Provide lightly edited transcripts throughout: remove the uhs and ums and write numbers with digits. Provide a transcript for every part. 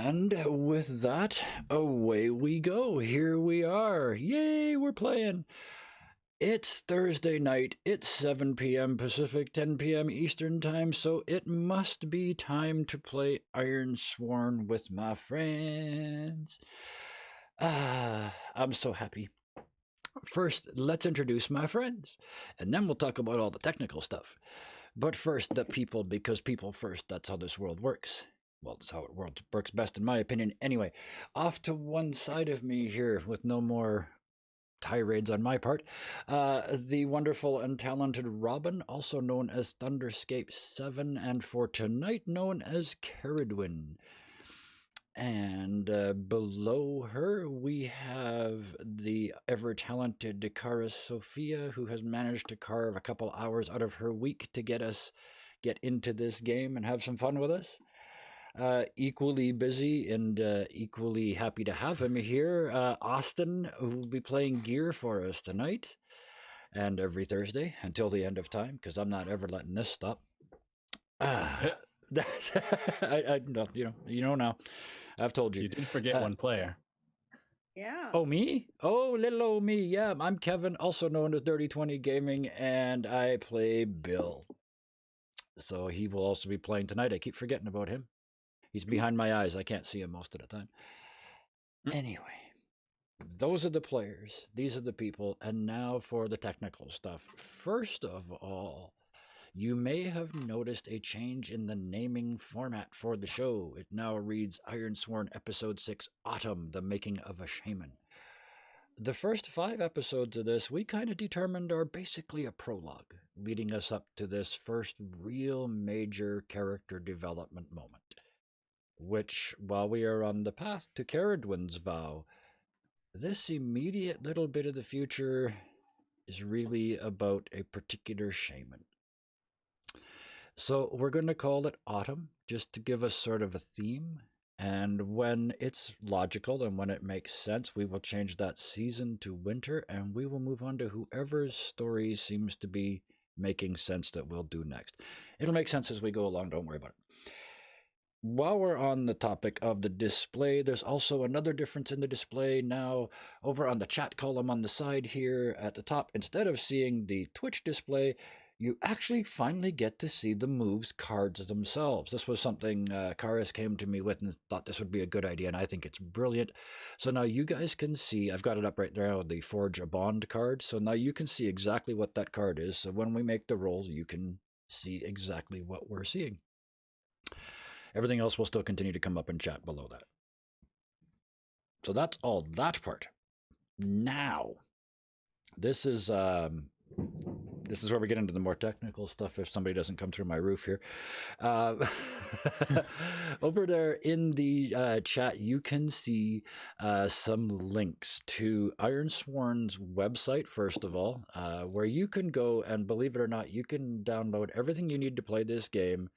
And with that, away we go. Here we are. Yay, we're playing. It's Thursday night. It's 7 p.m. Pacific, 10 p.m. Eastern Time, so it must be time to play Ironsworn with my friends. I'm so happy. First, let's introduce my friends, and then we'll talk about all the technical stuff. But first, the people, because people first, that's how this world works. Well, that's how it works best, in my opinion. Anyway, off to one side of me here, with no more tirades on my part, the wonderful and talented Robin, also known as Thunderscape7, and for tonight known as Caradwin. And below her, we have the ever talented Dekaris Sophia, who has managed to carve a couple hours out of her week to get into this game and have some fun with us. Equally busy and equally happy to have him here, Austin, who will be playing gear for us tonight and every Thursday until the end of time, because I'm not ever letting this stop. That's you know now. I've told you. You did forget one player. Yeah. Oh, me? Oh, little old me. Yeah, I'm Kevin, also known as Dirty 20 Gaming, and I play Bill. So he will also be playing tonight. I keep forgetting about him. He's behind my eyes. I can't see him most of the time. Anyway, those are the players. These are the people. And now for the technical stuff. First of all, you may have noticed a change in the naming format for the show. It now reads Ironsworn Episode 6 Autumn, The Making of a Shaman. The first 5 episodes of this, we kind of determined are basically a prologue, leading us up to this first real major character development moment. Which, while we are on the path to Caradwin's vow, this immediate little bit of the future is really about a particular shaman. So we're going to call it Autumn, just to give us sort of a theme. And when it's logical and when it makes sense, we will change that season to winter, and we will move on to whoever's story seems to be making sense that we'll do next. It'll make sense as we go along, don't worry about it. While we're on the topic of the display, there's also another difference in the display now. Over on the chat column on the side here at the top, instead of seeing the Twitch display, you actually finally get to see the moves cards themselves. This was something Karis came to me with and thought this would be a good idea, and I think it's brilliant. So now you guys can see, I've got it up right there, the Forge a Bond card. So now you can see exactly what that card is. So when we make the rolls, you can see exactly what we're seeing. Everything else will still continue to come up in chat below that. So that's all that part. Now, this is where we get into the more technical stuff if somebody doesn't come through my roof here. Over there in the chat, you can see some links to Ironsworn's website, first of all, where you can go and, believe it or not, you can download everything you need to play this game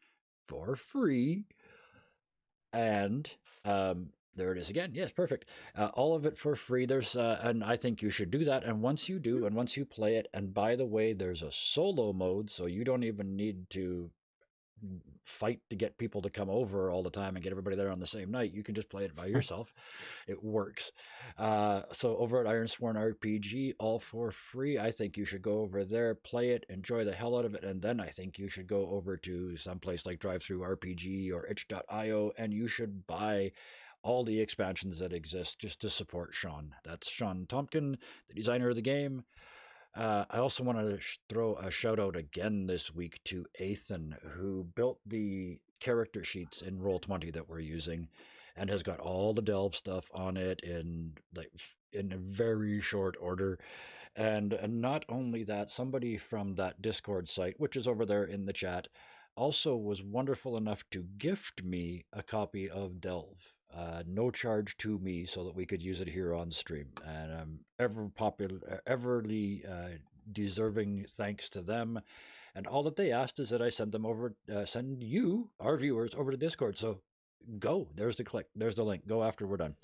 for free. And there it is again. Yes, perfect. All of it for free. There's and I think you should do that. And once you do, and once you play it, and by the way, there's a solo mode, so you don't even need to fight to get people to come over all the time and get everybody there on the same night. You can just play it by yourself. It works. So over at Ironsworn RPG, all for free. I think you should go over there, play it, enjoy the hell out of it, and then I think you should go over to someplace like Drive-Thru RPG or itch.io, and you should buy all the expansions that exist just to support Sean. That's Sean Tompkin, the designer of the game. I also want to throw a shout out again this week to Ethan, who built the character sheets in Roll20 that we're using, and has got all the Delve stuff on it in a very short order. And not only that, somebody from that Discord site, which is over there in the chat, also was wonderful enough to gift me a copy of Delve. No charge to me, so that we could use it here on stream. And everly deserving thanks to them. And all that they asked is that I send them over, send you, our viewers, over to Discord. So go. There's the click. There's the link. Go after we're done.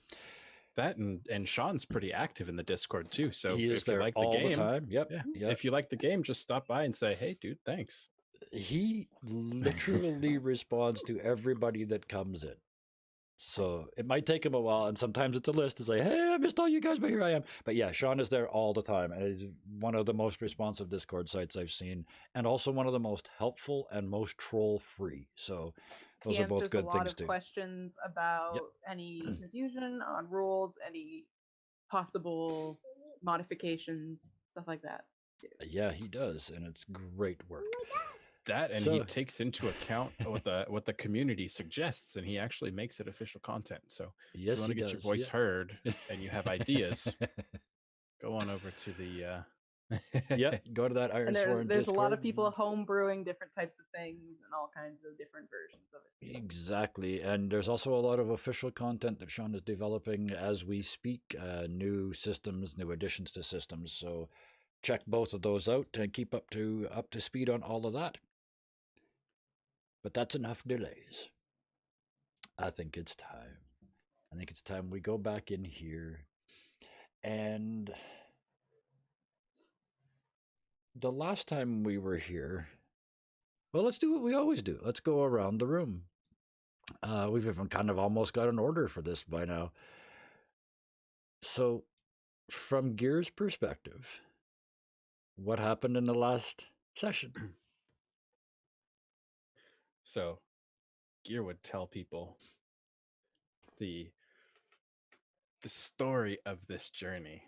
That and Sean's pretty active in the Discord too. So he is if you there like all the game, the time. Yep. Yeah. Yep. If you like the game, just stop by and say, "Hey, dude, thanks." He literally responds to everybody that comes in. So it might take him a while, and sometimes it's a list to say, "Hey, I missed all you guys, but here I am." But yeah, Sean is there all the time, and it is one of the most responsive Discord sites I've seen, and also one of the most helpful and most troll-free. So those He are both answers a good lot things of too. questions about any confusion on rules, any possible modifications, stuff like that. Yeah, he does, and it's great work. That, and he So takes into account what the community suggests, and he actually makes it official content. So if you yes, want he to get does. your voice heard and you have ideas, go on over to the Yep, go to that And Ironsworn there's a lot of Discord. people home brewing different types of things and all kinds of different versions of it too. Exactly, and there's also a lot of official content that Sean is developing as we speak. New systems, new additions to systems. So check both of those out and keep up to speed on all of that. But that's enough delays. I think it's time. I think it's time we go back in here. And the last time we were here, well, let's do what we always do. Let's go around the room. We've even kind of almost got an order for this by now. So, from Gear's perspective, what happened in the last session? So Gear would tell people the story of this journey,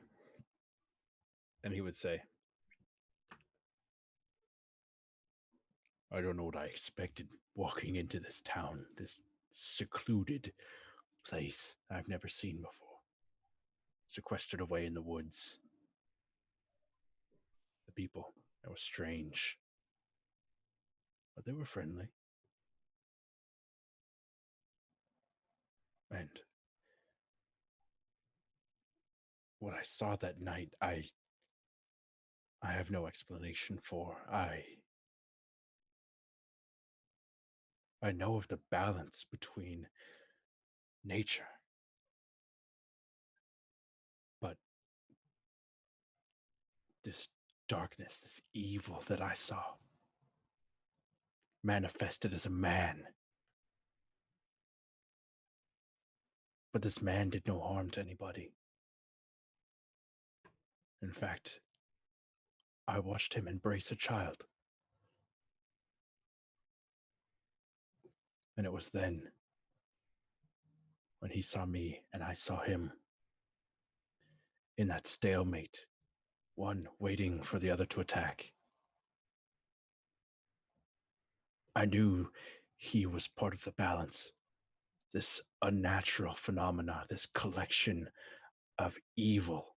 and he would say, I don't know what I expected walking into this town, this secluded place I've never seen before, sequestered away in the woods. The people, they were strange, but they were friendly. And what I saw that night, I have no explanation for. I know of the balance between nature, but this darkness, this evil that I saw, manifested as a man. But this man did no harm to anybody. In fact, I watched him embrace a child. And it was then, when he saw me and I saw him, in that stalemate, one waiting for the other to attack, I knew he was part of the balance, this unnatural phenomena, this collection of evil.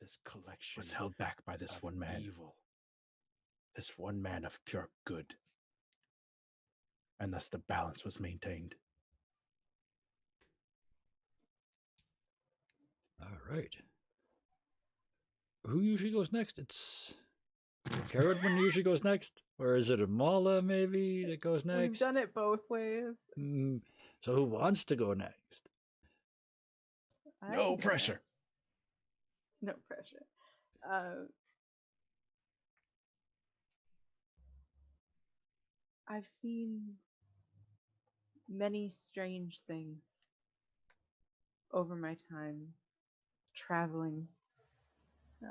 This collection was held back by this one man. Evil. This one man of pure good. And thus the balance was maintained. All right. Who usually goes next? It's Caradman usually goes next, or is it Amala maybe that goes next? We've done it both ways. So who wants to go next? No pressure. No pressure. I've seen many strange things over my time traveling.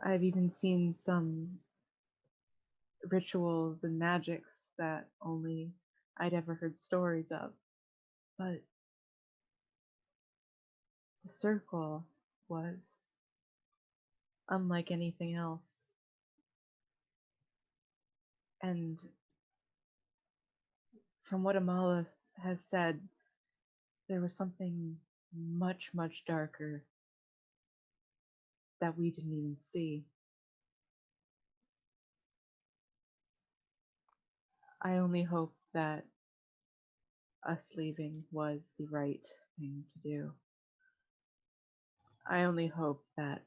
I've even seen some rituals and magics that only I'd ever heard stories of. But the circle was unlike anything else. And from what Amala has said, there was something much, much darker that we didn't even see. I only hope that us leaving was the right thing to do. I only hope that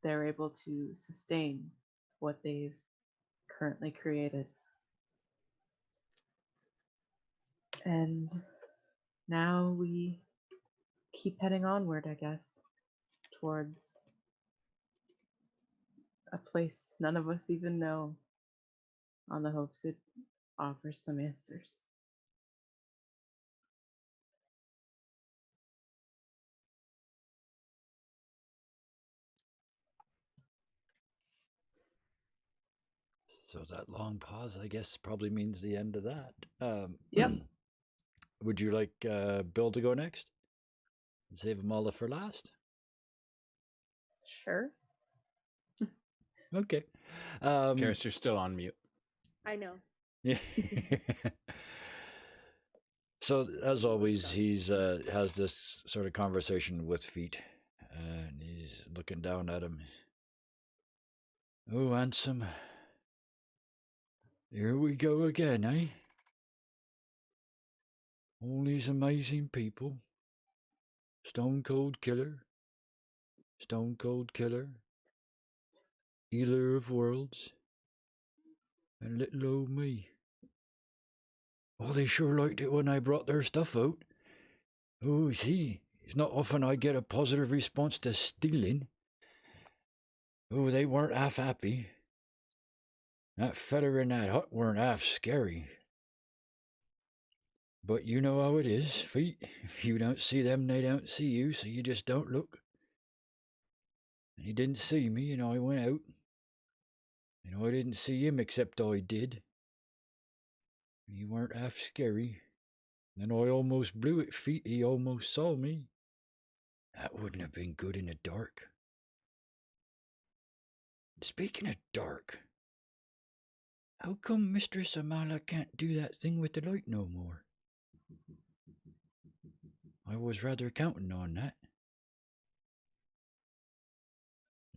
they're able to sustain what they've currently created. And now we keep heading onward, I guess, towards a place none of us even know, on the hopes it offers some answers. So that long pause, I guess, probably means the end of that. Yep. Would you like Bill to go next? Save them all for last? Sure. Okay. Karis, you're still on mute. I know. Yeah. So as always, he's has this sort of conversation with Feet, and he's looking down at him. Oh, handsome. Here we go again, eh? All these amazing people. Stone Cold Killer. Stone Cold Killer. Healer of Worlds. And little old me. Oh, they sure liked it when I brought their stuff out. Oh, see, it's not often I get a positive response to stealing. Oh, they weren't half happy. That feller in that hut weren't half scary. But you know how it is, Feet. If you don't see them, they don't see you, so you just don't look. And he didn't see me, and I went out. And I didn't see him, except I did. He weren't half scary. And I almost blew it, Feet. He almost saw me. That wouldn't have been good in the dark. Speaking of dark, how come Mistress Amala can't do that thing with the light no more? I was rather counting on that.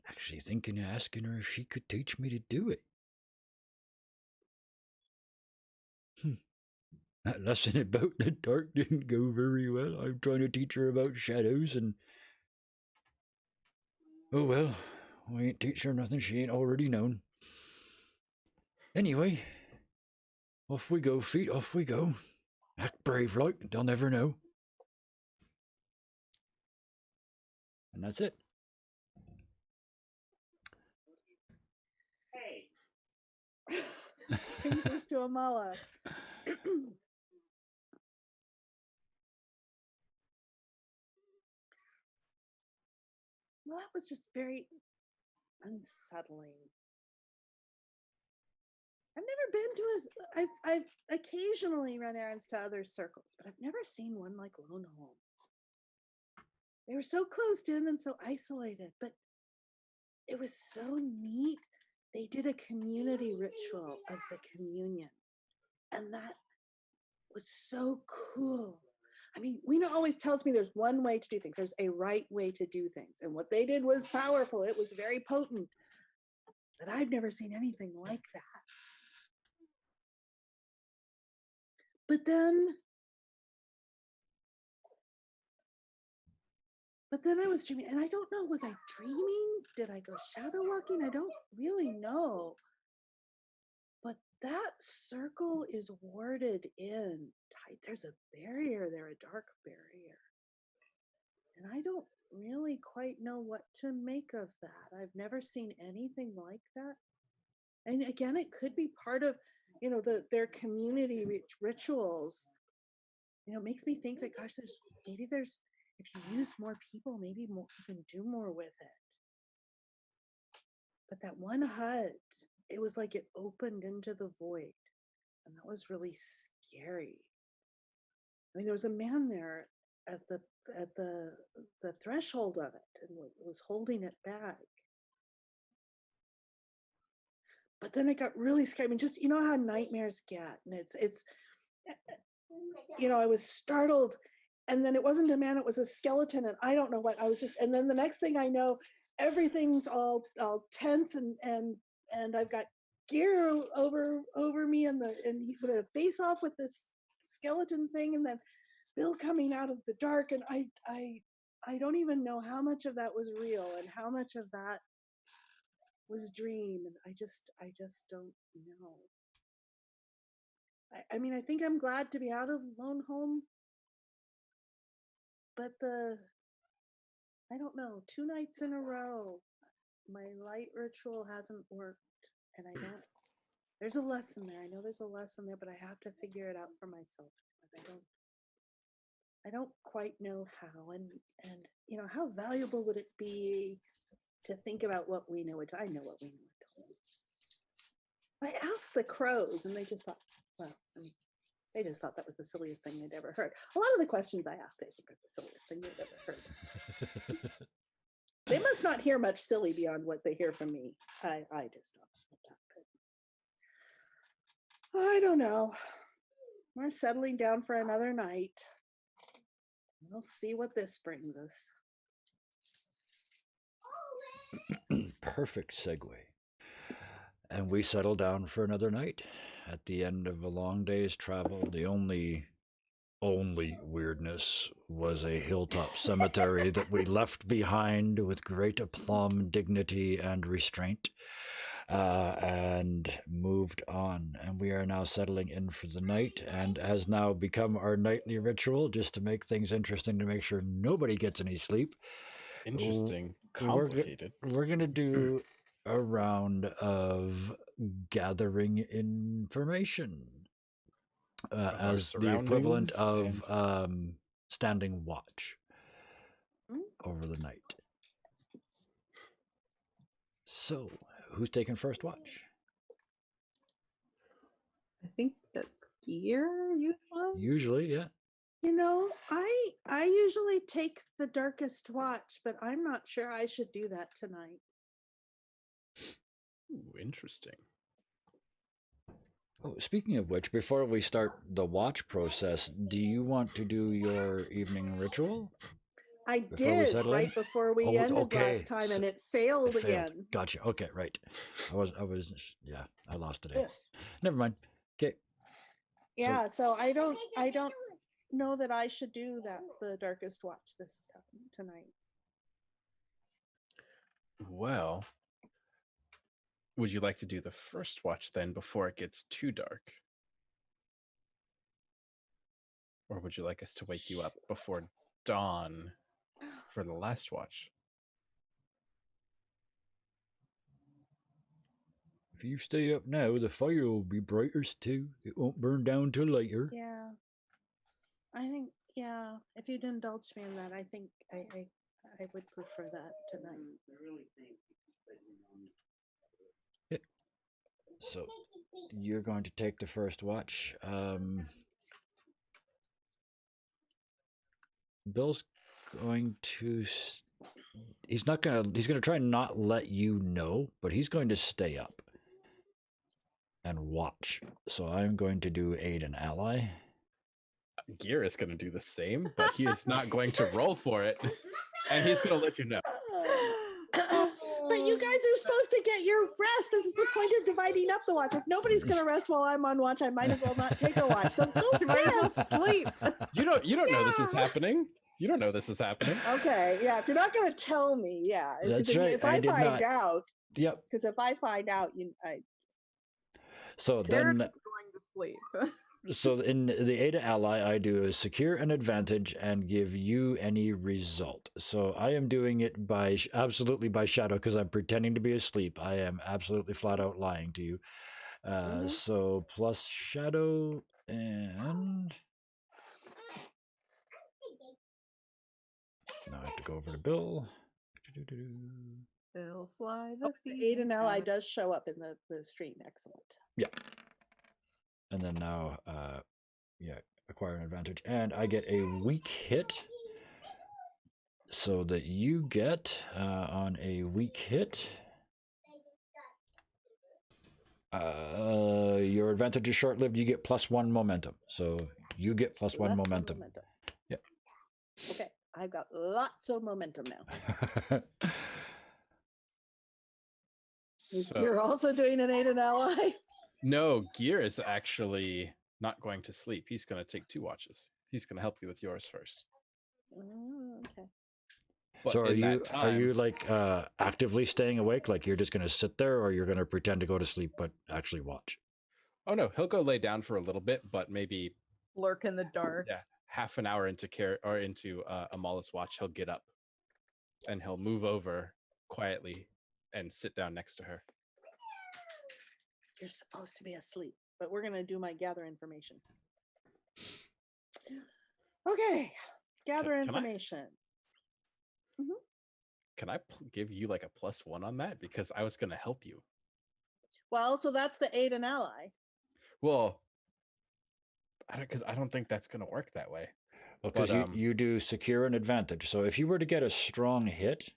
Actually thinking of asking her if she could teach me to do it. That lesson about the dark didn't go very well. I'm trying to teach her about shadows and... Oh well, I ain't teach her nothing she ain't already known. Anyway, off we go, Feet, off we go. Act brave like, they'll never know. And that's it. Brings us to Amala. Well, that was just very unsettling. I've never been to I've occasionally run errands to other circles, but I've never seen one like Lone Home. They were so closed in and so isolated, but it was so neat. They did a community ritual of the communion, and that was so cool. I mean, Weena always tells me there's one way to do things. There's a right way to do things. And what they did was powerful. It was very potent. But I've never seen anything like that. But then I was dreaming, and I don't know, was I dreaming? Did I go shadow walking? I don't really know. But that circle is warded in tight. There's a barrier there, a dark barrier. And I don't really quite know what to make of that. I've never seen anything like that. And again, it could be part of, their community rituals. It makes me think that, gosh, if you use more people, maybe you can do more with it. But that one hut, it was like it opened into the void. And that was really scary. I mean, there was a man there at the threshold of it and was holding it back. But then it got really scary. I mean, just, how nightmares get. And it's I was startled. And then it wasn't a man, it was a skeleton. And I don't know what, and then the next thing I know, everything's all tense and I've got gear over me and with a face off with this skeleton thing. And then Bill coming out of the dark. And I don't even know how much of that was real and how much of that was dream. And I just don't know. I mean, I think I'm glad to be out of Lone Home, but I don't know, 2 nights in a row, my light ritual hasn't worked, and there's a lesson there. I know there's a lesson there, but I have to figure it out for myself. I don't quite know how, and how valuable would it be to think about what we know? I know what we know. I asked the crows, and they just thought, well, I mean, they just thought that was the silliest thing they'd ever heard. A lot of the questions I asked, they think are the silliest thing they've ever heard. They must not hear much silly beyond what they hear from me. I just don't know that. I don't know. We're settling down for another night. We'll see what this brings us. Perfect segue. And we settle down for another night. At the end of a long day's travel, the only weirdness was a hilltop cemetery that we left behind with great aplomb, dignity, and restraint, and moved on. And we are now settling in for the night, and has now become our nightly ritual, just to make things interesting, to make sure nobody gets any sleep. Interesting. We're Complicated. We're going to do a round of gathering information. Of our As the equivalent surroundings of standing watch Mm. over the night. So, who's taking first watch? I think that's gear usually. Usually, yeah. You know, I usually take the darkest watch, but I'm not sure I should do that tonight. Ooh, interesting. Oh, speaking of which, before we start the watch process, do you want to do your evening ritual? I Before we did settle in? right before we Oh, ended okay. last time, So and it failed It failed. again. Gotcha. Okay, right. I was, yeah, I lost today. Ugh. Never mind. Okay. Yeah, so I don't know that I should do that, the darkest watch this time tonight. Well, would you like to do the first watch then before it gets too dark? Or would you like us to wake you up before dawn for the last watch? If you stay up now, the fire will be brighter too. It won't burn down till later. Yeah. I think, yeah, if you'd indulge me in that, I think I would prefer that tonight. Yeah. So you're going to take the first watch. Bill's going to. He's not gonna. He's gonna try and not let you know, but he's going to stay up and watch. So I'm going to do aid an ally. Gear is going to do the same, but he is not going to roll for it. And he's going to let you know. But you guys are supposed to get your rest. This is the point of dividing up the watch. If nobody's going to rest while I'm on watch, I might as well not take a watch. So go You might as well rest. sleep. You don't know this is Yeah. happening. You don't know this is happening. Okay, yeah. If you're not going to tell me, yeah. That's if, right, If I I did find not. out, Yep. because if I find out, So They're then, just going to sleep. so in the Ada ally, I do a secure an advantage and give you any result. So I am doing it by absolutely by shadow because I'm pretending to be asleep. I am absolutely flat out lying to you. So plus shadow and now I have to go over to Bill. Bill Sly the Aiden Ally Phoenix. does show up in the stream. Excellent. Yeah. And then now, acquire an advantage. And I get a weak hit. So that you get, on a weak hit, your advantage is short-lived. You get +1 momentum. So you get +1 Less momentum. Yep. Okay, I've got lots of momentum now. Is Gear also doing an Aiden Ally? No, Gear is actually not going to sleep. He's going to take 2 watches. He's going to help you with yours first. Okay. But So in are that time, you like actively staying awake? Like you're just going to sit there, or you're going to pretend to go to sleep but actually watch? oh no, he'll go lay down for a little bit, but maybe Lurk in the dark. yeah, half an hour into Amala's watch, he'll get up and he'll move over quietly and sit down next to her. You're supposed to be asleep, but we're gonna do my gather information. Okay, gather Can I- information. Can I give you like a +1 on that? Because I was going to help you. Well, so that's the aid an ally. Well, because I don't think that's going to work that way. Because But, you do secure an advantage. So if you were to get a strong hit,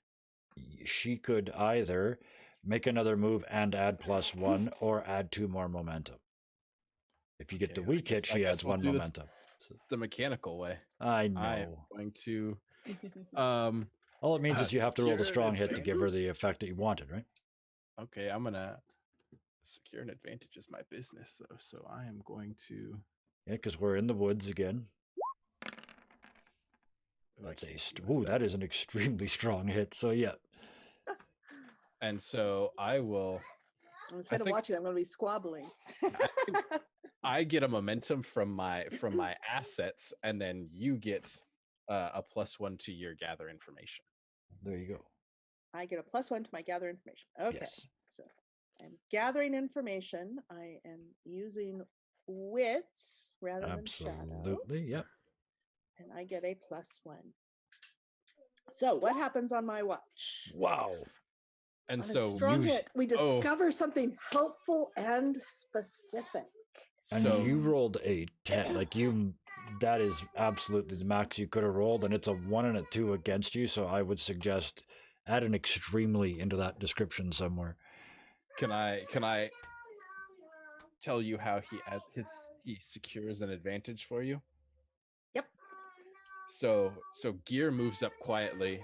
she could either make another move and add +1 or add 2 more momentum. If you get the Okay, weak hit, she adds we'll 1 do this momentum. So, the mechanical way. I I'm know. going to All it means is you have to roll the secure an strong hit to give her the effect that you wanted, right? Okay, I'm gonna secure an advantage is my business though, so I am going to. Yeah, because we're in the woods again. Oh, I That's can't use ooh, that is an extremely strong hit. So yeah. And so I will. Instead of think- watching, I'm going to be squabbling. I get a momentum from my assets, and then you get a +1 to your gather information. There you go. I get a +1 to my gather information. Okay. Yes. So I'm gathering information. I am using wits rather than shadow. Absolutely. Yep. And I get a +1. So what happens on my watch? Wow. And On a so strong hit, we oh. discover something helpful and specific. And So you rolled a 10. Like that is absolutely the max you could have rolled, and it's a 1 and a 2 against you. So I would suggest add an extremely into that description somewhere. can I tell you how he secures an advantage for you? Yep. So Gear moves up quietly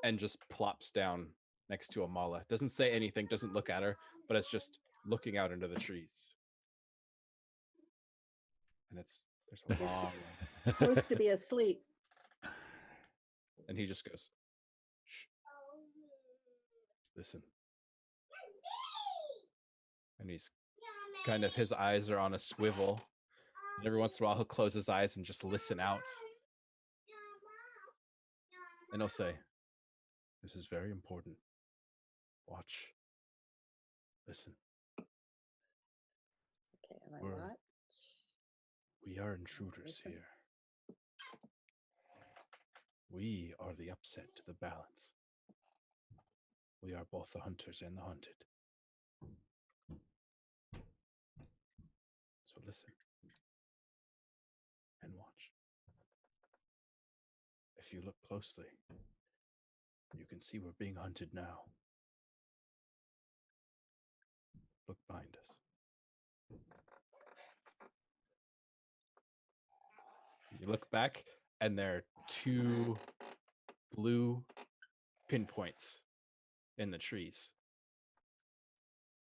and just plops down next to Amala. Doesn't say anything, doesn't look at her, but it's just looking out into the trees. And there's a You're long Supposed to be asleep. and he just goes, shh. Listen. And he's kind of, his eyes are on a swivel. And every once in a while he'll close his eyes and just listen out. And he'll say, this is very important. Watch. Listen. Okay, and I We're- watch. We are intruders Listen. here. We are the upset to the balance. We are both the hunters and the hunted. So listen and watch. If you look closely, you can see we're being hunted now. Look behind us. You look back, and there are 2 blue pinpoints in the trees.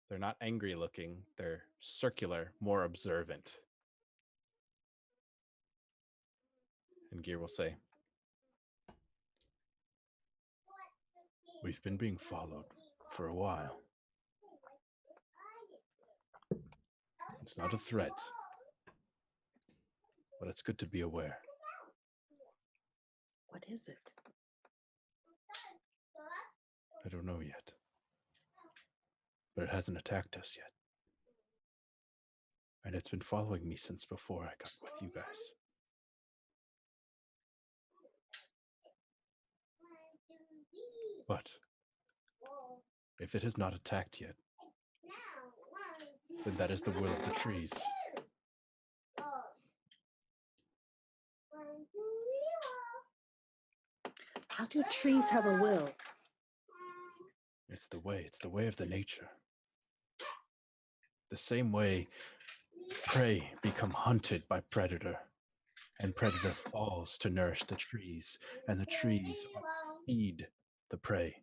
They're not angry looking, they're circular, more observant. And Gear will say, we've been being followed for a while. It's not a threat, but it's good to be aware. What is it? I don't know yet, but it hasn't attacked us yet. And it's been following me since before I got with you guys. But if it has not attacked yet, then that is the will of the trees. How do trees have a will? It's the way of the nature. The same way prey become hunted by predator, and predator falls to nourish the trees, and the trees feed the prey.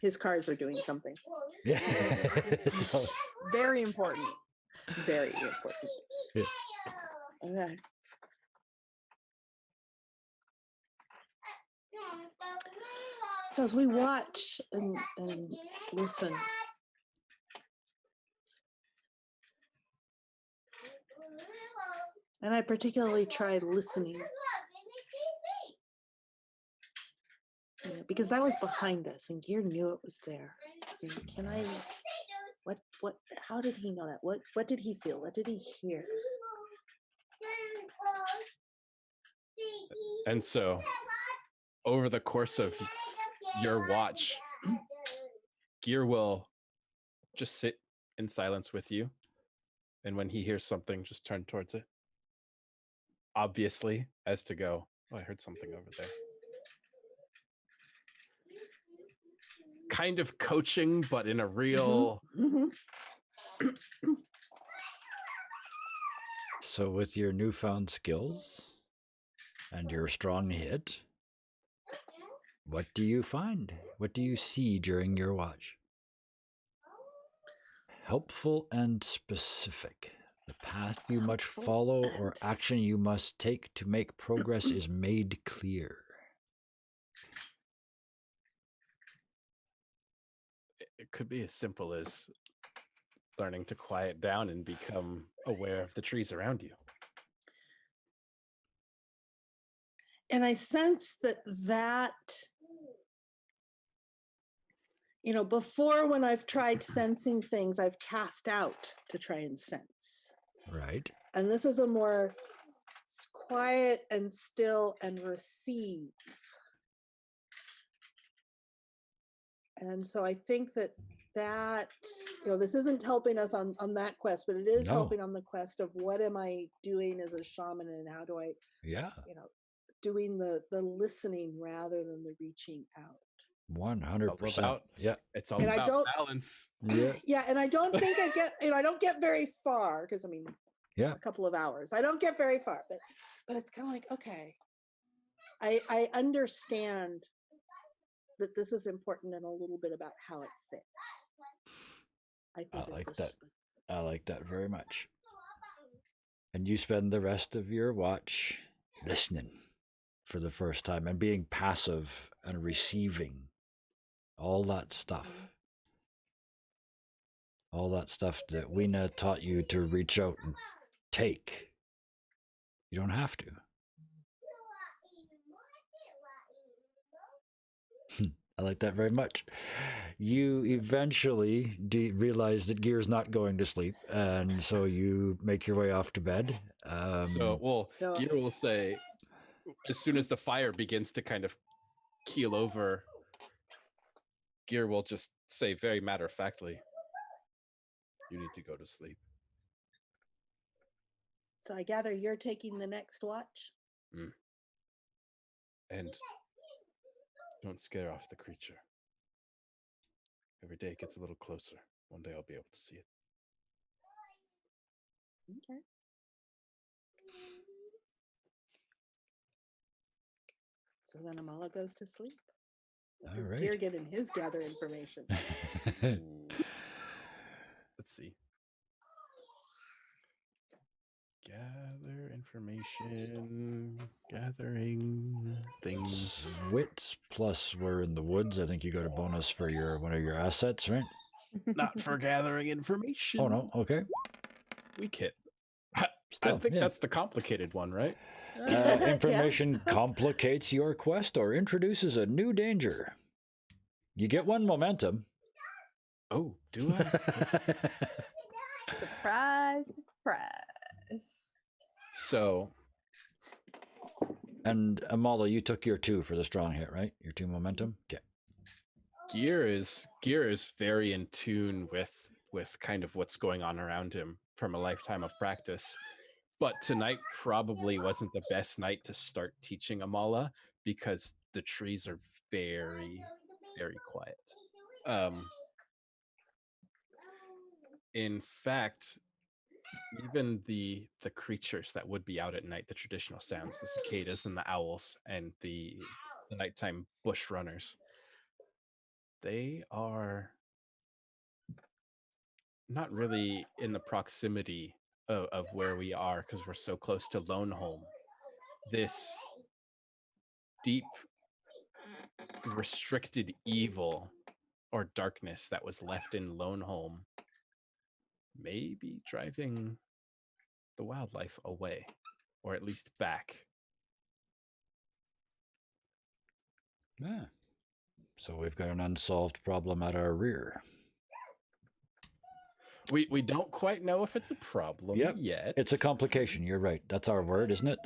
His cars are doing something. Yeah. Very important. Very important. Yeah. Okay. So as we watch and listen, and I particularly tried listening, because that was behind us and Gear knew it was there. Can I? What? How did he know that? What did he feel? What did he hear? And so, over the course of your watch, Gear will just sit in silence with you. And when he hears something, just turn towards it. Obviously, as to go, oh, I heard something over there. Kind of coaching, but in a real... So with your newfound skills and your strong hit, what do you find? What do you see during your watch? Helpful and specific. The path you must follow or action you must take to make progress is made clear. It could be as simple as learning to quiet down and become aware of the trees around you. And I sense that, before when I've tried sensing things, I've cast out to try and sense. Right. And this is a more quiet and still and receive. And so I think that this isn't helping us on that quest, but it is helping on the quest of what am I doing as a shaman and how do I, doing the listening rather than the reaching out. 100%. Yeah. It's all about balance. Yeah. Yeah. And I don't think I don't get very far because a couple of hours. I don't get very far, but it's kind of like, okay, I understand that this is important and a little bit about how it fits. I like that. I like that very much. And you spend the rest of your watch listening for the first time and being passive and receiving all that stuff. All that stuff that Weena taught you to reach out and take. You don't have to. I like that very much. You eventually realize that Gear's not going to sleep, and so you make your way off to bed. Gear will say, as soon as the fire begins to kind of keel over, Gear will just say very matter-of-factly, you need to go to sleep. So I gather you're taking the next watch? And don't scare off the creature. Every day it gets a little closer. One day I'll be able to see it. Okay. So then Amala goes to sleep. What does Gear get in his gather information? Let's see. Gather information, gathering things. Wits plus we're in the woods. I think you got a bonus for one of your assets, right? Not for gathering information. Oh no, okay. Weak hit. I think that's the complicated one, right? Information complicates your quest or introduces a new danger. You get 1 momentum. Oh, do I? Surprise, surprise. So. And Amala, you took your 2 for the strong hit, right? Your 2 momentum? Okay. Gear is very in tune with kind of what's going on around him from a lifetime of practice. But tonight probably wasn't the best night to start teaching Amala because the trees are very, very quiet. In fact, even the creatures that would be out at night, the traditional sounds, the cicadas and the owls and the nighttime bush runners, they are not really in the proximity of where we are because we're so close to Loneholm. This deep, restricted evil or darkness that was left in Loneholm may be driving the wildlife away, or at least back. Yeah. So we've got an unsolved problem at our rear. We don't quite know if it's a problem Yep. yet. It's a complication. You're right. That's our word, isn't it?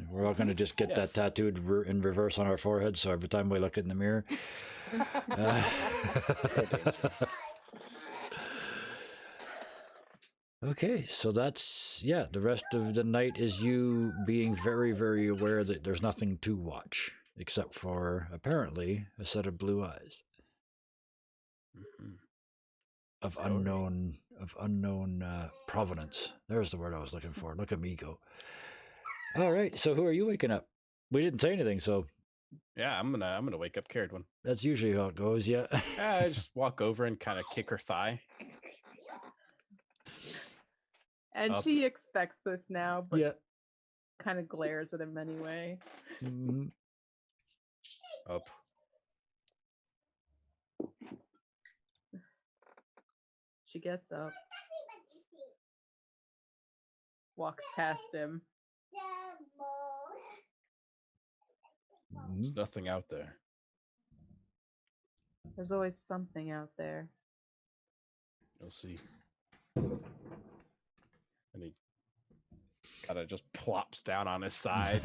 We're all going to just get that Yes. tattooed in reverse on our forehead. So every time we look in the mirror. Okay, so that's, yeah, the rest of the night is you being very, very aware that there's nothing to watch, except for, apparently, a set of blue eyes Mhm. of Story. unknown provenance. There's the word I was looking for. Look at me go. All right, so who are you waking up? We didn't say anything, so Yeah, I'm gonna wake up carried one. that's usually how it goes, yeah. I just walk over and kind of kick her thigh. And Up. she expects this now, but Yeah. kind of glares at him anyway. Mhm. Up. She gets up, walks past him. There's Mhm. nothing out there. There's always something out there. You'll see. And he kind of just plops down on his side.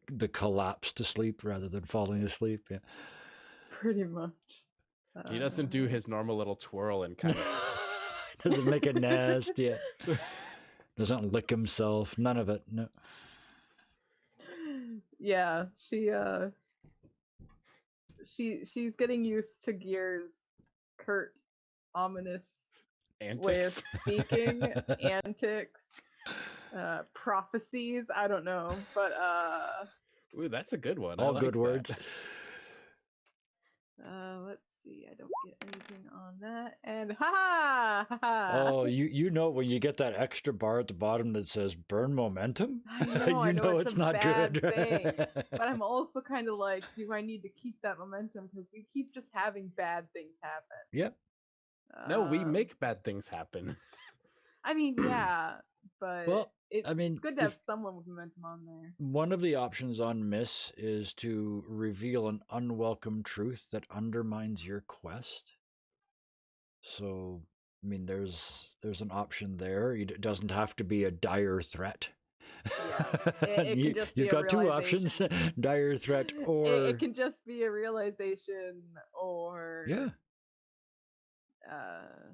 the collapse to sleep rather than falling asleep, yeah. Pretty much. He doesn't do his normal little twirl and kind of. Doesn't make a nest, yeah. Doesn't lick himself, none of it, no. Yeah, she's getting used to Gear's curt, ominous way of Antics. speaking, antics, prophecies. I don't know, but Ooh, that's a good one. I All like good that. words. let's see. I don't get anything on that. And ha ha! Oh, you know when you get that extra bar at the bottom that says burn momentum? I know, you know it's a not bad good. thing. But I'm also kind of like, do I need to keep that momentum? Because we keep just having bad things happen. Yep. No, we Um, make bad things happen. I mean, yeah, but Well, it's I mean, good to have if someone with momentum on there. one of the options on Miss is to reveal an unwelcome truth that undermines your quest. So, I mean, there's an option there. It doesn't have to be a dire threat. Yeah, it can just be You've a got two options: realization. dire threat or It can just be a realization, or yeah, uh,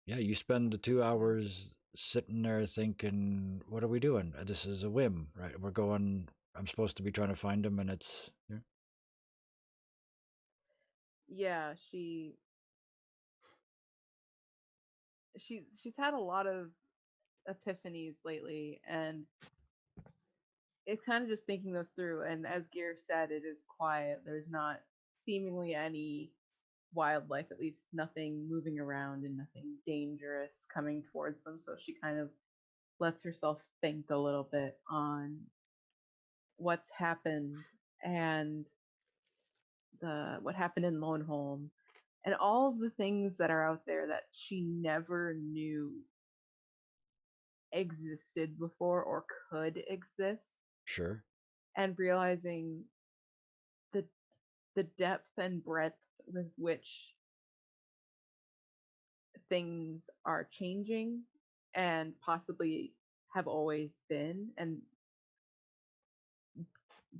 yeah. You spend the 2 hours sitting there thinking, "What are we doing? This is a whim, right? We're going. I'm supposed to be trying to find him, and it's yeah." yeah, she's had a lot of epiphanies lately, and it's kind of just thinking those through. And as Gear said, it is quiet. There's not seemingly any wildlife, at least nothing moving around and nothing dangerous coming towards them. So she kind of lets herself think a little bit on what's happened and what happened in Lone Home and all of the things that are out there that she never knew existed before or could exist, Sure. and realizing the the depth and breadth with which things are changing and possibly have always been, and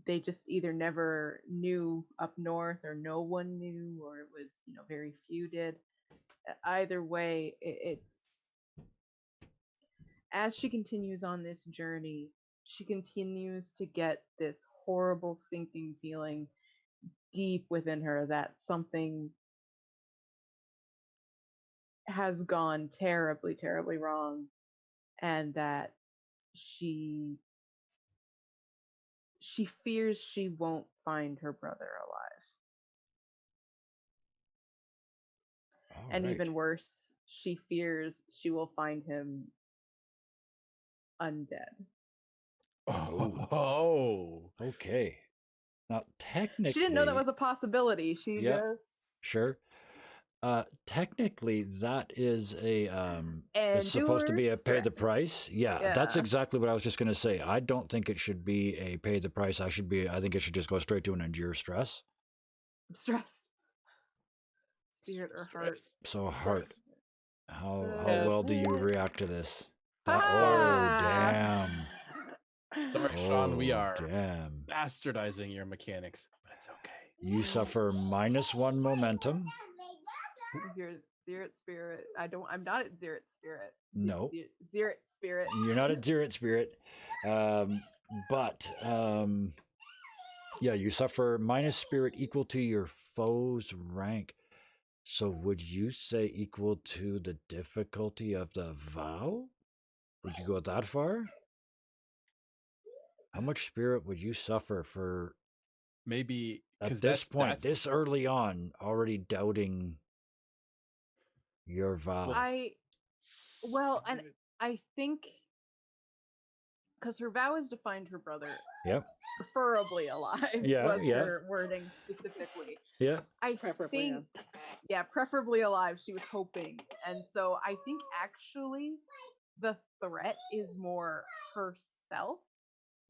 they just either never knew up north or no one knew, or it was very few did. Either way, it's as she continues on this journey, she continues to get this horrible sinking feeling deep within her that something has gone terribly, terribly wrong, and that she fears she won't find her brother alive. All And right. even worse, she fears she will find him undead. Oh. Okay. Now, technically, She didn't know that was a possibility. She Yep. just Sure. Technically, that is a it's supposed to be a Endure pay the stress. price. Yeah, that's Yeah. exactly what I was just gonna say. I don't think it should be a pay the price. I think it should just go straight to an endure stress. I'm stressed. Spirit or heart. Stress. So heart. Stress. How well do you react to this? Oh Ha-ha! damn! Sorry, Sean, we Oh are damn! bastardizing your mechanics, but it's okay. You suffer -1 momentum. Your Zerit spirit. I'm not at Zerit spirit. No. Zerit spirit. You're not at Zerit spirit, but yeah, you suffer minus spirit equal to your foe's rank. So would you say equal to the difficulty of the vow? Would you go that far? How much spirit would you suffer for Maybe at because this point, that's this early on, already doubting your vow? And I think because her vow is to find her brother Yep. preferably alive. Yeah, was yeah. her wording specifically. Yeah. I Preferably, think, yeah, preferably alive. She was hoping, and so I think actually the threat is more herself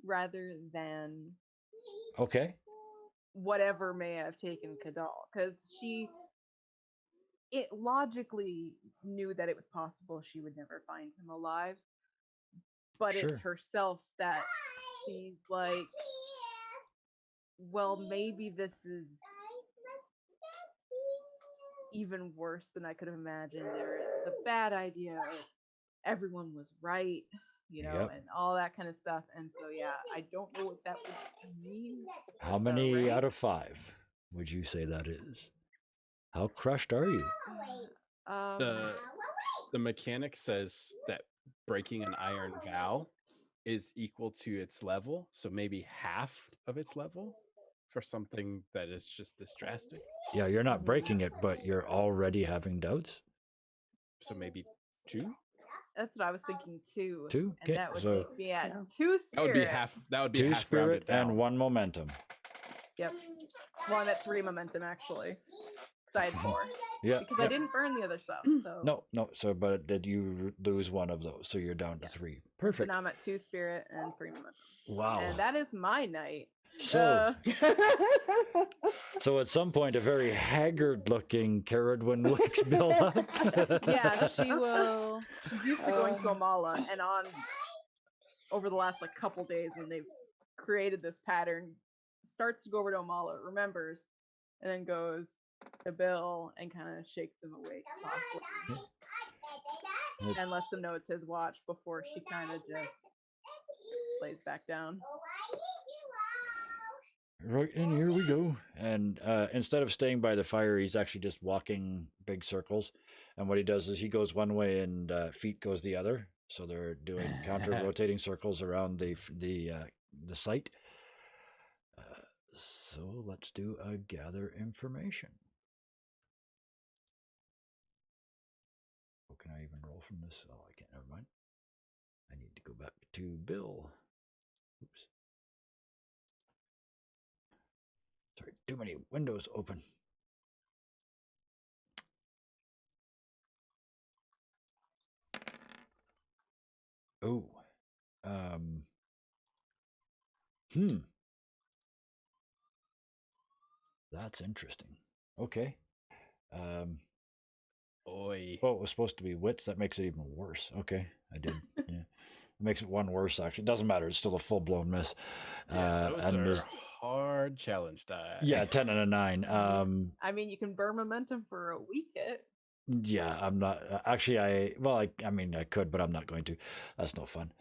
rather than Okay. whatever may have taken Kadal, because it logically knew that it was possible she would never find him alive, but Sure. it's herself that sees like, well, maybe this is even worse than I could have imagined, or it's a bad idea, or everyone was right, Yep. and all that kind of stuff. And so, yeah, I don't know what that would mean. How many out of 5 would you say that is? How crushed are you? The mechanic says that breaking an iron vow is equal to its level, so maybe half of its level for something that is just this drastic. Yeah, you're not breaking it, but you're already having doubts. So maybe 2. That's what I was thinking too. 2? And Okay, that would so make me at Yeah. 2 spirit. That would be half. That would be 2 half spirit rounded down. and 1 momentum. Yep. Well, I'm at 3 momentum actually. Side 4. Yeah. Because yeah. I didn't burn the other stuff. So No. So, but did you lose one of those? So you're down to 3. Perfect. So now I'm at 2 spirit and 3 momentum. Wow. And that is my night. So, so at some point, a very haggard-looking Caradwin wakes Bill up. Yeah, she's used to going to Amala, and over the last couple days when they've created this pattern, starts to go over to Amala, remembers, and then goes to Bill and kind of shakes him awake softly. And lets him know it's his watch before she kind of just lays back down. Right, and here we go. And instead of staying by the fire, he's actually just walking big circles. And what he does is he goes one way and feet goes the other. So they're doing counter-rotating circles around the site. So let's do a gather information. Oh, can I even roll from this? Oh, I can't. Never mind. I need to go back to Bill. Oops. Sorry, too many windows open. Oh. That's interesting. Okay. Oi. Oh, it was supposed to be wits. That makes it even worse. Okay, I did. Yeah. It makes it 1 worse, actually. It doesn't matter. It's still a full-blown miss. Yeah, those and are hard challenge die. Yeah, 10 and a 9. I mean, you can burn momentum for a weak hit. Yeah, I'm not. Actually, I mean, I could, but I'm not going to. That's no fun.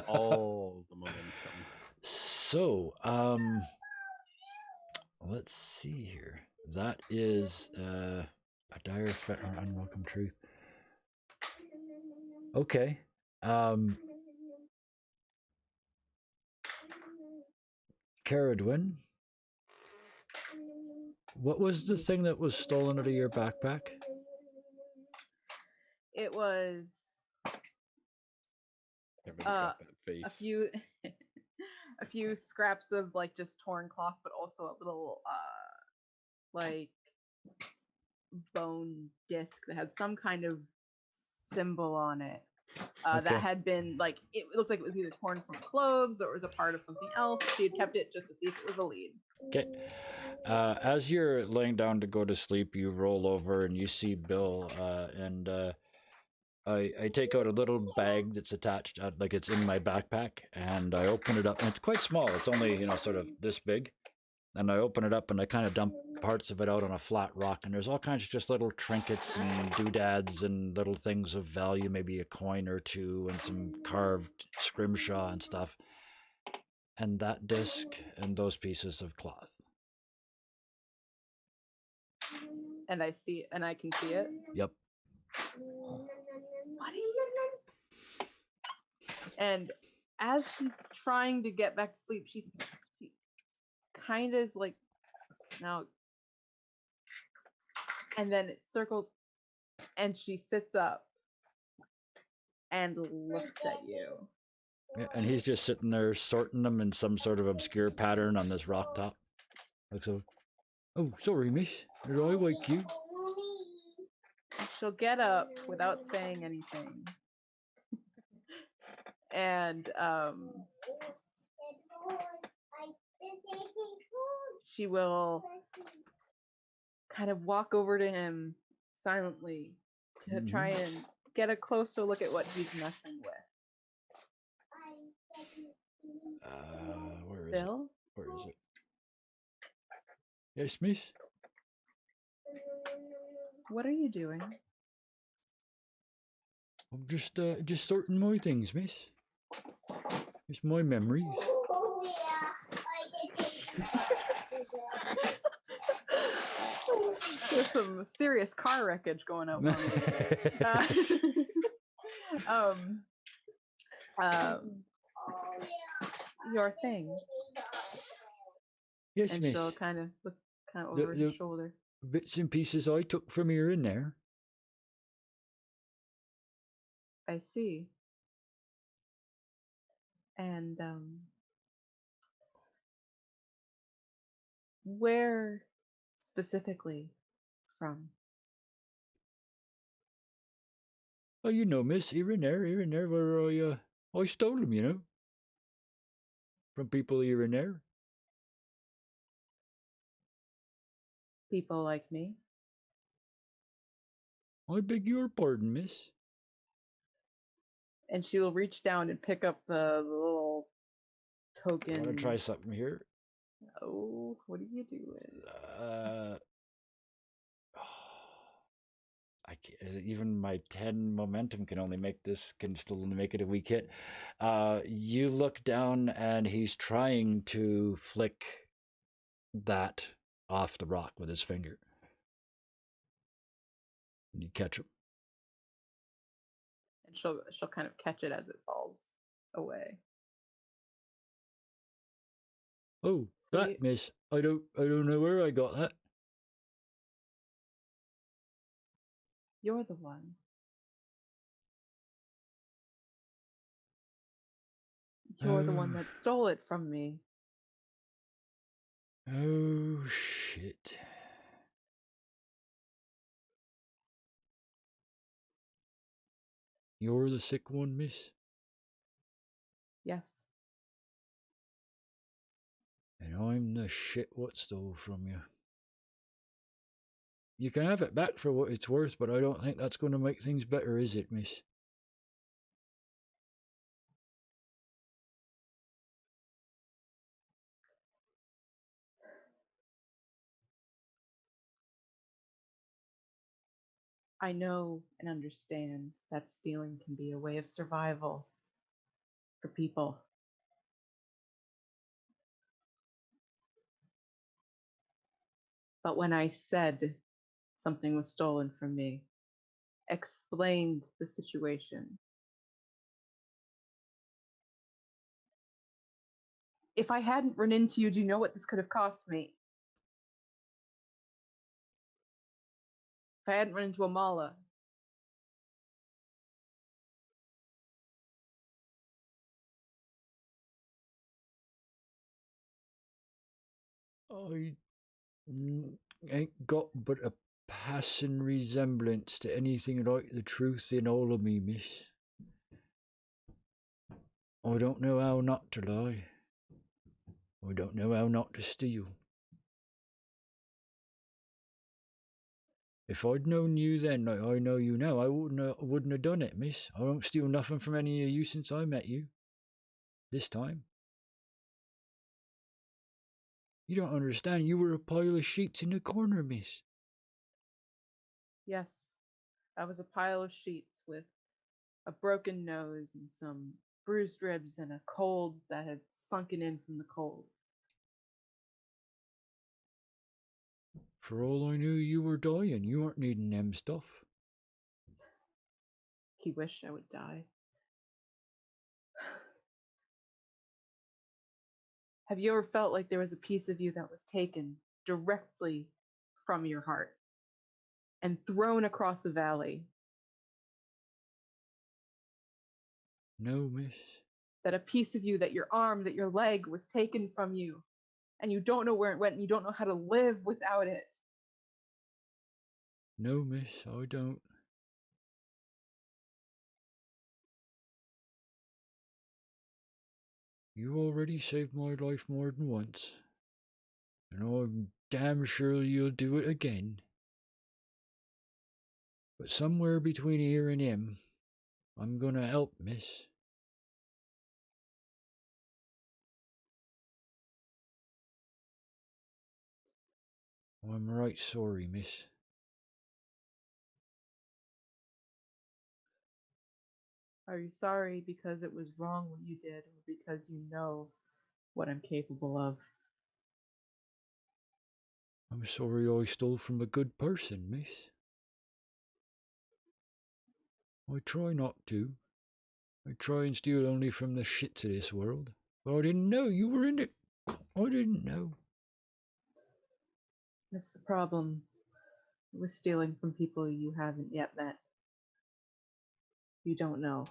All the momentum. So, let's see here. That is a dire threat and unwelcome truth. Okay. Caradwin, what was the thing that was stolen out of your backpack? It was Everyone's got that face. a few scraps of just torn cloth, but also a little bone disc that had some kind of symbol on it. Okay. That had been like, it looked like it was either torn from clothes or it was a part of something else. She had kept it just to see if it was a lead. Okay. As you're laying down to go to sleep, you roll over and you see Bill, and I take out a little bag that's attached, like it's in my backpack, and I open it up, and it's quite small. It's only, sort of this big. And I open it up and I kind of dump parts of it out on a flat rock, and there's all kinds of just little trinkets and doodads and little things of value, maybe a coin or two and some carved scrimshaw and stuff. And that disc and those pieces of cloth. And I can see it. Yep. And as she's trying to get back to sleep, she kind of is like, now, and then it circles, and she sits up and looks at you. Yeah, and he's just sitting there sorting them in some sort of obscure pattern on this rock top. Like so. Oh, sorry, miss. Did I wake you? She'll get up without saying anything. And she will kind of walk over to him silently to try and get a closer look at what he's messing with. Where is Bill? it? Where is it? Yes, miss? What are you doing? I'm just sorting my things, miss. It's my memories. There's some serious car wreckage going on. Your thing. Yes, and miss. she'll kind of look over his shoulder. Bits and pieces I took from here and there. I see. And where specifically from? Oh, miss, here and there, where I stole them, from people here and there. People like me? I beg your pardon, miss. And she will reach down and pick up the little token. I want to try something here. Oh, what are you doing? Even my 10 momentum can still make it a weak hit. You look down and he's trying to flick that off the rock with his finger. And you catch him. And she'll kind of catch it as it falls away. Oh, that, miss. I don't know where I got that. You're the one. You're the one that stole it from me. Oh, shit. You're the sick one, miss? Yes. And I'm the shit what stole from you. You can have it back for what it's worth, but I don't think that's going to make things better, is it, miss? I know and understand that stealing can be a way of survival for people. But when I said something was stolen from me, explained the situation, if I hadn't run into you, do you know what this could have cost me? If I hadn't run into Amala, I ain't got but a passing resemblance to anything like the truth in all of me, miss. I don't know how not to lie. I don't know how not to steal. If I'd known you then like I know you now, I wouldn't have done it, miss. I don't steal nothing from any of you since I met you. This time. You don't understand. You were a pile of sheets in the corner, miss. Yes, I was a pile of sheets with a broken nose and some bruised ribs and a cold that had sunken in from the cold. For all I knew, you were dying. You weren't needing them stuff. He wished I would die. Have you ever felt like there was a piece of you that was taken directly from your heart and thrown across a valley? No, miss. That a piece of you, that your arm, that your leg was taken from you, and you don't know where it went, and you don't know how to live without it? No, miss, I don't. You already saved my life more than once. And I'm damn sure you'll do it again. But somewhere between here and him, I'm gonna help, miss. I'm right sorry, miss. Are you sorry because it was wrong what you did, or because you know what I'm capable of? I'm sorry I stole from a good person, miss. I try not to. I try and steal only from the shits of this world. But I didn't know you were in it. I didn't know. That's the problem with stealing from people you haven't yet met. You don't know.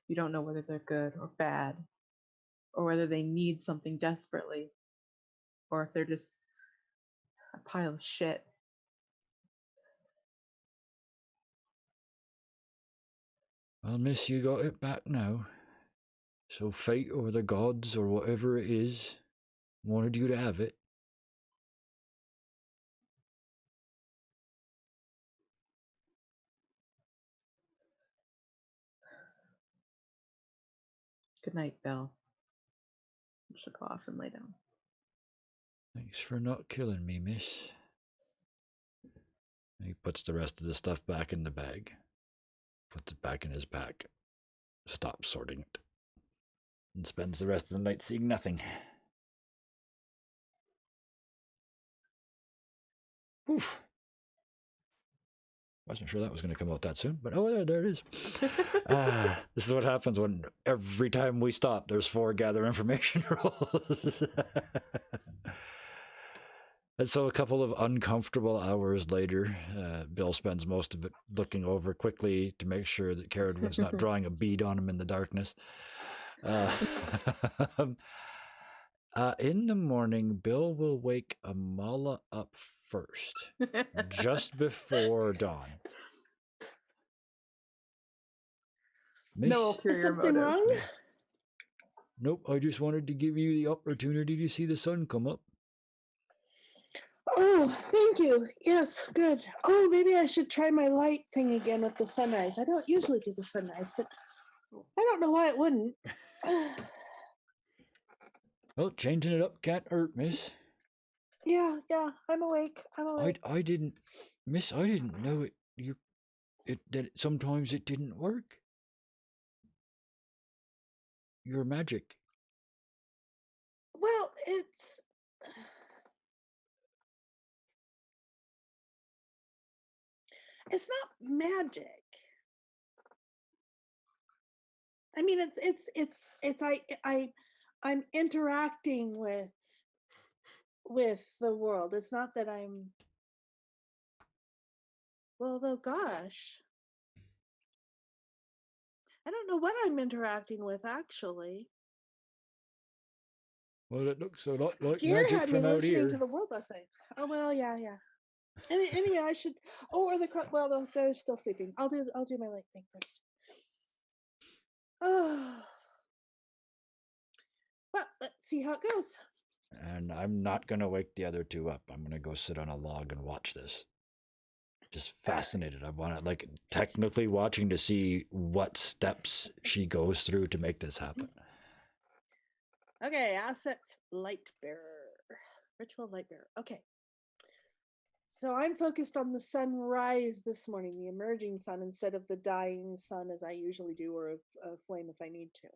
You don't know whether they're good or bad, or whether they need something desperately, or if they're just a pile of shit. Well, miss, you got it back now. So fate or the gods or whatever it is wanted you to have it. Good night, Belle. She'll go off and lay down. Thanks for not killing me, miss. He puts the rest of the stuff back in the bag. Puts it back in his pack. Stops sorting it. And spends the rest of the night seeing nothing. Oof. Wasn't sure that was going to come out that soon, but oh, there it is. This is what happens when every time we stop, there's 4 gather information rolls. And so a couple of uncomfortable hours later, Bill spends most of it looking over quickly to make sure that Caradwin's not drawing a bead on him in the darkness. In the morning, Bill will wake Amala up first, just before dawn. Miss, No Is ulterior something motive. wrong? Nope, I just wanted to give you the opportunity to see the sun come up. Oh, thank you. Yes, good. Oh, maybe I should try my light thing again with the sunrise. I don't usually do the sunrise, but I don't know why it wouldn't. Well, changing it up can't hurt, miss. Yeah, I'm awake. I didn't, miss, I didn't know that sometimes it didn't work. Your magic. Well, it's not magic. I mean, I'm interacting with the world. It's not that I'm. Well, though, gosh, I don't know what I'm interacting with actually. Well, it looks a lot like Gear magic had me from out listening here. to the world last night. Oh well, yeah. Anyway, I should. Oh, or the well, no, they're still sleeping. I'll do my light thing first. Oh, well, let's see how it goes. And I'm not going to wake the other two up. I'm going to go sit on a log and watch this. Just fascinated. I want to, like, technically watching to see what steps she goes through to make this happen. Okay, assets, light bearer, ritual light bearer. Okay. So I'm focused on the sunrise this morning, the emerging sun, instead of the dying sun as I usually do, or a flame if I need to.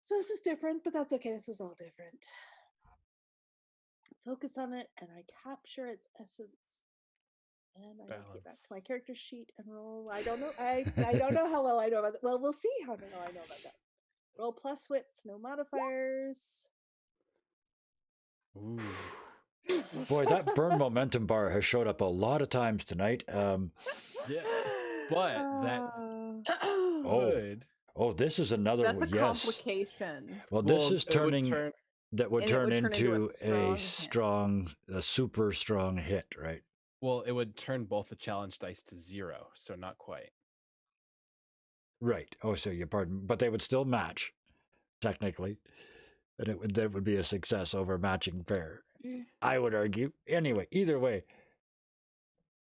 So this is different, but that's okay. This is all different. Focus on it, and I capture its essence. And I need to get back to my character sheet and roll. I don't know. I don't know how well I know about that. Well, we'll see how well I know about that. Roll plus wits, no modifiers. Ooh. Boy, that burn momentum bar has showed up a lot of times tonight. Yeah, but that Oh, oh, this is another That's a one. Yes. complication. Well, this Well, is it would turning. turn- That would And it turn would turn into into a a super strong hit, right? Well, it would turn both the challenge dice to 0, so not quite. Right. Oh, so you pardon, but they would still match, technically, and that would be a success over matching pair. I would argue. Anyway, either way.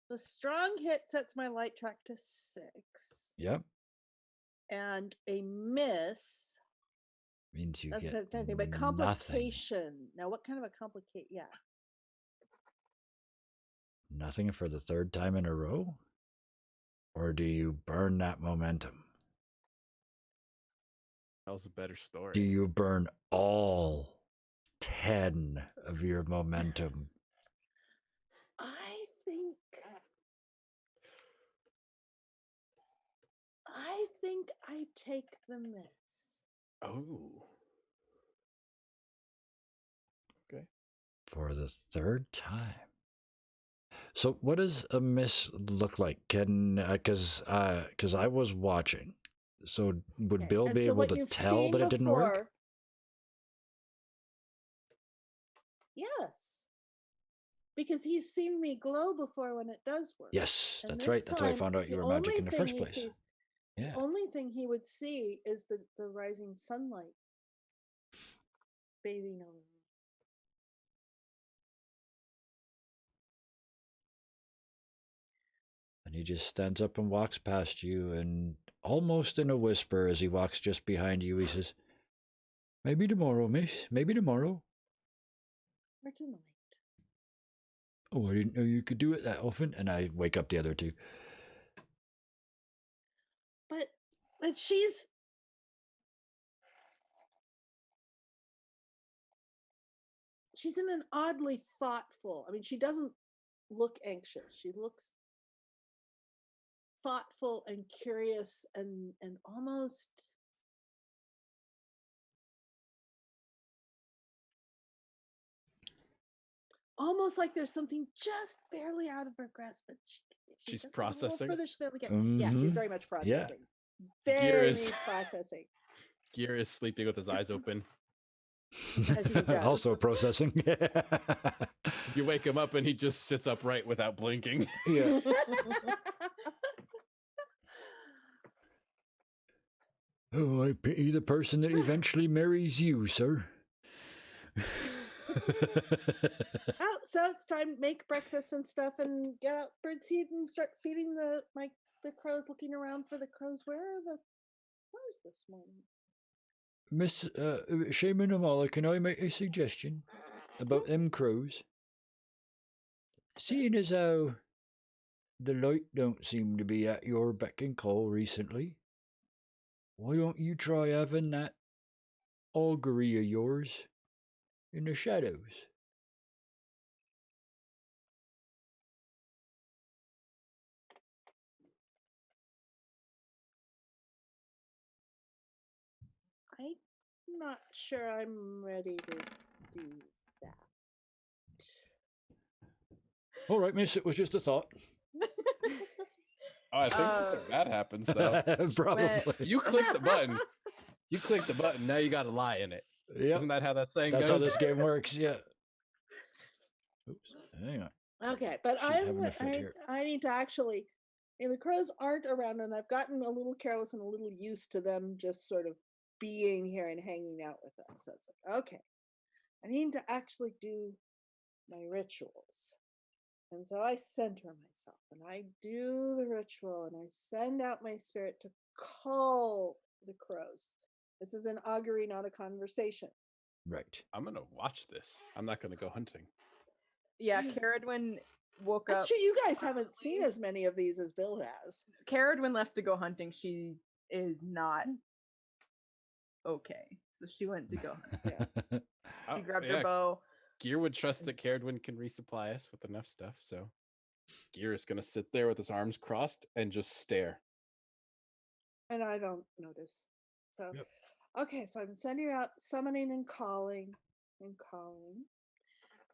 The strong hit sets my light track to 6. Yep. And a miss. Means you That's get anything, but nothing. complication. Now, what kind of a complicate? Yeah. Nothing for the third time in a row? Or do you burn that momentum? That was a better story. Do you burn all 10 of your momentum? I think I take the miss. Oh. Okay. For the third time. So what does a miss look like? Can because I was watching. So would Okay, Bill and be so able what to you've tell seen that it didn't work? before- Yes. Because he's seen me glow before when it does work. Yes, And that's this right. That's how I time, found out you the were magic only in the thing first he place. sees- Yeah. The only thing he would see is the rising sunlight bathing over me. And he just stands up and walks past you, and almost in a whisper as he walks just behind you, he says, "Maybe tomorrow, miss. Maybe tomorrow." Or tonight. Oh, I didn't know you could do it that often. And I wake up the other two. But she's in an oddly thoughtful. I mean, she doesn't look anxious. She looks thoughtful and curious and almost like there's something just barely out of her grasp, but She's just a little processing? further she'll be able to get. Yeah, she's Mhm. very much Yeah. processing. Gear Very is- processing. Gear is sleeping with his eyes open. As he does. Also processing. You wake him up and he just sits upright without blinking. Yeah. Oh, I pity the person that eventually marries you, sir. Oh, so it's time to make breakfast and stuff and get out birdseed and start feeding the crows, looking around for the crows. Where are the crows this morning? Miss Shaman Amala, can I make a suggestion about them crows? Seeing as how the light don't seem to be at your beck and call recently, why don't you try having that augury of yours in the shadows? I'm not sure I'm ready to do that. All right, miss, it was just a thought. Oh, I think something bad happens though. Probably. You click the button. You click the button. Now you got to lie in it. Yep. Isn't that how that saying That's how goes? this game works. Yeah. Oops. Hang on. Okay, but She's having a fit here. I need to actually. And the crows aren't around, and I've gotten a little careless and a little used to them just sort of being here and hanging out with us. So it's like, okay, I need to actually do my rituals. And so I center myself and I do the ritual and I send out my spirit to call the crows. This is an augury, not a conversation. Right. I'm gonna watch this. I'm not gonna go hunting. Yeah, Caradwin woke That's up. true. You guys haven't seen as many of these as Bill has. Caradwin left to go hunting. She is not okay. So she went to go hunt. Yeah. She grabbed her bow. Gear would trust that Caradwin can resupply us with enough stuff, so Gear is gonna sit there with his arms crossed and just stare. And I don't notice. So, Yep. okay, so I'm sending out summoning and calling.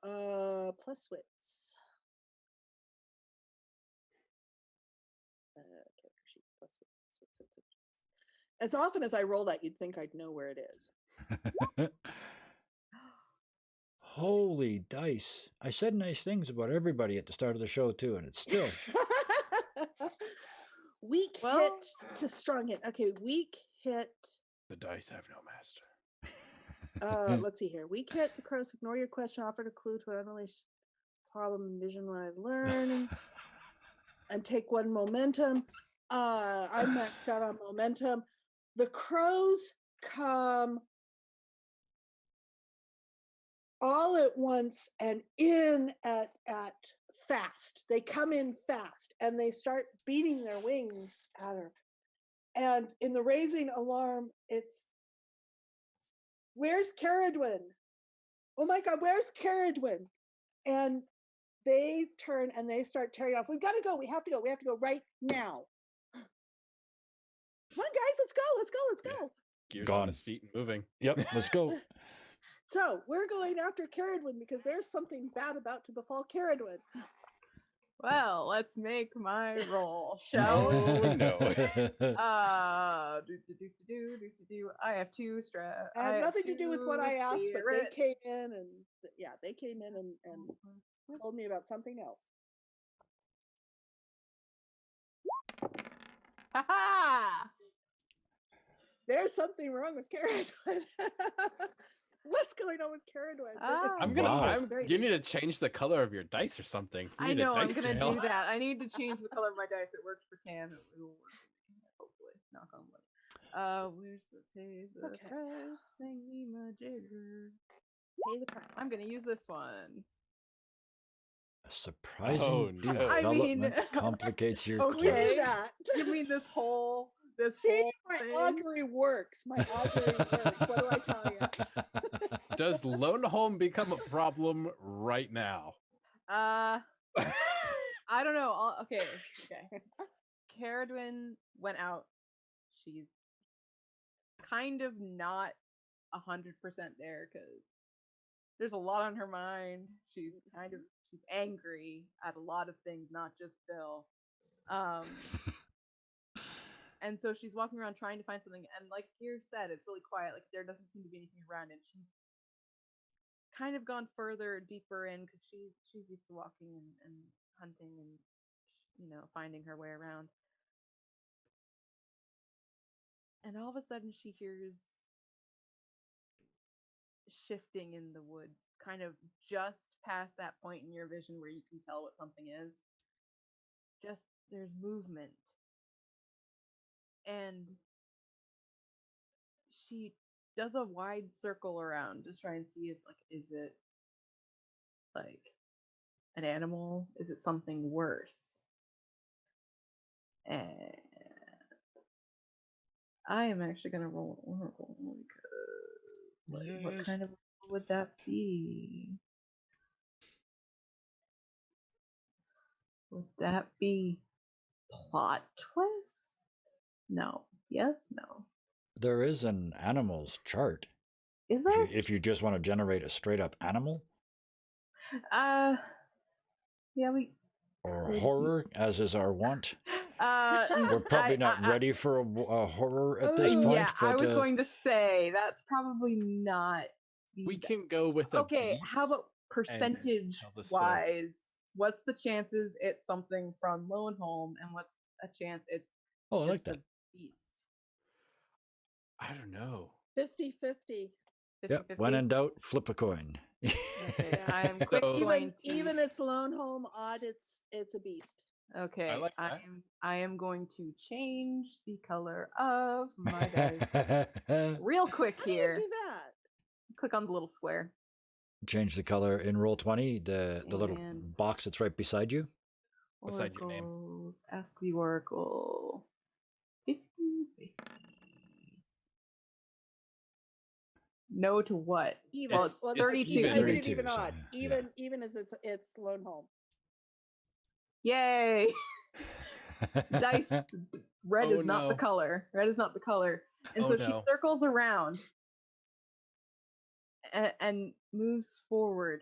Plus wits. Character sheet, plus wits. As often as I roll that, you'd think I'd know where it is. Holy dice. I said nice things about everybody at the start of the show, too, and it's still. Weak Well- hit to strong hit. Okay, weak hit. The dice have no master. Let's see here. Weak hit. The crows ignore your question, offer a clue to an unrelated problem, envision what I've learned, and take 1 momentum. I'm maxed out on momentum. The crows come all at once and in at fast. They come in fast and they start beating their wings at her. And in the raising alarm, it's, where's Caradwin? Oh my God, where's Caradwin? And they turn and they start tearing off. We've got to go. We have to go. We have to go right now. Come on, guys, let's go. Let's go. Gear's Gone. on his feet and moving. Yep, let's go. So we're going after Caradwin because there's something bad about to befall Caradwin. Well, let's make my roll, shall we? Oh, no. I have 2 stress. It has nothing to do with what I asked, but they came in and they came in and told me about something else. Ha There's something wrong with Caradwin. What's going on with Caradwin? Ah. I'm gonna. Wow. You need to change the color of your dice or something. You I need a know, I'm dice gonna jail. do that. I need to change the color of my dice. It worked for Tam. It will work for me, hopefully. Knock on wood. Where's the pay the Okay. price? Thingy majigger. Pay the price. I'm gonna use this one. A surprising Oh, no. I development mean- complicates your Okay. We quest. knew that. You mean this whole See, my thing? augury works. My augury works. What do I tell you? Does Lone Home become a problem right now? I don't know. Okay. Caradwin went out. She's kind of not 100% there because there's a lot on her mind. She's angry at a lot of things, not just Bill. And so she's walking around trying to find something. And like Gear said, it's really quiet. Like there doesn't seem to be anything around, and she's kind of gone further, deeper in because she's used to walking and hunting and finding her way around. And all of a sudden she hears shifting in the woods, kind of just past that point in your vision where you can tell what something is. Just there's movement. And she does a wide circle around to try and see if is it like an animal? Is it something worse? And I am actually gonna roll an oracle because what kind of oracle would that be? Would that be plot twist? No. Yes, no. There is an animal's chart. Is there? If you just want to generate a straight up animal Yeah, we or horror, as is our want. We're probably not ready for a horror at this Ooh. point. Yeah, I but, was going to say that's probably not. We can go with a Okay, how beast about percentage tell the story. wise? What's the chances it's something from Lone Home, and what's a chance it's Oh, I like just that. a beast? I don't know. 50-50. 50, Yep. When in doubt, flip a coin. Okay, I am quick So- going to. Even it's lone home odd, it's a beast. Okay, like that. I am going to change the color of my dice real quick How do you here. do that? Click on the little square. Change the color in roll 20, the little And- box that's right beside you. Beside your name. Oracles, ask the oracle. 50, 50. No to what? Even. Well, it's Well, 32. I did it 32, even so, odd. yeah. Even as it's lone home. Yay! Dice. Red Oh, is not the no. color. Red is not the color. And Oh, so she no. circles around and moves forward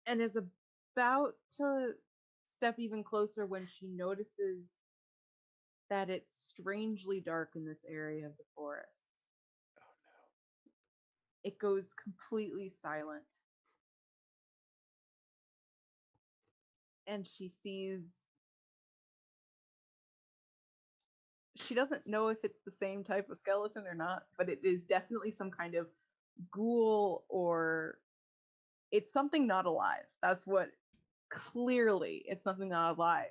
and is about to step even closer when she notices that it's strangely dark in this area of the forest. Oh no. It goes completely silent. And she sees. She doesn't know if it's the same type of skeleton or not, but it is definitely some kind of ghoul, or it's something not alive. That's what. Clearly, it's something not alive.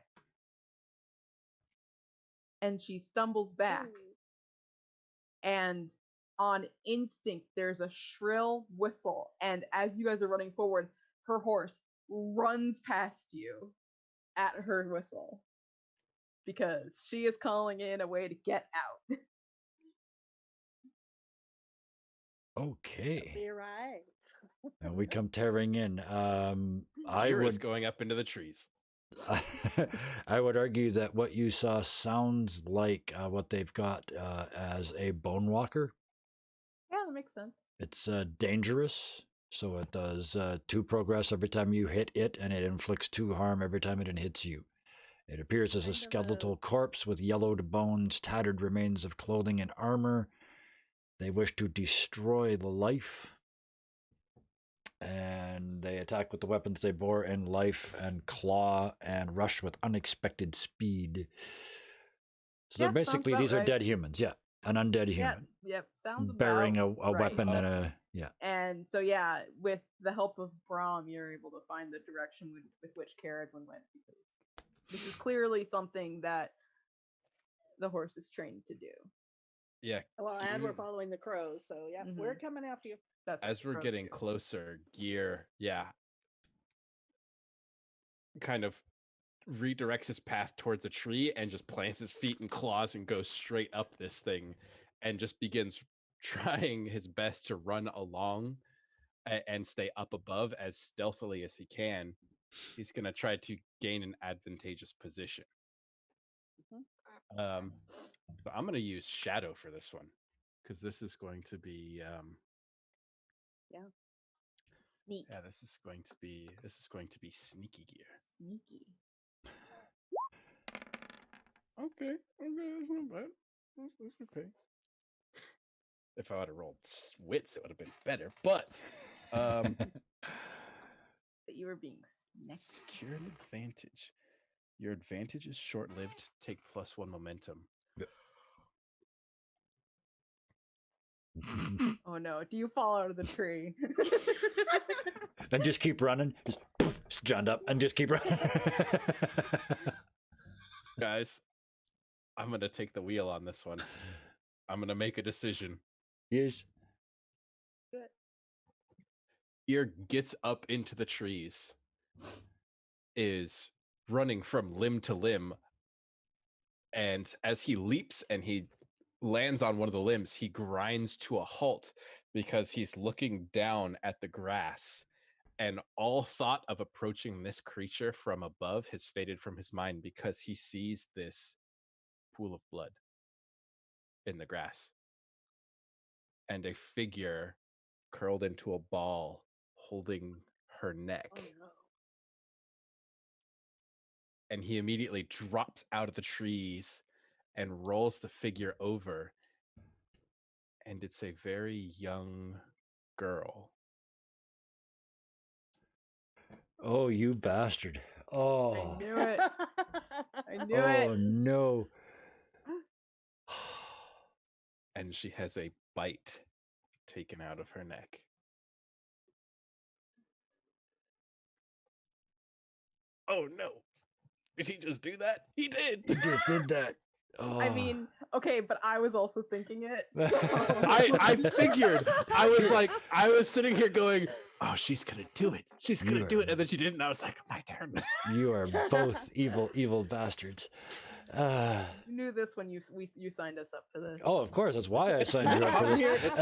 And she stumbles back. Ooh. And on instinct, there's a shrill whistle. And as you guys are running forward, her horse runs past you at her whistle because she is calling in a way to get out. Okay. Be right. And we come tearing in. I Kira's would going up into the trees. I would argue that what you saw sounds like what they've got as a bone walker. Yeah, that makes sense. It's dangerous, so it does 2 progress every time you hit it, and it inflicts 2 harm every time it hits you. It appears as a Kind of a- skeletal corpse with yellowed bones, tattered remains of clothing and armor. They wish to destroy the life, and they attack with the weapons they bore in life and claw and rush with unexpected speed. So Yeah, they're sounds basically, about these are right. dead humans, yeah. An undead Yep, human. yep, sounds Bearing about a right. weapon and a, yeah. And so, yeah, with the help of Brahm, you're able to find the direction with which Caradwin went, because this is clearly something that the horse is trained to do. Yeah. Well, and we're Gear- following the crows, so yeah, Mhm. we're coming after you. That's what As the we're crows getting do. closer, Gear, kind of redirects his path towards a tree and just plants his feet and claws and goes straight up this thing and just begins trying his best to run along and stay up above as stealthily as he can. He's going to try to gain an advantageous position. So I'm going to use Shadow for this one, because this is going to be Sneak. yeah, this is going to be sneaky Gear. Sneaky. Okay, that's not bad. That's okay. If I would have rolled wits, it would have been better. But But you were being sneaky. secure an advantage. Your advantage is short-lived. Take +1 momentum. Oh no, do you fall out of the tree? And just keep running. Just poof, jammed up, and just keep running. Guys, I'm gonna take the wheel on this one. I'm gonna make a decision. Yes. Good. Ear gets up into the trees, is running from limb to limb, and as he leaps and he lands on one of the limbs, he grinds to a halt because he's looking down at the grass, and all thought of approaching this creature from above has faded from his mind because he sees this pool of blood in the grass and a figure curled into a ball holding her neck. Oh no. and he immediately drops out of the trees and rolls the figure over. And it's a very young girl. Oh, you bastard. I Oh. knew it. I knew Oh, it. no. And she has a bite taken out of her neck. Oh no. Did he just do that? He did. He just did that. Oh. I mean, okay, but I was also thinking it. I figured. I was sitting here going, oh, she's gonna do it. She's gonna do it. And then she didn't. And I was like, my turn. You are both evil bastards. You knew this when you signed us up for this. Oh, of course. That's why I signed you up for this.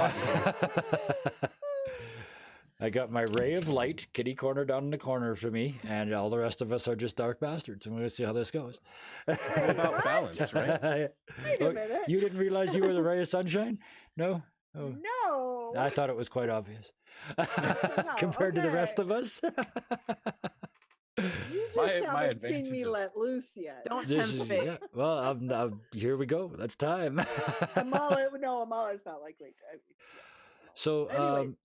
I got my ray of light, kitty corner down in the corner for me, and all the rest of us are just dark bastards. And we're going to see how this goes. All about balance, right? Wait a minute. You didn't realize you were the ray of sunshine? No? Oh. No. I thought it was quite obvious. Compared to the rest of us. You just haven't seen me let loose yet. Don't tempt fate. Yeah. Well, I'm, here we go. That's time. Amala's not likely to. So, Anyways.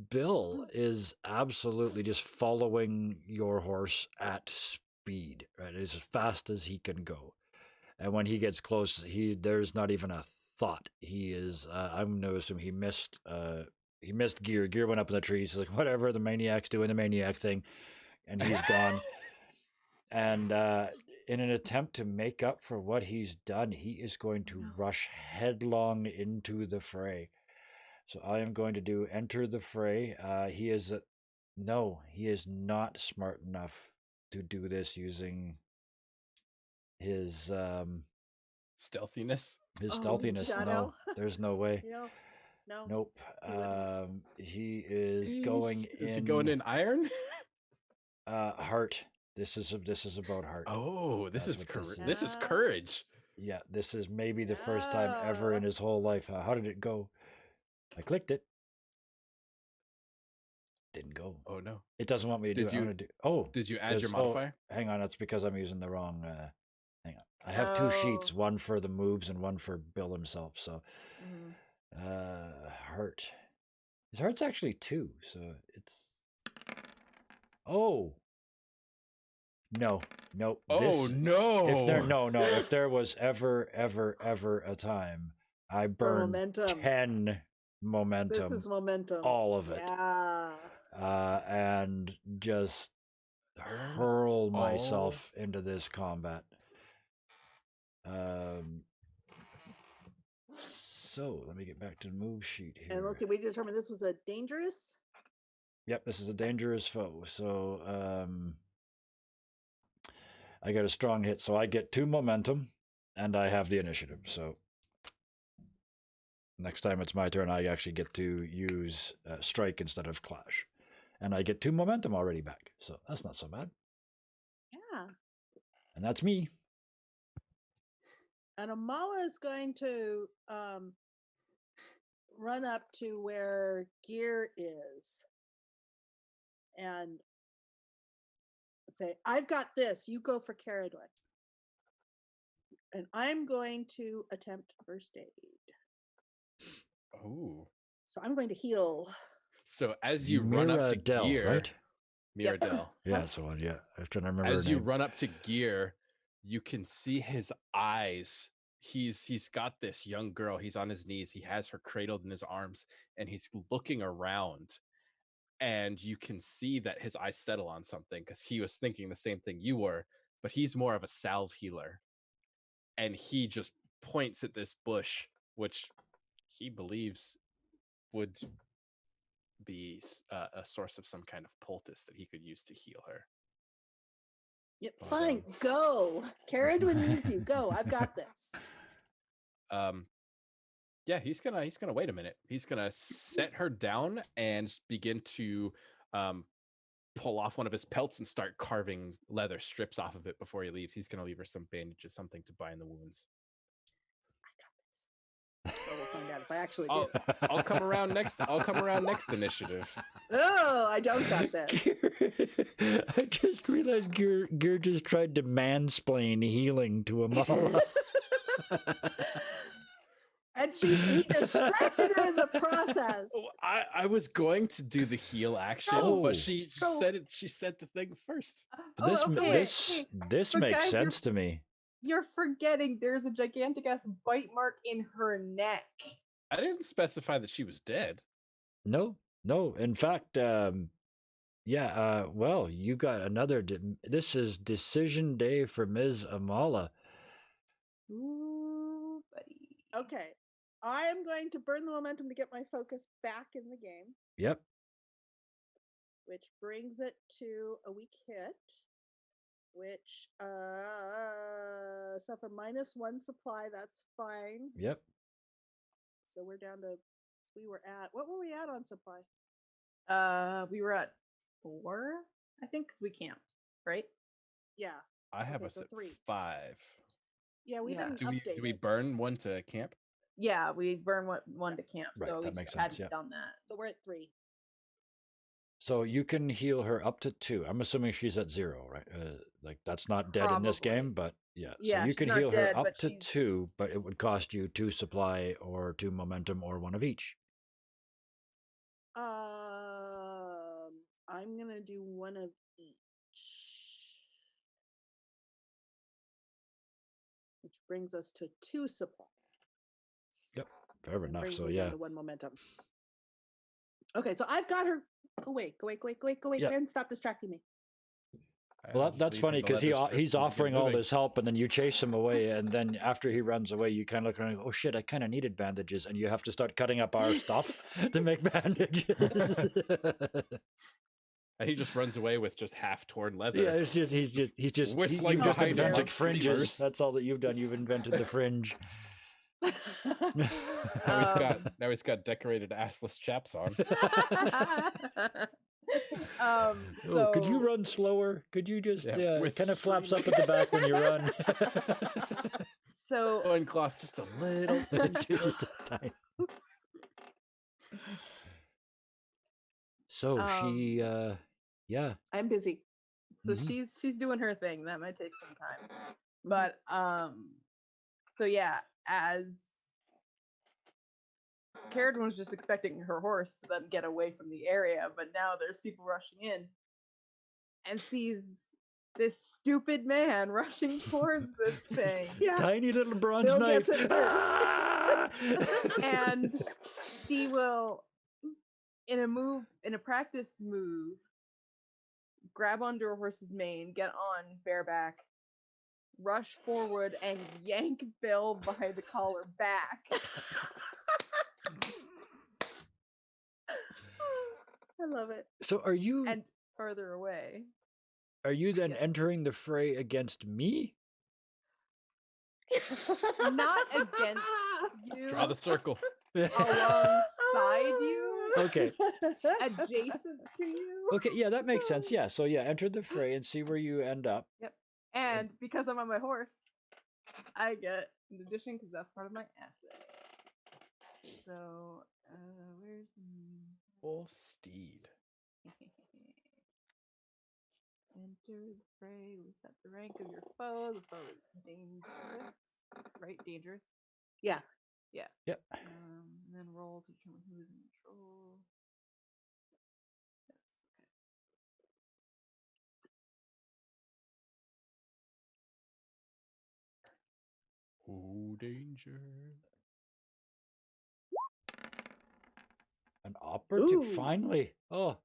Bill is absolutely just following your horse at speed, right? As fast as he can go. And when he gets close, there's not even a thought. He is, I'm going to assume he missed Gear. Gear went up in the trees. He's like, whatever, the maniac's doing the maniac thing. And he's gone. And in an attempt to make up for what he's done, he is going to rush headlong into the fray. So I am going to do enter the fray. He is not smart enough to do this using his stealthiness. His stealthiness. Shadow? No, there's no way. No. Nope. He is going in. Is he going in iron? Heart. This is about heart. Oh, this That's is what this this is courage. Yeah, this is maybe the first time ever in his whole life. How did it go? I clicked it. Didn't go. Oh no. It doesn't want me to do it. I'm gonna do. Oh, did you add your modifier? Hang on, that's because I'm using the wrong. Hang on. I have two sheets, one for the moves and one for Bill himself. So, heart. His heart's actually 2, so it's. Oh. No. Nope. Oh no. If there was ever a time I burned 10 momentum. This is momentum. All of it. Yeah. And just hurl myself into this combat. So let me get back to the move sheet here. And let's see, we determined this was a dangerous. Yep, this is a dangerous foe. So I got a strong hit, so I get 2 momentum, and I have the initiative. So next time it's my turn, I actually get to use strike instead of clash. And I get 2 momentum already back. So that's not so bad. Yeah. And that's me. And Amala is going to run up to where Gear is and say, I've got this. You go for Caradwin. And I'm going to attempt first aid. Oh. So I'm going to heal. So as you run up to Gear, right? Miradel. Yeah, that's the one. Yeah, I'm trying to remember. As you run up to Gear, you can see his eyes. He's got this young girl. He's on his knees. He has her cradled in his arms, and he's looking around. And you can see that his eyes settle on something because he was thinking the same thing you were, but he's more of a salve healer. And he just points at this bush, which he believes would be a source of some kind of poultice that he could use to heal her. Yep, fine, go. Caradwin needs you. Go. I've got this. Yeah, he's gonna wait a minute. He's gonna set her down and begin to pull off one of his pelts and start carving leather strips off of it before he leaves. He's gonna leave her some bandages, something to bind the wounds. I got this. So we'll find out if I actually do. I'll come around next. I'll come around next initiative. Oh, I don't got this. I just realized Gear just tried to mansplain healing to Amala. And he distracted her in the process. Oh, I was going to do the heal action, Oh. but she Go. said it. She said the thing first. This okay. this But makes guys, sense to me. You're forgetting there's a gigantic ass bite mark in her neck. I didn't specify that she was dead. No. In fact, well, you got another. This is decision day for Ms. Amala. Ooh, buddy. Okay. I am going to burn the momentum to get my focus back in the game, Yep. which brings it to a weak hit, which so for -1 supply, that's fine. Yep. So we're down to what were we at on supply? We were at 4, I think, because we camped, right? Yeah. I have Okay, us so at 3. 5. Yeah, we Yeah. didn't Do we update do we it. burn one to camp? Yeah, we burned one to camp, Right, so we that makes just hadn't sense, yeah. done that. So we're at 3. So you can heal her up to 2. I'm assuming she's at 0, right? Like that's not dead in this Probably. game, but yeah. Yeah, So you she's can not heal her dead, up but to she's- 2, but it would cost you 2 supply or 2 momentum or 1 of each. I'm gonna do 1 of each, which brings us to 2 supply. Yep. Fair and enough. brings So me yeah. down to 1 momentum. Okay, so I've got her. Go away, Yeah. Ben, stop distracting me. Well, Just that's leave funny him to because let the script he's begin offering all moving. this help, and then you chase him away, and then after he runs away, you kind of look around and go, "Oh shit, I kind of needed bandages," and you have to start cutting up our stuff to make bandages. And he just runs away with just half torn leather. Yeah, he's just Whistling you've just behind him invented like fringes. streamers. That's all that you've done. You've invented the fringe. Now he's got decorated assless chaps on. Oh, could you So- run slower? Could you just Yeah, with kind of flaps up streamers. at the back when you run? So Loincloth just a little. Just a tiny. So she, yeah. I'm busy. So Mhm. she's doing her thing. That might take some time. But so yeah, as Carradine was just expecting her horse to then get away from the area, but now there's people rushing in and sees this stupid man rushing towards this thing. Yeah. Tiny little bronze Bill knife. gets it first. And she will, in a practice move, grab onto her horse's mane, get on bareback, rush forward, and yank Bill by the collar back. I love it. So are you And further away. then yeah. entering the fray against me? Not against you. Draw the circle. Alongside you. Okay. Adjacent to you. Okay, yeah, that makes sense. Yeah, so yeah, enter the fray and see where you end up. Yep. And because I'm on my horse, I get an addition because that's part of my asset. So, where's Full steed. enter the fray? We set the rank of your foe. The foe is dangerous, right? Dangerous. Yeah. Yeah. Yep. And then roll to determine who is in control. Yes. Oh, danger. An operative, Ooh. finally. Oh,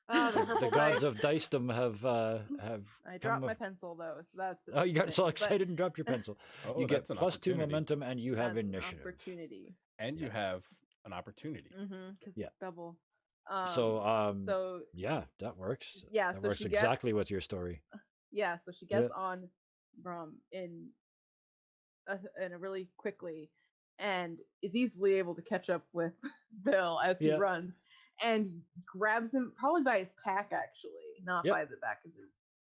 Oh, the the purple gods dice. of dicedom have I come dropped my of- pencil though, so that's. Oh, you got so but excited and dropped your pencil. Oh, You get that's an plus 2 opportunity. momentum and you have that's an initiative. opportunity. And you have an opportunity. Because Yeah. it's double. So yeah, that works. Yeah, That so works she gets- exactly with your story. yeah, so she gets on in a really quickly, and is easily able to catch up with Bill as he Yeah. runs, and grabs him probably by his pack actually, not Yep. by the back of his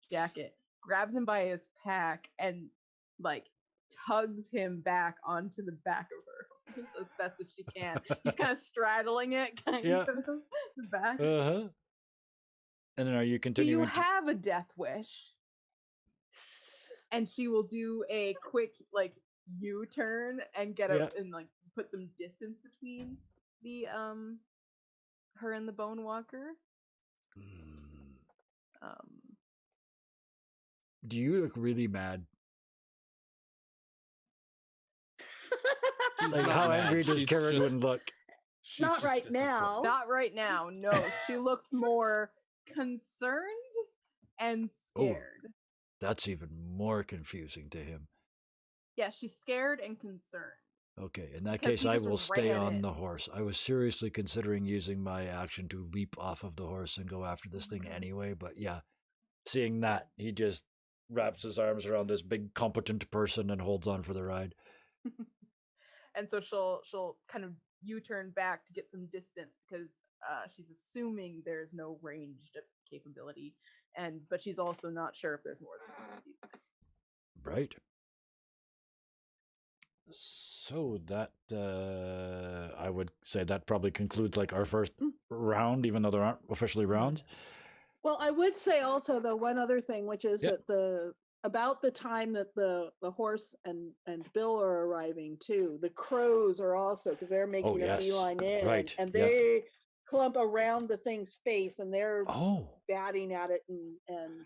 jacket. Grabs him by his pack and like tugs him back onto the back of her as best as she can. He's kind of straddling it, kind Yeah. of the back. Uh-huh. And then are you Do you continuing have a death wish? And she will do a quick like U-turn and get Yeah. up and like put some distance between the her and the Bone Walker. Do you look really mad? She's Like, not how mad, angry does she's Carradine just- look? she's Not just right now. disappointed. Not right now. No, she looks more concerned and Oh. scared. That's even more confusing to him. Yeah, she's scared and concerned. Okay, in that Because case, he I just will stay ran on in. the horse. I was seriously considering using my action to leap off of the horse and go after this thing anyway, but yeah, seeing that, he just wraps his arms around this big, competent person and holds on for the ride. And so she'll kind of U-turn back to get some distance because she's assuming there's no ranged capability, but she's also not sure if there's more capabilities. Right. So that I would say that probably concludes like our first round, even though there aren't officially rounds. Well, I would say also the one other thing, which is Yep. that about the time that the horse and Bill are arriving too, the crows are also, because they're making a yes. beeline in, Right. and Yeah. they clump around the thing's face and they're Oh, batting at it and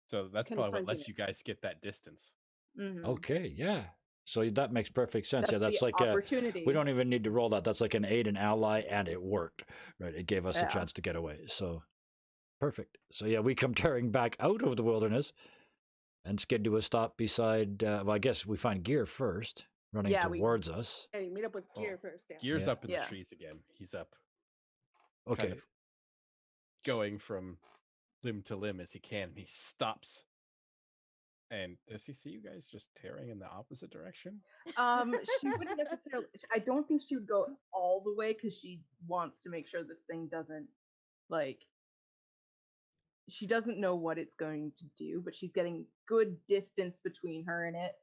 So that's probably what confronting lets it. you guys get that distance. Mhm. okay, yeah. So that makes perfect sense. Yeah, that's the like opportunity. we don't even need to roll that. That's like an aid and ally, and it worked. Right, it gave us a Yeah. chance to get away. So perfect. So yeah, we come tearing back out of the wilderness and skid to a stop beside. Well, I guess we find Gear first, running Yeah, we- towards us. Hey, meet up with Oh, Gear first. Yeah. Gear's Yeah. up in Yeah. the trees again. He's up, Okay. kind of going from limb to limb as he can. And he stops. And does he see you guys just tearing in the opposite direction? She wouldn't necessarily. I don't think she would go all the way because she wants to make sure this thing doesn't like. She doesn't know what it's going to do, but she's getting good distance between her and it,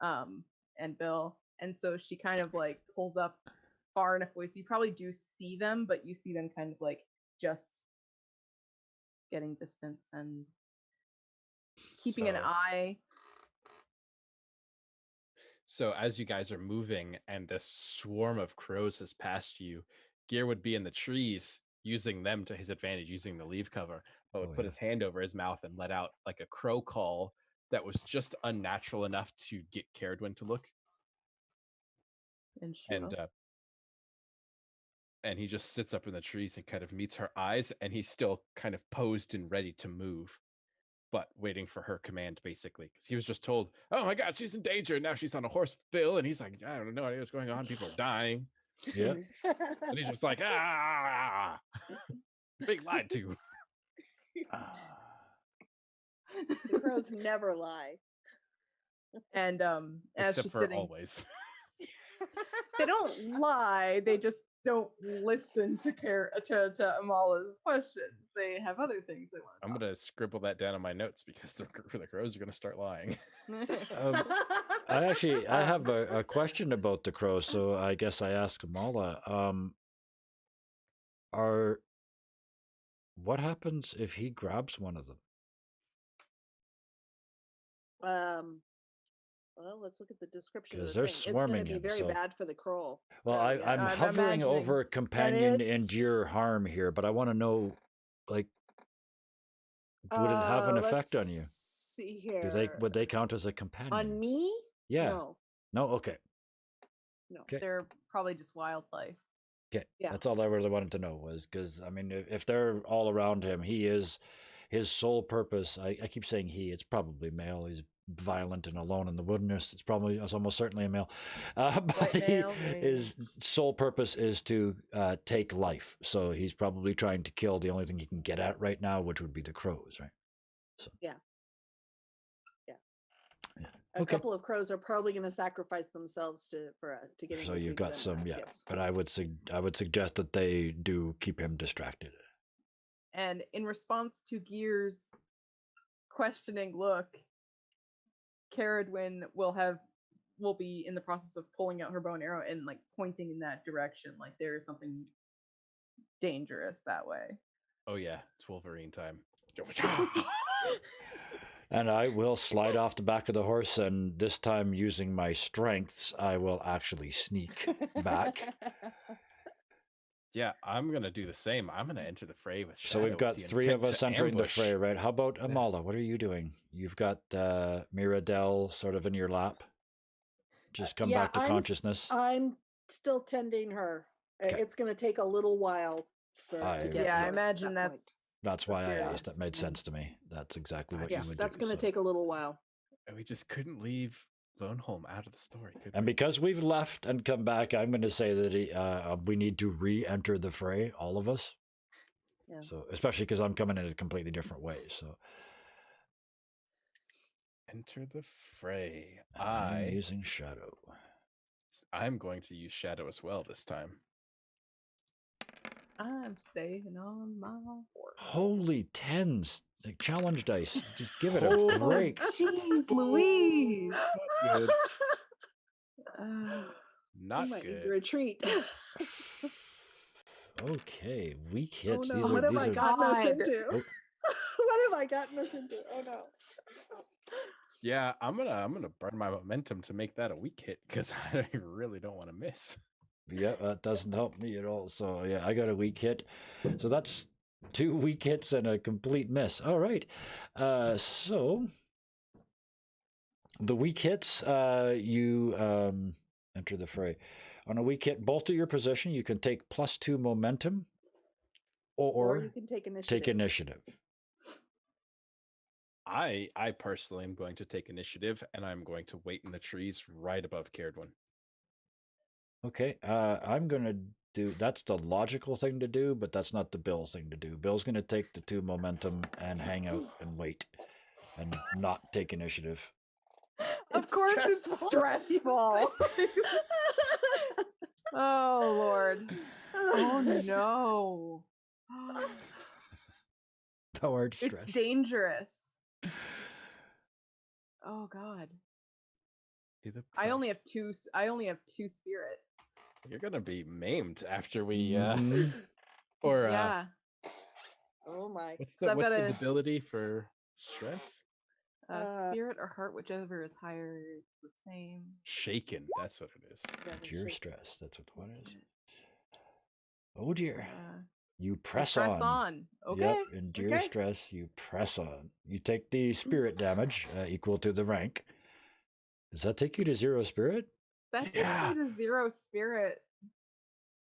and Bill, and so she kind of like pulls up far enough away so you probably do see them, but you see them kind of like just getting distance and keeping an So- eye. So as you guys are moving and this swarm of crows has passed you, Gear would be in the trees using them to his advantage, using the leaf cover, but would Oh, put yeah. his hand over his mouth and let out like a crow call that was just unnatural enough to get Caradwin to look. And she And will. and he just sits up in the trees and kind of meets her eyes, and he's still kind of posed and ready to move, but waiting for her command, basically, because he was just told, "Oh my God, she's in danger!" And now she's on a horse with Bill, and he's like, "I don't know what's going on. People are dying," Yeah. and he's just like, "Ah, being lied to." The crows never lie. And as Except she's for sitting, always. they don't lie. They just don't listen to Amala's questions. They have other things they want. I'm gonna scribble that down on my notes because the crows are gonna start lying. I have a question about the crows, so I guess I ask Amala. What happens if he grabs one of them? Well, let's look at the description of 'Cause the they're thing. It's going to swarming be him, very so- bad for the crow. Well, Yeah. I'm I'm hovering imagining- over companion and Gear it's- harm here, but I want to know, like, would it have an effect on you? Let's see here. Would they count as a companion? On me? Yeah. No. No. Okay. No. Okay. They're probably just wildlife. Okay. Yeah. That's all I really wanted to know was because I mean, if they're all around him, he is his sole purpose. I keep saying he. It's probably male. He's violent and alone in the wilderness. It's almost certainly a male. But White male, very- his sole purpose is to take life. So he's probably trying to kill the only thing he can get at right now, which would be the crows, right? So Yeah. A Okay. couple of crows are probably going to sacrifice themselves to get. So you've got some, yeah. But I would suggest that they do keep him distracted. And in response to Gear's questioning look, Caradwin will have will be in the process of pulling out her bow and arrow and like pointing in that direction. Like there's something dangerous that way. Oh yeah, it's Wolverine time. And I will slide off the back of the horse, and this time using my strengths, I will actually sneak back. Yeah, I'm gonna do the same. I'm gonna enter the fray with Shadow. So we've got with the 3 of intent us to entering the ambush. fray, right? How about Amala? What are you doing? You've got Mirabelle sort of in your lap. Just come back to consciousness. I'm still tending her. Okay. It's going to take a little while to get Yeah, I her imagine that that's point. That's why I fair. asked. That made sense to me. That's exactly what Yeah, you would that's do. going to so. take a little while. And we just couldn't leave Loneholm out of the story, could And we? because we've left and come back, I'm going to say that we need to re-enter the fray, all of us. Yeah. So, especially because I'm coming in a completely different way. So, Enter the fray. I'm using Shadow. I'm going to use Shadow as well this time. I'm staying on my horse. Holy tens! Like challenge dice. Just give it a Oh, break. Jeez, Louise. Not good. Uh, Not you might need to good. retreat. Okay, weak Oh hits. no, These what are, have these I are, gotten us God. into? Oh. What have I gotten us into? Oh no. Yeah, I'm gonna burn my momentum to make that a weak hit because I really don't want to miss. Yeah, that doesn't help me at all. So yeah, I got a weak hit. So that's 2 weak hits and a complete miss. All right. So the weak hits, you enter the fray. On a weak hit, bolster your position. You can take +2 momentum, or you can take initiative. take initiative. I personally am going to take initiative, and I'm going to wait in the trees right above Cairduin. Okay, I'm gonna do. That's the logical thing to do, but that's not the Bill thing to do. Bill's gonna take the 2 momentum and hang out and wait, and not take initiative. of course, it's stressful. Oh Lord. Oh no. The word stressed. It's dangerous. Oh God. I only have 2. I only have 2 spirit. You're gonna be maimed after we Mhm. or Yeah. Oh my. what's So I've the got a- ability for stress? Spirit or heart, whichever is higher, it's the same. Shaken, that's what it is. Endure stress. That's what it is. Oh dear. You So press press on. on. Okay. Yep. Endure stress. You press on. You take the spirit damage equal to the rank. Does that take you to 0 spirit? That takes Yeah. me to 0 spirit.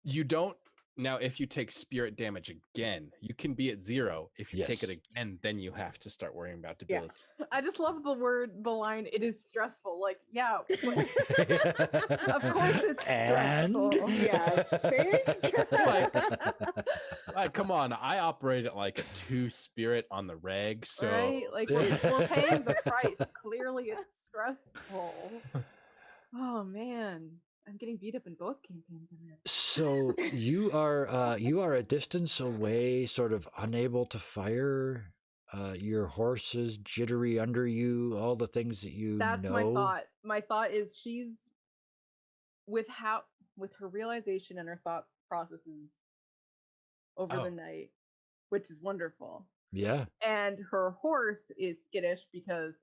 You don't now if you take spirit damage again, you can be at 0. If you take it Yes. again, then you have to start worrying about Yeah. debility. I just love the line, it is stressful. Like, yeah, but of course it's stressful. Yeah, Like, come on, I operate at like a 2 spirit on the reg, so Right? Like we're paying the price. Clearly it's stressful. Oh man. I'm getting beat up in both campaigns I'm in. So you are a distance away, sort of unable to fire. Your horse is jittery under you. All the things that you That's know. my thought. My thought is she's with her realization and her thought processes over the night, which is wonderful. Yeah. And her horse is skittish because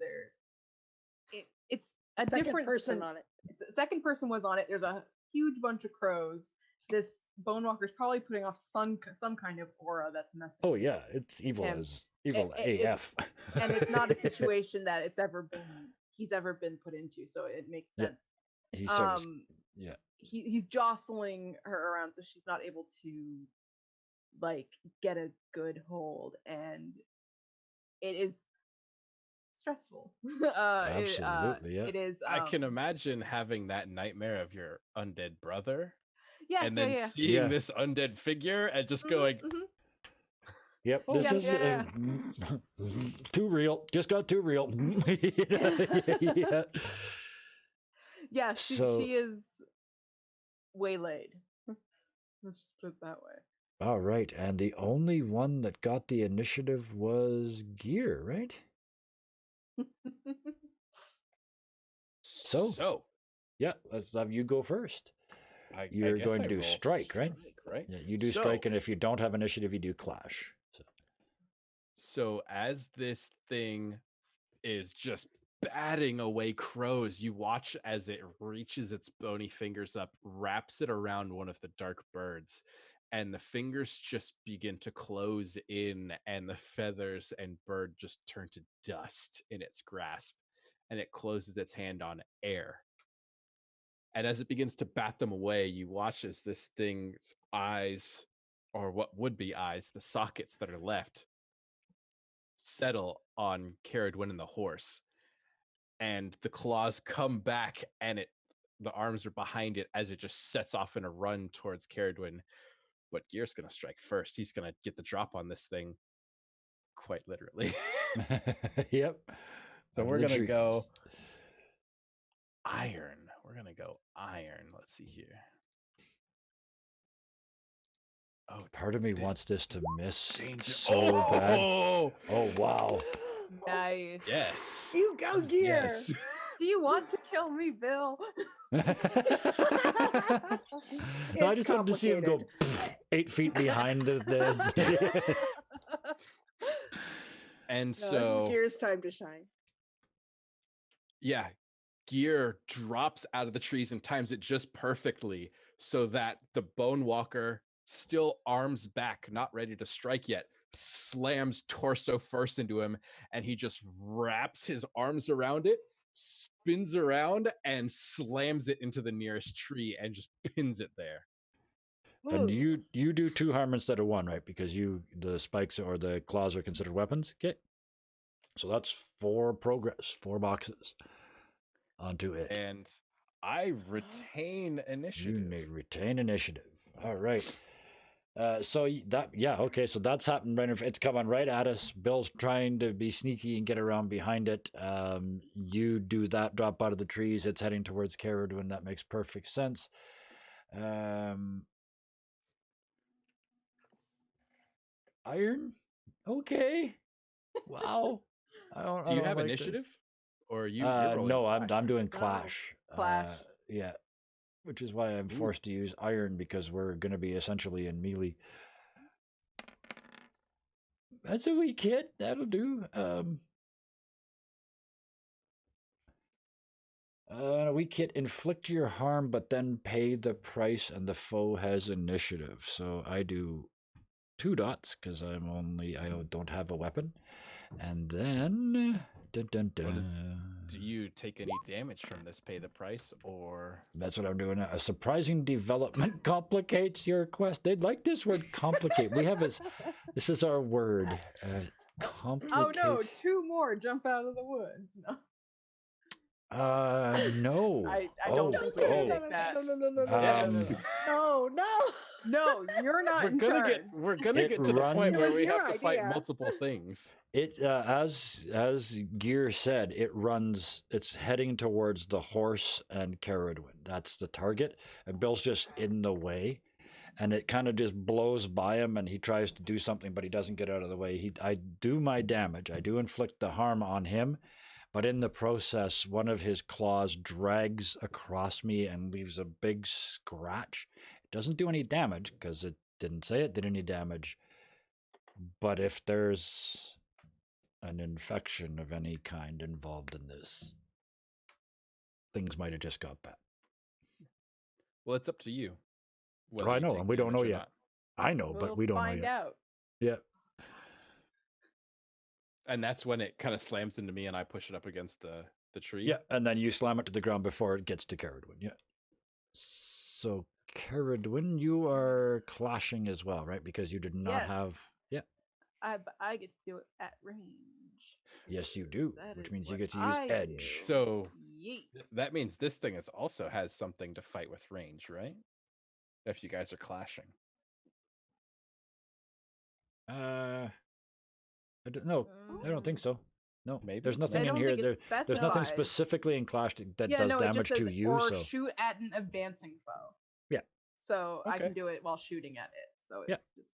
it's a second different person on it. The second person was on it. There's a huge bunch of crows. This bone walker's probably putting off some kind of aura that's messing. Oh yeah, it's evil him. as evil It- AF. and it's not a situation that he's ever been put into, so it makes Yeah. sense. He's sort of, yeah. He's jostling her around, so she's not able to like get a good hold, and it is stressful. Absolutely, yeah. It is. I can imagine having that nightmare of your undead brother, Yeah, and then yeah. seeing this undead figure and just going, Yep, Oh, this yeah, is too real. Just got too real. Yeah. Yeah, So- she is waylaid. Let's just put it that way. All right, and the only one that got the initiative was Gear, right? So Yeah, let's have you go first. I You're guess going I to do roll strike, right? right? Yeah, you do So- strike, and if you don't have initiative, you do clash. So as this thing is just batting away crows, you watch as it reaches its bony fingers up, wraps it around one of the dark birds, and the fingers just begin to close in, and the feathers and bird just turn to dust in its grasp, and it closes its hand on air. And as it begins to bat them away, you watch as this thing's eyes, or what would be eyes, the sockets that are left, settle on Caradwin and the horse. And the claws come back, and the arms are behind it as it just sets off in a run towards Caradwin. But Gear's gonna strike first. He's gonna get the drop on this thing, quite literally. Yep. So Out of we're the gonna go trees. iron. We're gonna go iron. Let's see here. Oh, Part of me this wants this to miss danger. so bad. Oh, Oh wow. Nice. yes. You go, Gear. Yes. Do you want to kill me, Bill? No, I It's just wanted to see him go complicated. 8 feet behind the And No, so this is Gear's time to shine. yeah, Gear drops out of the trees and times it just perfectly so that the Bone Walker, still arms back, not ready to strike yet, slams torso first into him, and he just wraps his arms around it, spins around, and slams it into the nearest tree and just pins it there. And Ooh. you do 2 harm instead of 1, right? Because the spikes or the claws are considered weapons. Okay. So that's 4 progress, 4 boxes onto it. And I retain initiative. You retain initiative. All right. So okay. So that's happened right. It's coming right at us. Bill's trying to be sneaky and get around behind it. You do that, drop out of the trees. It's heading towards Caradwin. That makes perfect sense. Iron. Okay. Wow. Do you don't have like this. initiative? Or you're rolling No, clash, I'm right? doing No. clash. Clash. Yeah. Which is why I'm Ooh. forced to use iron because we're going to be essentially in melee. That's a weak hit. That'll do. A weak hit, inflict your harm, but then pay the price, and the foe has initiative. So I do 2 dots because I don't have a weapon, and then dun, dun, dun. Do you take any damage from this pay the price, or That's what I'm doing now. A surprising development complicates your quest. They'd like this word complicate. We have this is our word. Complicates. Oh no, 2 more jump out of the woods. No. No. I don't think we can make that. Yes. No. No, you're not in charge. we're gonna It get to the point where runs- we It was have your to fight idea. multiple things. It as Gear said, it runs. It's heading towards the horse and Caradwin. That's the target, and Bill's just in the way, and it kind of just blows by him, and he tries to do something, but he doesn't get out of the way. I do my damage. I do inflict the harm on him, but in the process, one of his claws drags across me and leaves a big scratch. It doesn't do any damage because it didn't say it did any damage. But if there's an infection of any kind involved in this, things might have just got bad. Well, it's up to you. Oh, I you know, take and we don't know damage or yet. not. I know, but we don't know find yet. out. Yeah. And that's when it kind of slams into me, and I push it up against the tree. Yeah, and then you slam it to the ground before it gets to Caradwin. Yeah. So Caradwin, you are clashing as well, right? Because you did not Yes. have. Yeah. I get to do it at range. Yes, you do, That which is means you what get to use I edge. do. So Yeet. that means this thing also has something to fight with range, right? If you guys are clashing. I don't know. I don't think so. No, Maybe. there's I nothing in don't here. think it's There's nothing specified. specifically in Clash that Yeah, does no, it damage just to says, you. or So shoot at an advancing foe. Yeah. So I Okay. can do it while shooting at it. So it's Yeah. just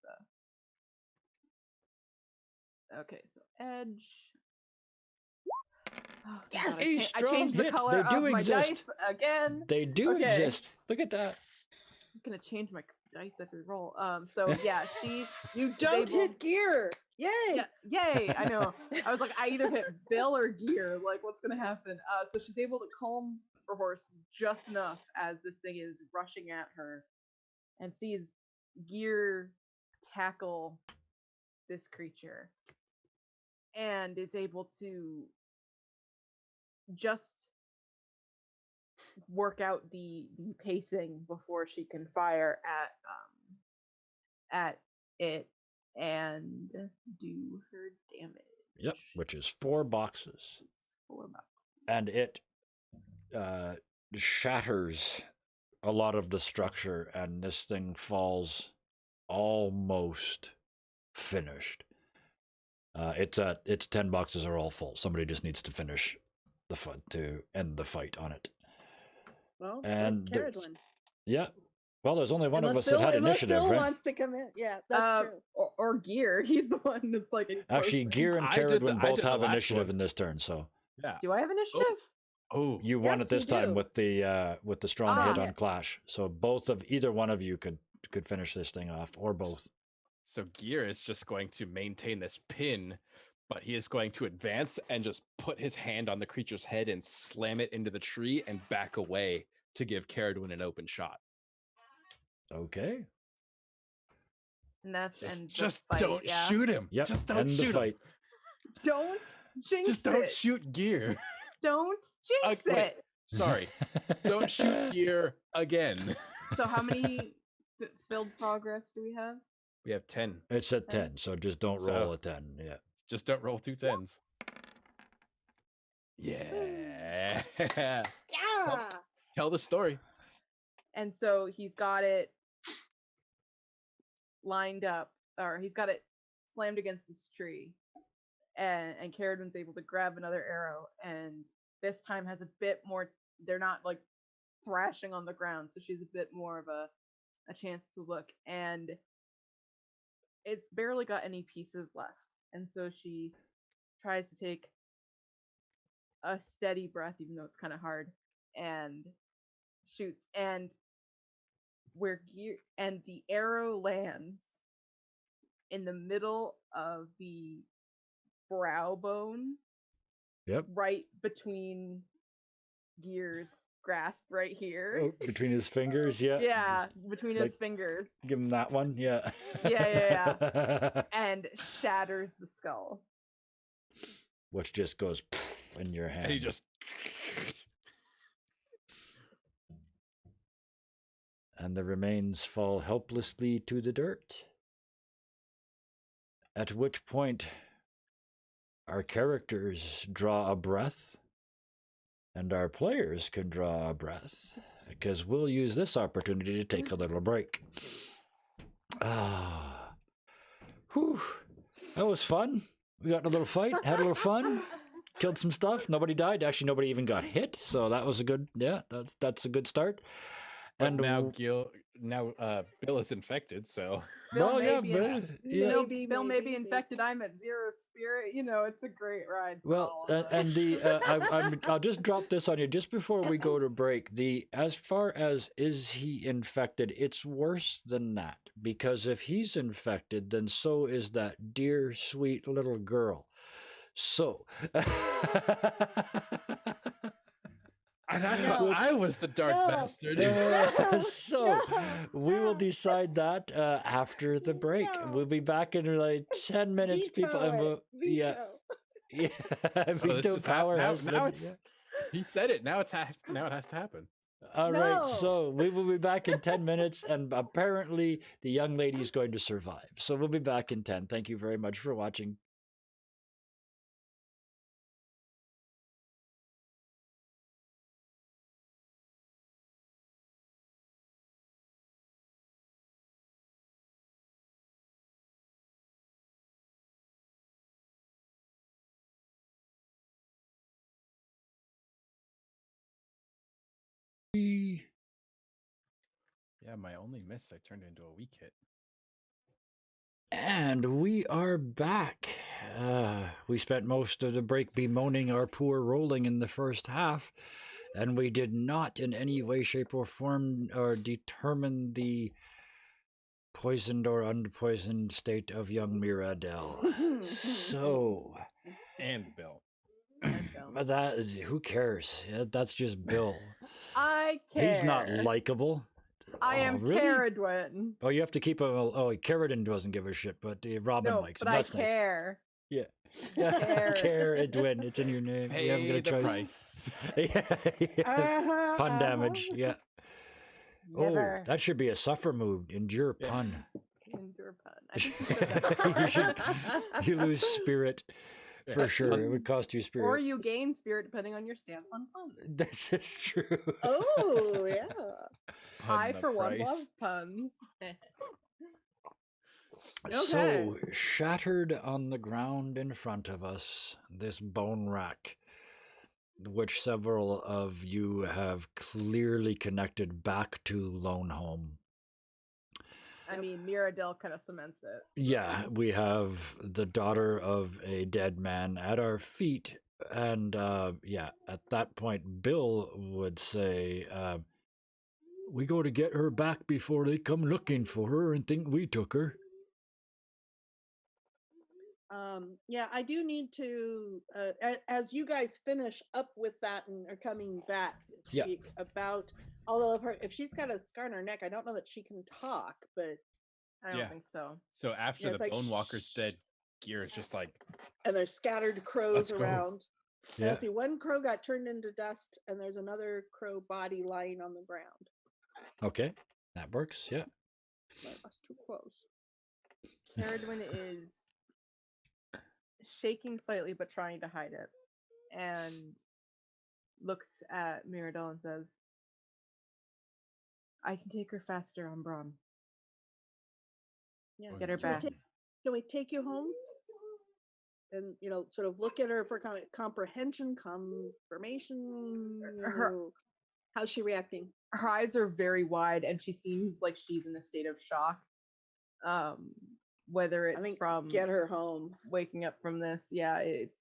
okay. So edge. Oh, Yes! God, A I strong changed the hit. color They do of my exist. dice again. They do Okay. exist. Look at that. I'm gonna change my dice every roll. So yeah, she You is don't able. hit gear. Yay! Yeah, yay! I know. I was like, I either hit Bill or Gear. Like, what's gonna happen? So she's able to calm her horse just enough as this thing is rushing at her, and sees Gear tackle this creature, and is able to just work out the pacing before she can fire at it and do her damage. Yep, which is 4 boxes. 4 bucks. And it shatters a lot of the structure, and this thing falls almost finished. Its 10 boxes are all full. Somebody just needs to finish the fight to end the fight on it. Well, And let Carrot there's- win. Yeah. Well, there's only one of Unless us that had unless initiative, Bill right? wants to come in. Yeah, that's true. Or Gear. He's the one that's like in close Actually, range. Gear and I did Caradwin I both did the have last initiative one. in this turn, so Yeah. Do I have initiative? Oh. you won Yes, it this you time do. with the strong Ah. hit on Clash. So either one of you could finish this thing off, or both. So Gear is just going to maintain this pin, but he is going to advance and just put his hand on the creature's head and slam it into the tree and back away to give Caradwin an open shot. Okay. And that's Just, end the just fight, don't yeah? shoot him. Yep. Just don't End the shoot him. fight. Don't jinx Just don't it. shoot Gear. Don't jinx Wait. it. Sorry. Don't shoot Gear again. So how many filled progress do we have? We have 10. It's at 10, so just don't roll So- a 10. Yeah. Just don't roll 2 10s. Yeah. Yeah. Tell the story. And so he's got it lined up, or he's got it slammed against this tree. And Caradwin's able to grab another arrow, and this time has a bit more. They're not like thrashing on the ground, so she's a bit more of a chance to look. And it's barely got any pieces left. And so she tries to take a steady breath, even though it's kind of hard, and shoots. And the arrow lands in the middle of the brow bone, Yep. right between Gear's grasp, right here. Oh, between his fingers, yeah. Yeah, between his like- fingers, Give him that one, yeah. Yeah. and shatters the skull. Which just goes in your hand. And he just. And the remains fall helplessly to the dirt. At which point, our characters draw a breath, and our players can draw a breath, because we'll use this opportunity to take a little break. Ah, whew, that was fun. We got in a little fight, had a little fun, killed some stuff. Nobody died. Actually, nobody even got hit. So that was a good, that's a good start. But And now Bill is infected, so Bill well, may yeah, be Bill, yeah. Bill may be infected. I'm at 0 spirit. It's a great ride. for Well, all of us. and I'll just drop this on you just before we go to break. As far as is he infected, it's worse than that, because if he's infected, then so is that dear sweet little girl. So. and I No. thought I was the dark No. bastard. So we will decide that after the break. No. We'll be back in like 10 minutes, people. And we'll, yeah, Veto. yeah, So this veto is power now, has now been. it's he said it. Now it has to happen. All right, No. so we will be back in 10 minutes, and apparently the young lady is going to survive. So we'll be back in 10. Thank you very much for watching. Yeah, my only miss I turned into a weak hit. And we are back. We spent most of the break bemoaning our poor rolling in the first half, and we did not in any way, shape, or form or determine the poisoned or unpoisoned state of young Miradel. So, And Bill. And Bill. but that is, who cares? Yeah, that's just Bill. I care. He's not likable. I Oh, am really? Caradwin. Oh, you have to keep him. Oh, Carradine doesn't give a shit, but Robin No, likes but him. I That's nice. care. Yeah. Care. Carradine. It's in your name. You haven't got Pay a the choice. price. Yeah. Pun damage. Yeah. Never. Oh, that should be a suffer move. Endure pun. Endure pun. I think we should have you should. You lose spirit for Yeah, sure. pun- It would cost you spirit. Or you gain spirit depending on your stance on puns. This is true. Oh, yeah. Pun I, the for one, price. love puns. So Okay. shattered on the ground in front of us, this bone rack, which several of you have clearly connected back to Lone Home. I mean, Miradel kind of cements it. Yeah, we have the daughter of a dead man at our feet. And yeah, at that point, Bill would say, we go to get her back before they come looking for her and think we took her. Yeah, I do need to, as you guys finish up with that and are coming back, Yeah. speak about, although if she's got a scar on her neck, I don't know that she can talk, but, I don't Yeah. think so. So after Yeah, the it's like, Bone Walker's shh. dead, Gear is just like, and there's scattered crows Let's go. around. And Yeah. I see one crow got turned into dust, and there's another crow body lying on the ground. Okay, that works. Yeah. So I lost 2 crows. Caradwin is shaking slightly but trying to hide it. And looks at Miradel and says, I can take her faster on Braun. Yeah. Get her Can we back. Can we take you home? And, sort of look at her for comprehension, confirmation. How's she reacting? Her eyes are very wide and she seems like she's in a state of shock. Whether I it's think from get her home. waking up from this, yeah, it's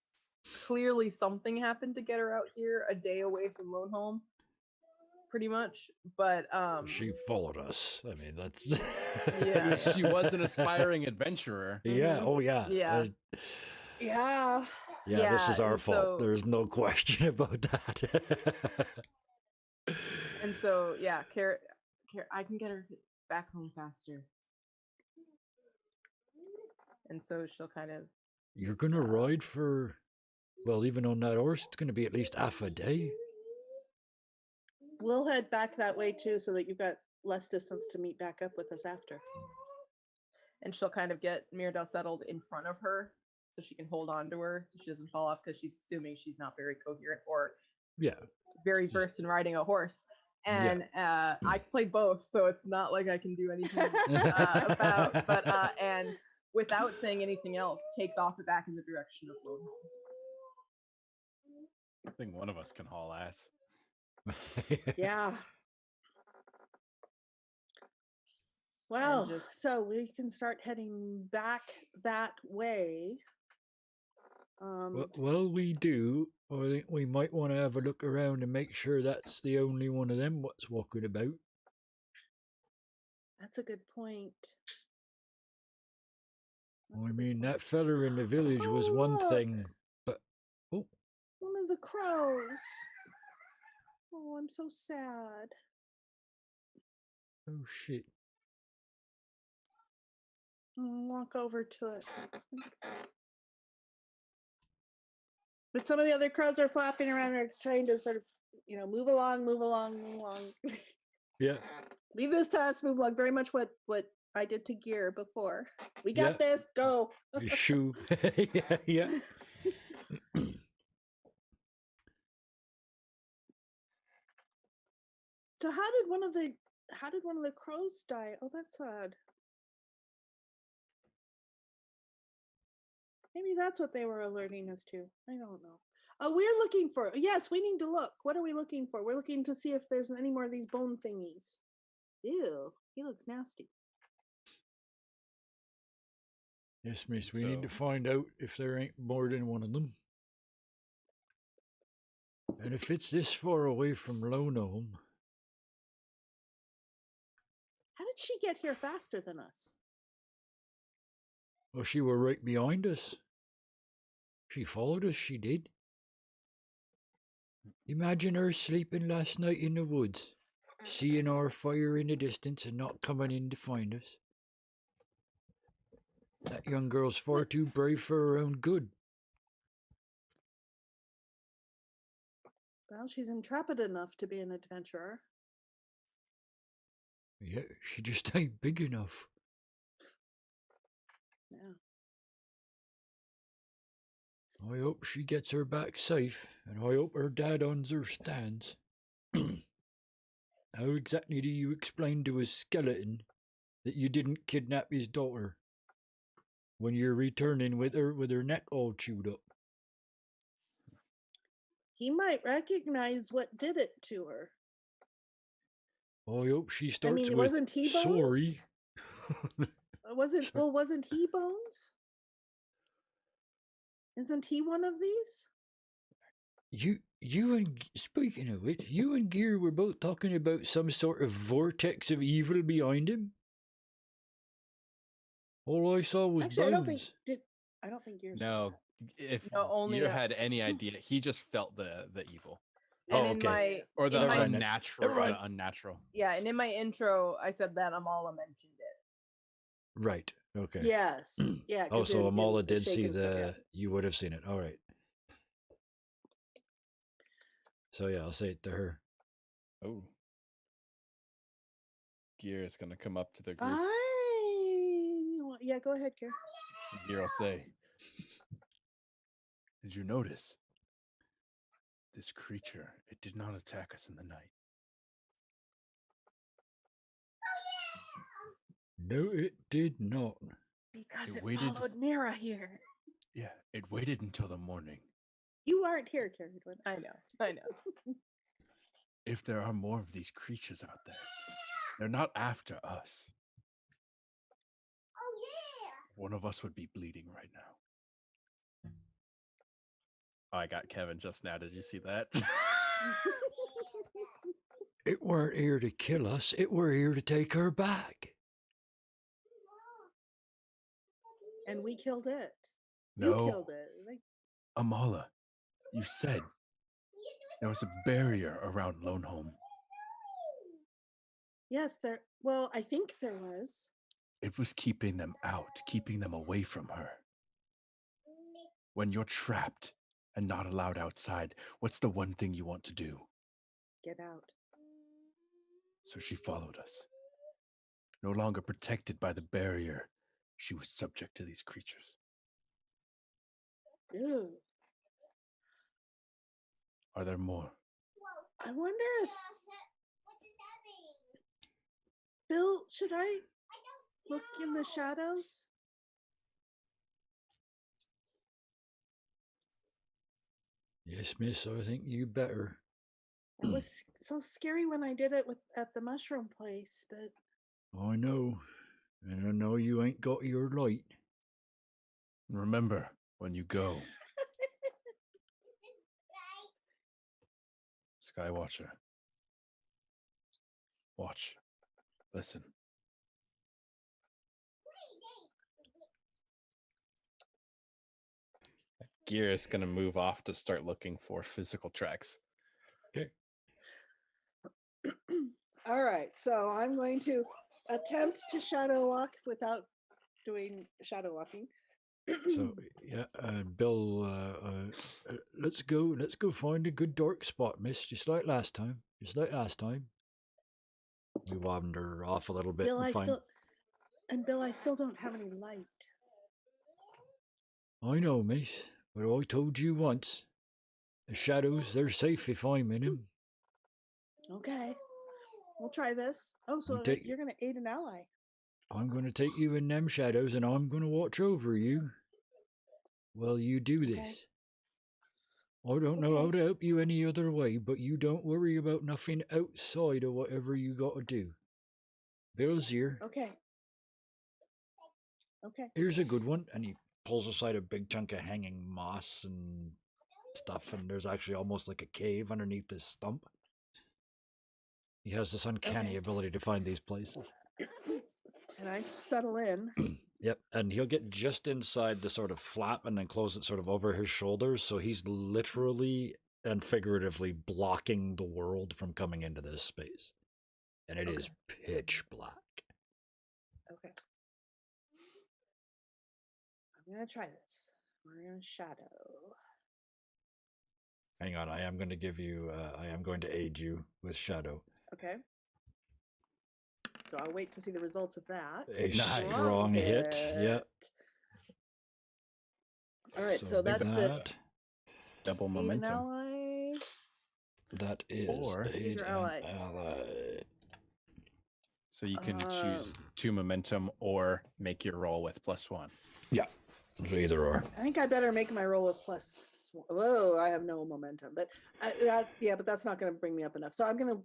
clearly something happened to get her out here a day away from Lone Home, pretty much. But She followed us. I mean, that's. Yeah. she was an aspiring adventurer. Yeah. Oh, yeah. Yeah. Yeah. Yeah, this is Yeah, our and fault. so- There's no question about that. and so yeah, I can get her back home faster. And so she'll kind of You're gonna ride for, well, even on that horse, it's gonna be at least half a day. We'll head back that way too, so that you've got less distance to meet back up with us after. get Miradel settled in front of her so she can hold on to her so she doesn't fall off, because she's assuming she's not very coherent or Yeah. very Just- versed in riding a horse. Yeah. And I play both, so it's not like I can do anything and without saying anything else, takes off it back in the direction of Lone Home. I think one of us can haul ass. Yeah. Well, just- so we can start heading back that way. Well, we do. I think we might want to have a look around and make sure that's the only one of them what's walking about. That's a good point. I That's a good mean, point. that fella in the village was one look. thing, but oh, One of the crows. Oh, I'm so sad. oh shit! Walk over to it. But some of the other crows are flapping around and are trying to sort of, move along, move along, move along. Yeah, Leave this to us, move along. Very much what I did to Gear before. We got Yeah. this, go. shoe. Yeah, yeah. So how did one of the crows die? Oh, that's sad. Maybe that's what they were alerting us to. I don't know. Oh, we're looking for. Yes, we need to look. What are we looking for? We're looking to see if there's any more of these bone thingies. Ew, he looks nasty. Yes, miss, we need to So- find out if there ain't more than one of them. And if it's this far away from Lone Home, How did she get here faster than us? well, she were right behind us. She followed us, she did. Imagine her sleeping last night in the woods, seeing our fire in the distance and not coming in to find us. That young girl's far too brave for her own good. Well, she's intrepid enough to be an adventurer. Yeah, she just ain't big enough. Yeah. I hope she gets her back safe, and I hope her dad understands. How exactly do you explain to a skeleton that you didn't kidnap his daughter when you're returning with her neck all chewed up? He might recognize what did it to her. I hope she starts with wasn't he sorry. Bones? Wasn't he Bones? Isn't he one of these? You and speaking of which, you and Gear were both talking about some sort of vortex of evil behind him. All I saw was Actually, Bones. I don't think yours. No, if No, only you a- had any idea, he just felt the evil Oh, And in okay. my or the in my, unnatural. Never mind. The unnatural. yeah, and in my intro, I said that Amala mentioned it. Right. Okay. Yes. Yeah. Oh, 'cause so in Amala the did see shaken stuff, yeah. You would have seen it. All right. So yeah, I'll say it to her. Oh. Gear is gonna come up to the group. Yeah, go ahead, Karen. Gear will say, "Did you notice this creature? It did not attack us in the night. No, it did not. Because It it waited- followed Mira here. Yeah, it waited until the morning. You aren't here, Karen. I know. If there are more of these creatures out there, they're not after us. One of us would be bleeding right now." Oh, I got Kevin just now. Did you see that? It weren't here to kill us. It were here to take her back. And we killed it. No. You killed it. Amala, you said there was a barrier around Lone Home. Yes, there. Well, I think there was. It was keeping them out, keeping them away from her. When you're trapped and not allowed outside, what's the one thing you want to do? Get out. So she followed us. No longer protected by the barrier, she was subject to these creatures. Ew. Are there more? I wonder if Bill, should I look in the shadows? Yes, miss, I think you better. It was so scary when I did it at the mushroom place, but I know. And I know you ain't got your light. Remember, when you go, Skywatcher, watch, listen. Gear is going to move off to start looking for physical tracks. Okay. all right. So I'm going to attempt to shadow walk without doing shadow walking. So yeah, Bill, let's go find a good dark spot, miss. Just like last time. We wander off a little bit Bill, and find. Bill, I still don't have any light. I know, miss, but I told you once. The shadows, they're safe if I'm in them. Okay, we'll try this. Oh, so take- you're going to aid an ally. I'm going to take you in them shadows and I'm going to watch over you while you do this. Okay. I don't know how Okay. to help you any other way, but you don't worry about nothing outside of whatever you got to do. Bill's here. Okay. Okay. Here's a good one. And he pulls aside a big chunk of hanging moss and stuff, and there's actually almost like a cave underneath this stump. He has this uncanny Okay. ability to find these places. And I settle in. Yep, and he'll get just inside the sort of flap and then close it sort of over his shoulders, so he's literally and figuratively blocking the world from coming into this space. And it is pitch black. Okay. I'm going to try this. We're going to shadow. Hang on, I am going to give you, I am going to aid you with shadow. Okay. So I'll wait to see the results of that. A Nice. strong hit. Yep. All right, so that's the double aid an momentum. ally. That is Or- aid your an ally. ally. So you can choose 2 momentum or make your roll with +1. Yeah, so either or. I think I better make my roll with plus. Whoa, I have no momentum, but but that's not going to bring me up enough. So I'm gonna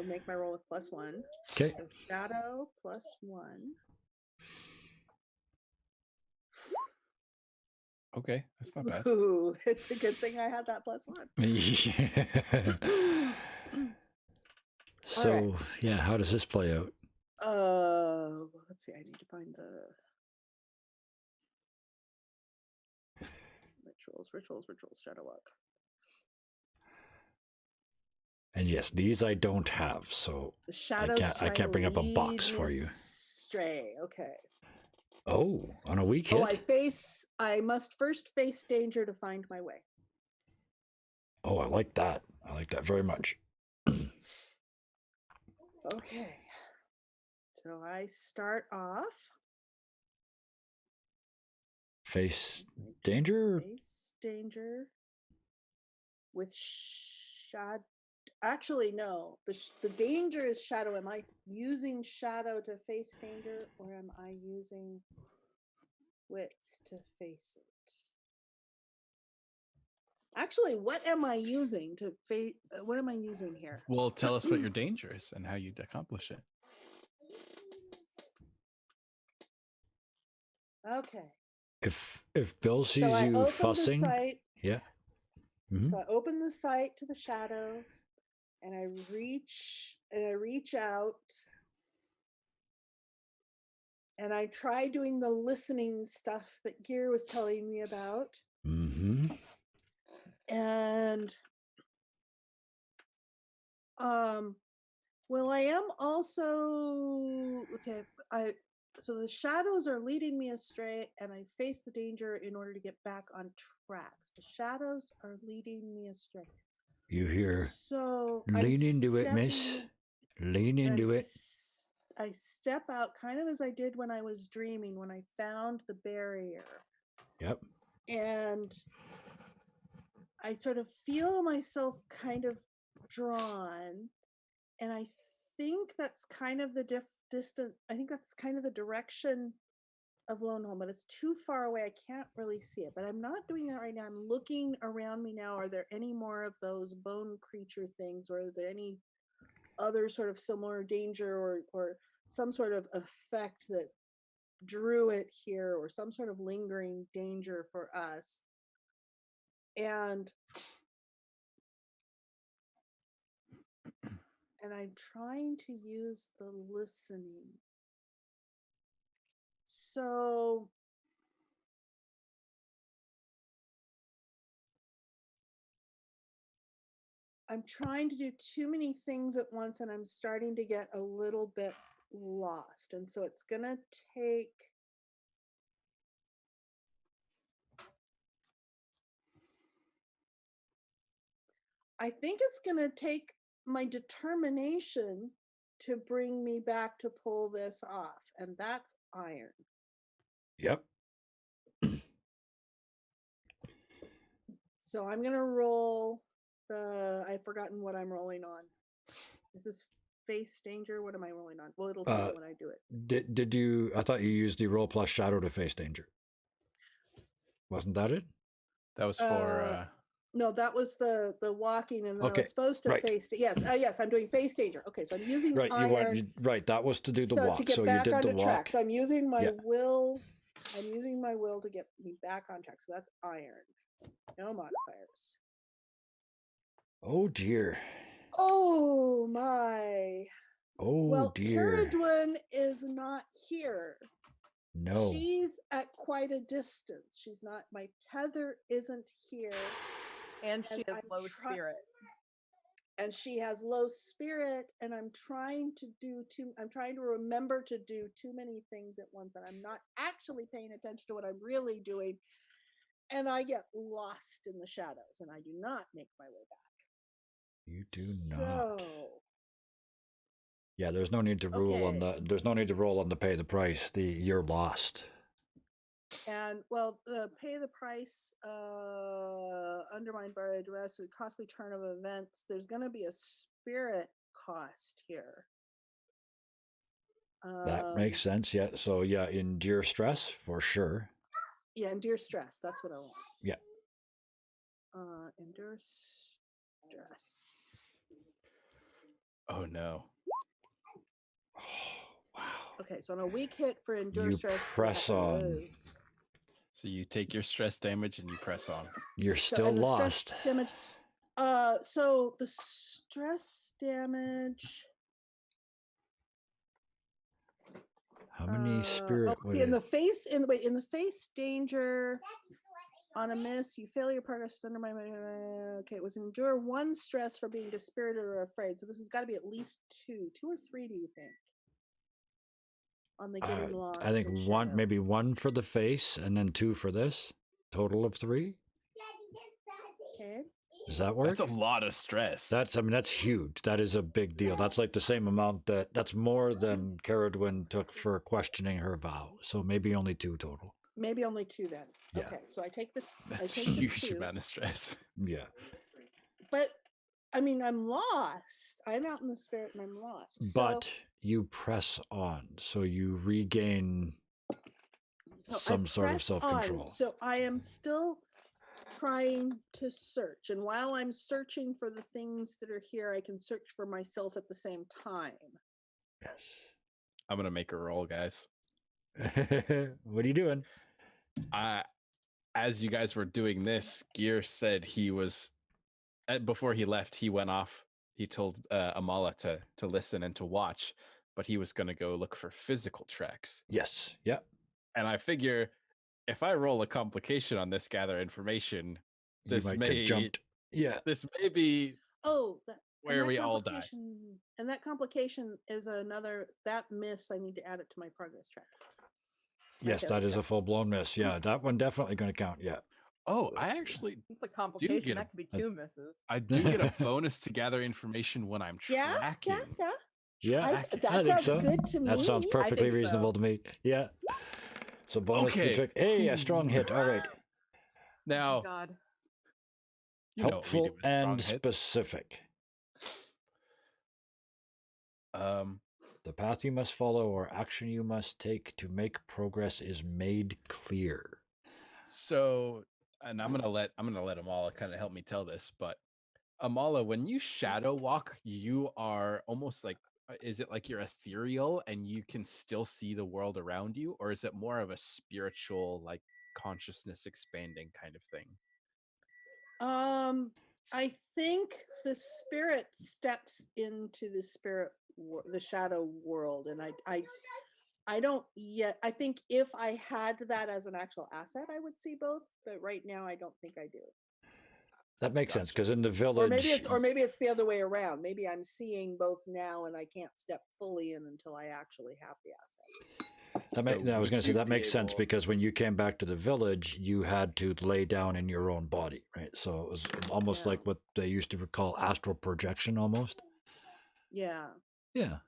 make my roll with +1. Okay. So shadow +1. Okay, that's not bad. Ooh, it's a good thing I had that +1. So, Alright. yeah, how does this play out? Let's see. I need to find the rituals. Shadow walk. And yes, these I don't have, so The shadows. I can't bring up a box for you. Stray. Okay. Oh, on a weak hit? Oh, I must first face danger to find my way. Oh, I like that. I like that very much. Okay. So I start off. Face danger? Face danger with shadow. Actually, no. The danger is shadow. Am I using shadow to face danger, or am I using wits to face it? Actually, what am I using to face? What am I using here? Well, tell us what your danger is and how you'd accomplish it. Okay. If Bill sees So I you open fussing, the sight. yeah. Mhm. So I open the sight to the shadows, and I reach out, and I try doing the listening stuff that Gear was telling me about. Mm-hmm. And well, I am also, let's say, so the shadows are leading me astray, and I face the danger in order to get back on tracks. The shadows are leading me astray. You hear, So lean into it, miss. Lean into it. I step out kind of as I did when I was dreaming, when I found the barrier. Yep. And I sort of feel myself kind of drawn, and I think that's kind of the distant. I think that's kind of the direction of Lone Home, but it's too far away. I can't really see it, but I'm not doing that right now. I'm looking around me now. Are there any more of those bone creature things, or are there any other sort of similar danger or some sort of effect that drew it here, or some sort of lingering danger for us? And I'm trying to use the listening. So I'm trying to do too many things at once, and I'm starting to get a little bit lost. And so it's going to take, I think it's going to take my determination to bring me back to pull this off. And that's iron. Yep. So I'm going to roll I've forgotten what I'm rolling on. Is this face danger? What am I rolling on? Well, it'll tell me when I do it. Did you, I thought you used the roll plus shadow to face danger. Wasn't that it? That was for no, that was the walking, and then I Okay, was supposed to right. face it. Yes, yes, I'm doing face danger. Okay, so I'm using Right, iron right. That was to do the walk. to get So back you did onto the walk. track. So I'm using my Yeah. will I'm using my will to get me back on track. So that's iron. No modifiers. Oh dear. Oh my. Oh Well, dear. Caradwin is not here. No. She's at quite a distance. She's not, my tether isn't here. And she has I'm low spirit. And she has low spirit, and I'm trying to remember to do too many things at once, and I'm not actually paying attention to what I'm really doing. And I get lost in the shadows, and I do not make my way back. You do not. So yeah, there's no need to rule on okay. there's no need to roll on the pay the price. You're lost. And well, the pay the price, undermined by duress, a costly turn of events. There's going to be a spirit cost here. That makes sense. Yeah. So yeah, endure stress for sure. Yeah, endure stress. That's what I want. Yeah. Endure stress. Oh no. Oh, wow. Okay, so on a weak hit for endure You stress, press on. So you take your stress damage and you press on. You're still and the lost. stress damage. So the stress damage. How many spirit? In the face danger. On a miss, you fail your progress under my. Okay, it was endure 1 stress for being dispirited or afraid. So this has got to be at least 2 or 3. Do you think? On the getting lost. I think one, maybe 1 for the face, and then 2 for this. Total of 3. Okay. Does that work? That's a lot of stress. That's huge. That is a big deal. That's like the same amount that's more than Caradwin took for questioning her vow. So maybe only 2 total. Maybe only 2 then. Yeah. Okay, so That's I a take huge the 2. amount of stress. Yeah. But I mean, I'm lost. I'm out in the spirit and I'm lost. But you press on, so you regain some sort of self-control. So I am still trying to search, and while I'm searching for the things that are here, I can search for myself at the same time. Yes. I'm gonna make a roll, guys. What are you doing? As you guys were doing this, Gear said he was before he left. He went off. He told Amala to listen and to watch, but he was gonna go look for physical tracks. Yes. Yep. And I figure if I roll a complication on this gather information, this you might may get jumped. Yeah. This may be where we all die. And that complication is another miss. I need to add it to my progress track. Yes, that is a full-blown miss. Yeah, that one definitely going to count. Yeah. Oh, I actually. It's a complication. That could be 2 misses. I do get a bonus to gather information when I'm tracking. Yeah, that sounds good to me. That sounds perfectly reasonable to me. Yeah. So bonus to trick. Hey, a strong hit. All right. Now, oh God. Helpful and specific. The path you must follow or action you must take to make progress is made clear. So, and I'm gonna let Amala kind of help me tell this, but Amala, when you shadow walk, you are almost like, is it like you're ethereal and you can still see the world around you, or is it more of a spiritual, like consciousness expanding kind of thing? I think the spirit steps into the shadow world, and I don't yet. I think if I had that as an actual asset, I would see both, but right now I don't think I do. That makes sense, because in the village, or maybe it's the other way around. Maybe I'm seeing both now, and I can't step fully in until I actually have the asset. I was going to say that makes sense, because when you came back to the village, you had to lay down in your own body, right? So it was almost like what they used to call astral projection, almost. Yeah. Yeah.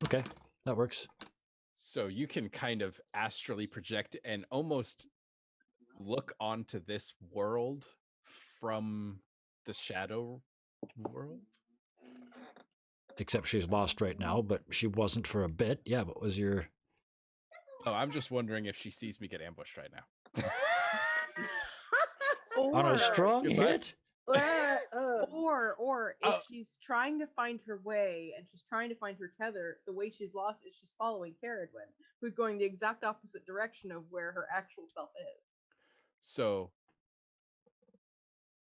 Okay, that works. So you can kind of astrally project and almost look onto this world from the shadow world. Except she's lost right now, but she wasn't for a bit. Yeah, what was your... Oh, I'm just wondering if she sees me get ambushed right now. On a strong hit? Or if Oh. she's trying to find her way and she's trying to find her tether, the way she's lost is she's following Caradwin, who's going the exact opposite direction of where her actual self is. So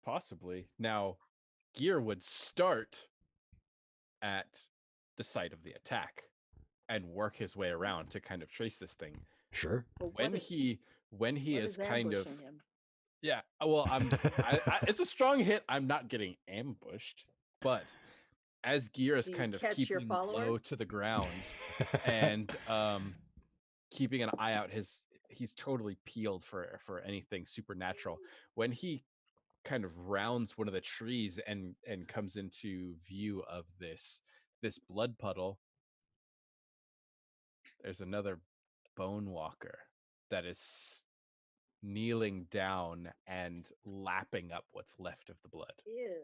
possibly now Gear would start at the site of the attack and work his way around to kind of trace this thing. Sure. But When what is- he what is kind of ambushing him? yeah, well it's a strong hit. I'm not getting ambushed, but as Gear is Do you kind of catch your keeping follower? low to the ground and keeping an eye out, he's totally peeled for anything supernatural. When he kind of rounds one of the trees and comes into view of this blood puddle, there's another bone walker that is kneeling down and lapping up what's left of the blood. Ew.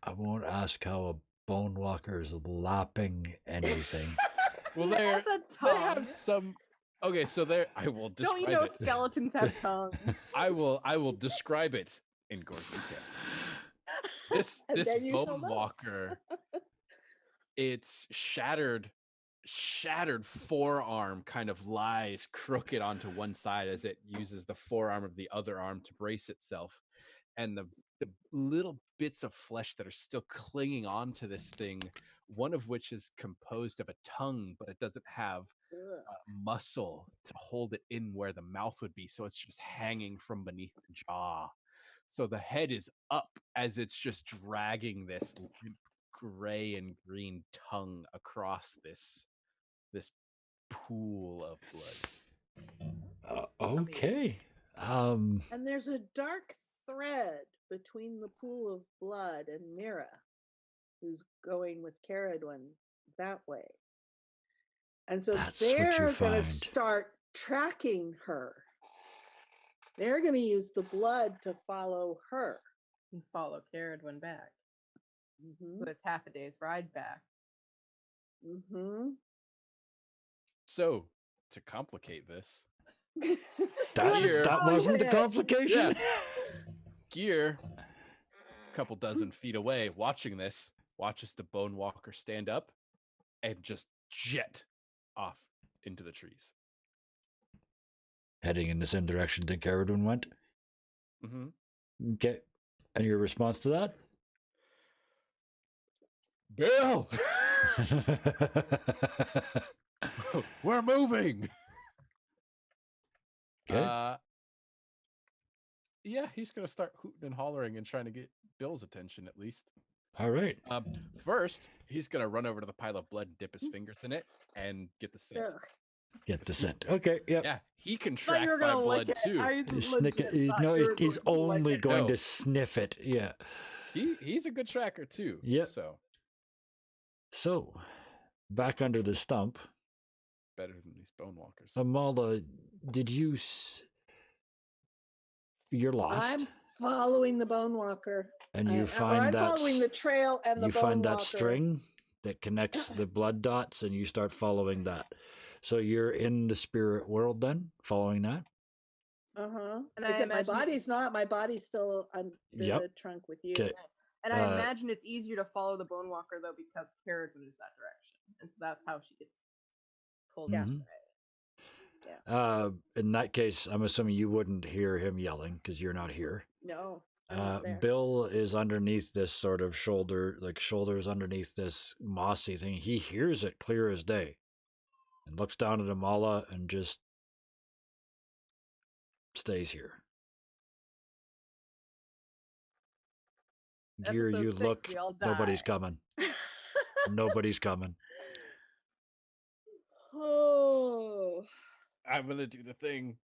I won't ask how a bone walker is lapping anything. Well, He has a they have tongue. some. Okay, so there I will Don't describe you know it. skeletons have tongues? I will describe it in gore detail. This And then you shall bone know. walker, its shattered forearm kind of lies crooked onto one side as it uses the forearm of the other arm to brace itself, and the little bits of flesh that are still clinging onto this thing, one of which is composed of a tongue, but it doesn't have Ugh. muscle to hold it in where the mouth would be, so it's just hanging from beneath the jaw. So the head is up as it's just dragging this limp gray and green tongue across this pool of blood. Okay. And there's a dark thread between the pool of blood and Mira, who's going with Caradwin that way. And so That's what you they're going to find. start tracking her. They're going to use the blood to follow her. And follow Caradwin back, Mm-hmm. who has half a day's ride back. Mm-hmm. So to complicate this, That, that wasn't the Yeah. complication. Gear, a couple dozen feet away, watching this, watches the bone walker stand up and just jet off into the trees. Heading in the same direction that Caradwin went. Mm-hmm. Okay. And your response to that? Bill, we're moving. Okay. Yeah, he's gonna start hooting and hollering and trying to get Bill's attention at least. All right. First, he's gonna run over to the pile of blood and dip his fingers in it and get the scent. Ugh. Get the scent. Okay. Yep. Yeah, he can Thought you track were my gonna lick blood it. too. I Snick it. legit He's, thought no, you he's, were he's going to lick only it. going No. to sniff it. Yeah. He's a good tracker too. Yep. So So, back under the stump, better than these bone walkers. Amala, did you? You're lost, I'm following the bone walker. and you Or find I'm that following the trail and the you bone find that walker. string that connects the blood dots, and you start following that. So you're in the spirit world then, following that. Uh-huh. And I Except my imagine body's not. My body's still under Yep. the trunk with you. Okay. And I Uh, imagine it's easier to follow the bone walker though because Caradwin is that direction, and so that's how she gets pulled Yeah. this Mhm. way. In that case, I'm assuming you wouldn't hear him yelling because you're not here. No, I'm not there. Bill is underneath this sort of shoulders underneath this mossy thing. He hears it clear as day and looks down at Amala and just stays here. Gear, Episode you 6, look, we all nobody's die. coming. Nobody's coming. Oh. I'm gonna do the thing.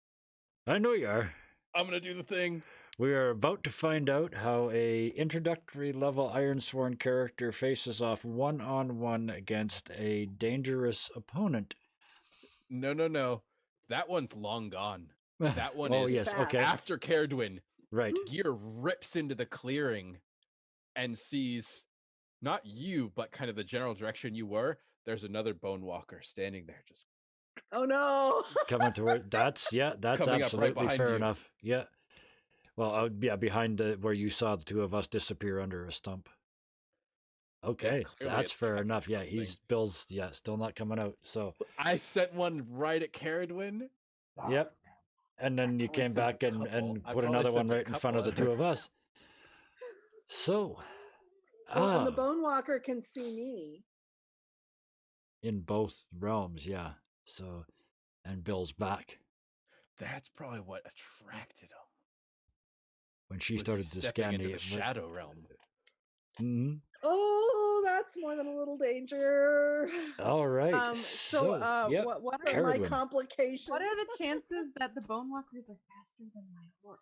I know you are. I'm gonna do the thing. We are about to find out how a introductory level Ironsworn character faces off one-on-one against a dangerous opponent. No. That one's long gone. That one oh is yes, fast. okay, after Caradwin. right. Gear rips into the clearing and sees not you, but kind of the general direction you were. There's another bone walker standing there, just Oh no. Coming toward that's Coming up right absolutely behind fair you. enough. Yeah. Well, yeah, behind where you saw the two of us disappear under a stump. Okay, clearly that's it's fair tracking enough. Yeah, something. Bill's still not coming out. So, I sent one right at Caradwin. yep. And then you probably came sent a back and couple. I put probably another one sent a right in front of the couple two of us. So, Well, and the Bone Walker can see me. in both realms, yeah. So, and Bill's back. That's probably what attracted him. When she Was you started to stepping scan into the the shadow realm. Mhm. Oh, that's more than a little danger. All right. So, yep. what are For my Caradwin. complication. what are the chances that the bone walkers are faster than my horse?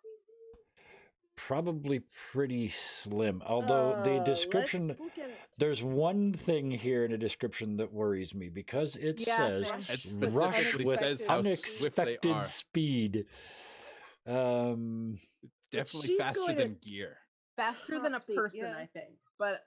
Probably pretty slim. Although the description, Let's look at it. there's one thing here in the description that worries me because it Yeah, says same. It rush specifically with says how swift they unexpected are. speed. Definitely she's faster going than at gear. Faster than a top speed, person, yeah. I think. But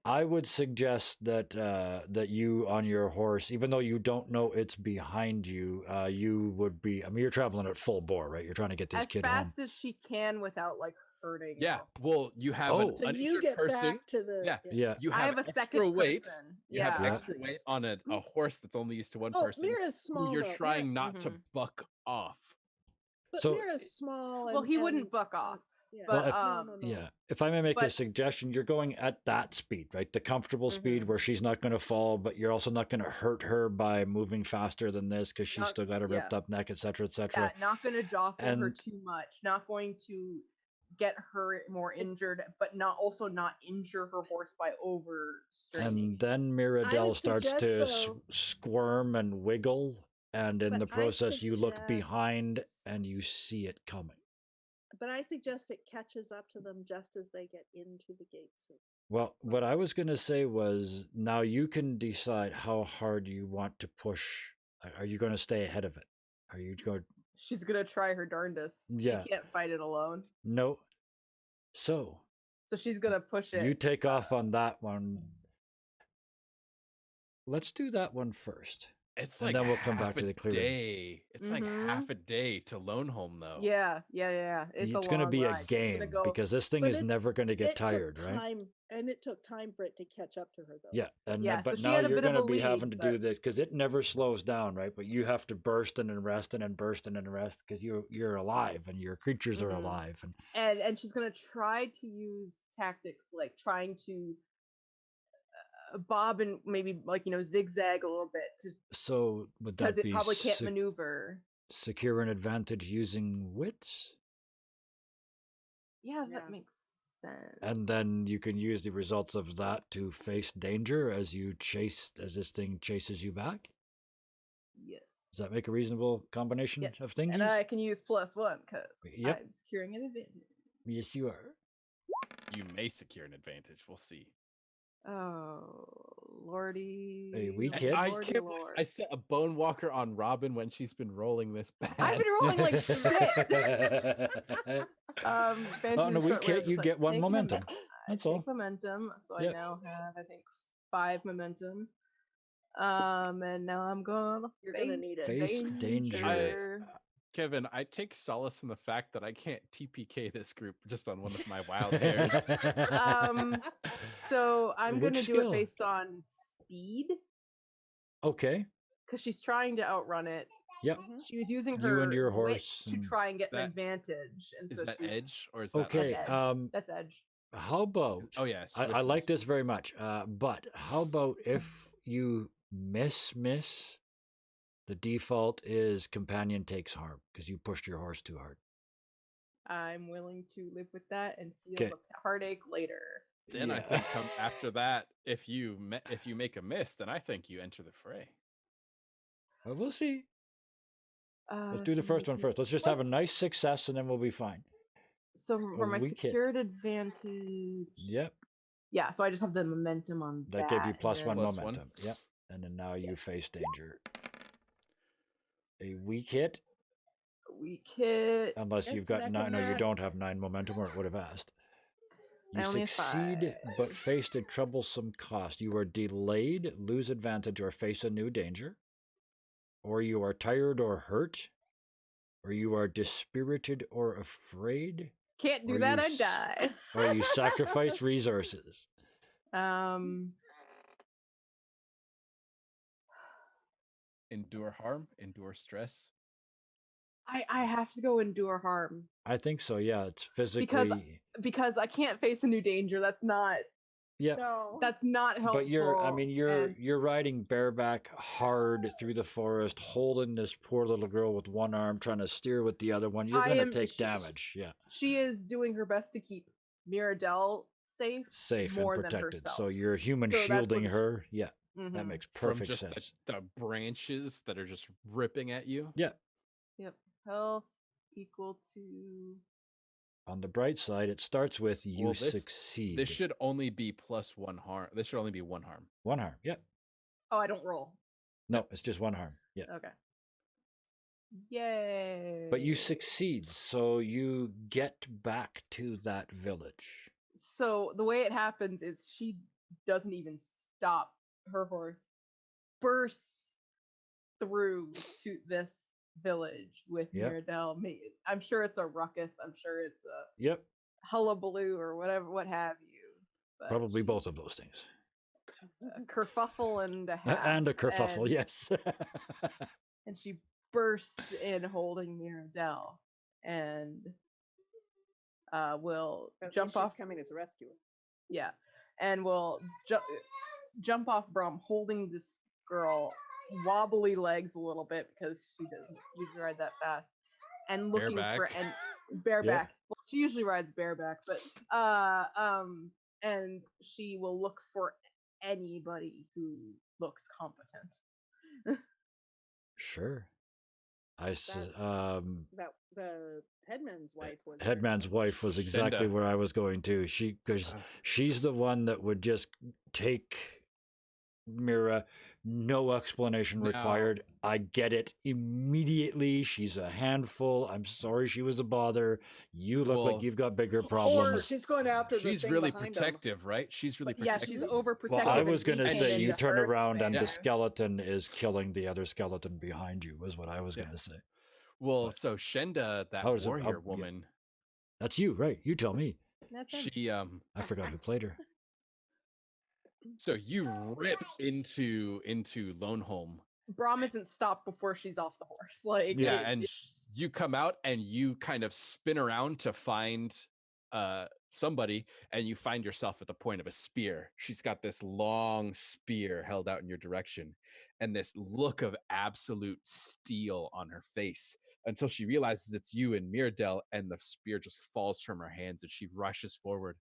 I would suggest that that you on your horse, even though you don't know it's behind you, you would be. I mean, you're traveling at full bore, right? You're trying to get this as kid fast home. as she can without like hurting. Yeah. her. Well, you have Oh. an So you uninjured get person. back to the. Yeah. Yeah. You I have, have a extra second weight. person. You have Yeah. extra weight on a horse that's only used to one Oh, person. Mira's who small you're though. trying not to buck off. But So- Mira's small. Well, and, he wouldn't buck off. Yeah. But Well, if- um, Yeah. If I may make a but- suggestion, you're going at that speed, right? The comfortable speed Mhm. where she's not going to fall, but you're also not going to hurt her by moving faster than this because she's Not- still got a ripped up neck, etc., yeah, etc. not going to jostle her And- too much. Not going to get her more injured, but not injure her horse by overstraining. And then I Mirabelle would starts suggest, to though- squirm and wiggle, and in But the I process, you look behind suggest- and you see it coming. But I suggest it catches up to them just as they get into the gates. Well, what I was going to say was now you can decide how hard you want to push. Are you going to stay ahead of it? Are you going? She's gonna try her darndest. Yeah. She can't fight it alone, No. So so she's gonna push it. you take off on that one. Let's do that one first. It's And like then we'll come half back to a the clearing. day. It's like Mhm. half a day to Lone Home though. Yeah. It's a going to long be a ride. She's gonna game go- because this thing But is it's- never going to get it took tired, right? time, and it took time for it to catch up to her, though. Yeah, and Yeah, but so she now had a you're bit of going to a be lead, having to do but- this because it never slows down, right? But you have to burst and rest and burst and rest because you're alive and your creatures are Mhm. alive. and she's gonna try to use tactics like trying to bob and maybe zigzag a little bit So would because that it be probably can't maneuver. secure an advantage using wits? Yeah, Yeah. that makes sense. And then you can use the results of that to face danger as this thing chases you back. Yes. Does that make a reasonable combination Yes. of thingies? And I can use +1 because Yep. I'm securing an advantage. Yes, you are. You may secure an advantage. We'll see. Oh, lordy. weak I- hit? I Lordy can't believe lord. I set a bone walker on Robin when she's been rolling this bad. I've been rolling like shit. On a weak hit, you get one momentum. That's all. Momentum. So Yep. I now have, I think, 5 momentum. And now I'm gonna You're gonna need it. Face danger. Kevin, I take solace in the fact that I can't TPK this group just on one of my wild hairs. So I'm Which gonna do skill? it based on speed Okay. because she's trying to outrun it. Yep. She was using You her and your wit horse to and- try and get an That- advantage. And Is so that she's- edge or is that Okay. edge. That's edge. How about? Oh yeah, I like swiftness. this very much. But how about if you miss, the default is companion takes harm because you pushed your horse too hard. I'm willing to live with that and feel 'Kay. the heartache later. Then I Yeah. think after that, if you make a miss, then I think you enter the fray. Well, we'll see. Let's Uh, do the so first one maybe- first. Let's just have a Let's- nice success and then we'll be fine. So for my weak hit. secured advantage, Yep. yeah. So I just have the momentum on That gave you and plus one then- Plus one. momentum. Yep. And then now you Yes. face danger. A weak hit, Weak hit. unless you've It's got neck 9. and No, you neck. don't have 9 momentum, or it would have asked. I You only have succeed, 5. but faced a troublesome cost. You are delayed, lose advantage, or face a new danger. Or you are tired or hurt. or you are dispirited or afraid, Can't do Or that, you I die. or you sacrifice resources. Endure harm, endure stress. I have to go endure harm I think so. Yeah, it's because physically. I can't face a new danger. That's not Yeah, No. helpful. but and you're riding bareback hard through the forest, holding this poor little girl with one arm, trying to steer with the other one. You're I gonna am- take she- damage. Yeah, she is doing her best to keep Mirabelle safe, safe more and than protected. herself. So you're human So that's shielding what- her. Yeah, that Mhm. makes From perfect just sense. the branches that are just ripping at you. Yeah. Yep. Health equal to. On the bright side, it starts with you Well, this succeed. should only be +1 harm. This should only be 1 harm. One harm. Yeah. Oh, I don't roll. No, it's just one harm. Yeah. Okay. Yay. But you succeed, so you get back to that village. So the way it happens is she doesn't even stop. Her horse bursts through to this village with Yep. Mirabelle. I'm sure it's a ruckus. I'm sure it's a Yep. hullabaloo or whatever, what have you. But Probably both of those things. a kerfuffle and a half. And a kerfuffle, and, yes. and she bursts in holding Mirabelle and will At jump least off. she's coming as a rescuer. Yeah, and will jump off Brom holding this girl, wobbly legs a little bit because she doesn't usually ride that fast, and looking Bareback. for bareback. Well, she usually rides bareback, but and she will look for anybody who looks competent. Sure. That the headman's wife was. Headman's certainly- wife was exactly Shenda. where I was going to. Because she's the one that would just take Mira, no explanation No. required. I get it immediately. She's a handful. I'm sorry she was a bother. You look Well, like you've got bigger Or problems. she's going after the She's thing really behind 'em. protective, right? She's really Yeah, protective. she's overprotective. Well, I and was going to leaping say you into turn her around and the advantage. skeleton is killing the other skeleton behind you, was what I was going to say. Well, But- so Shenda, that How is it- warrior how- yeah. woman, That's you, right? You tell me. That's him. she I forgot who played her. so you rip into Loneholm. Brom isn't stopped before she's off the horse. Like Yeah, and you come out and you kind of spin around to find somebody, and you find yourself at the point of a spear. She's got this long spear held out in your direction, and this look of absolute steel on her face until she realizes it's you and Mirabelle, and the spear just falls from her hands, and she rushes forward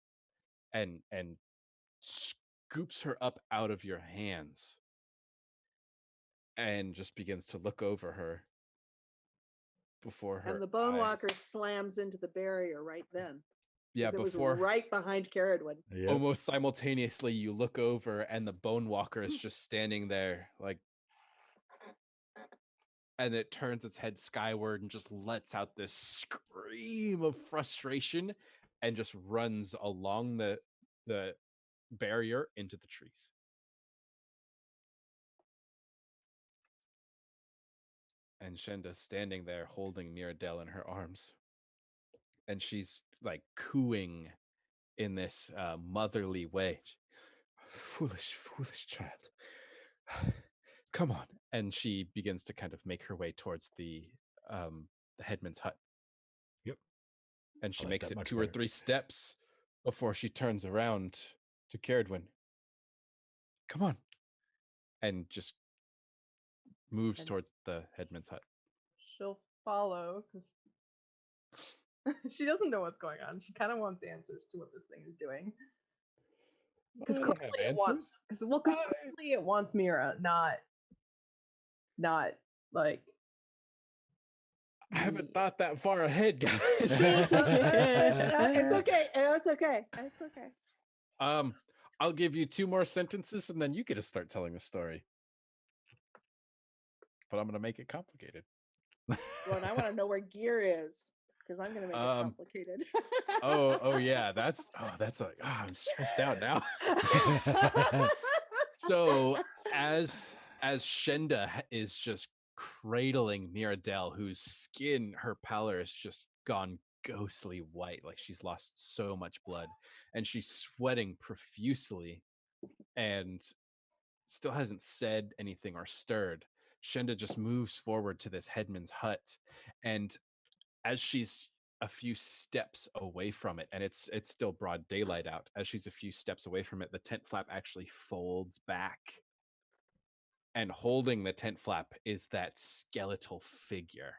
and scoops her up out of your hands and just begins to look over her before her And the bone eyes. walker slams into the barrier right then. Yeah, 'Cause it was before right behind Caradwin. Yeah. almost simultaneously you look over and the bone walker is just standing there, like, and it turns its head skyward and just lets out this scream of frustration and just runs along the barrier into the trees. And Shenda's standing there holding Mirabelle in her arms, and she's like cooing in this motherly way. Foolish, foolish child. Come on. And she begins to kind of make her way towards the headman's hut. Yep. And she like makes that it much 2 or better. 3 steps before she turns around to Caradwin. Come on. And just moves And- towards the headman's hut. she'll follow because she doesn't know what's going on. She kind of wants answers to what this thing is doing. Because I don't have clearly it answers. wants, clearly it wants Mira, not like. I haven't me. thought that far ahead, guys. It's okay. It's okay. It's okay. I'll give you 2 more sentences and then you get to start telling the story. But I'm gonna make it complicated. Well, and I want to know where gear is because I'm going to make it complicated. Oh yeah, that's like I'm stressed out now. So as Shenda is just cradling Mirabelle, whose skin, her pallor is just gone ghostly white, like she's lost so much blood, and she's sweating profusely and still hasn't said anything or stirred. Shenda just moves forward to this headman's hut, and as she's a few steps away from it, and it's still broad daylight out, as she's a few steps away from it, the tent flap actually folds back, and holding the tent flap is that skeletal figure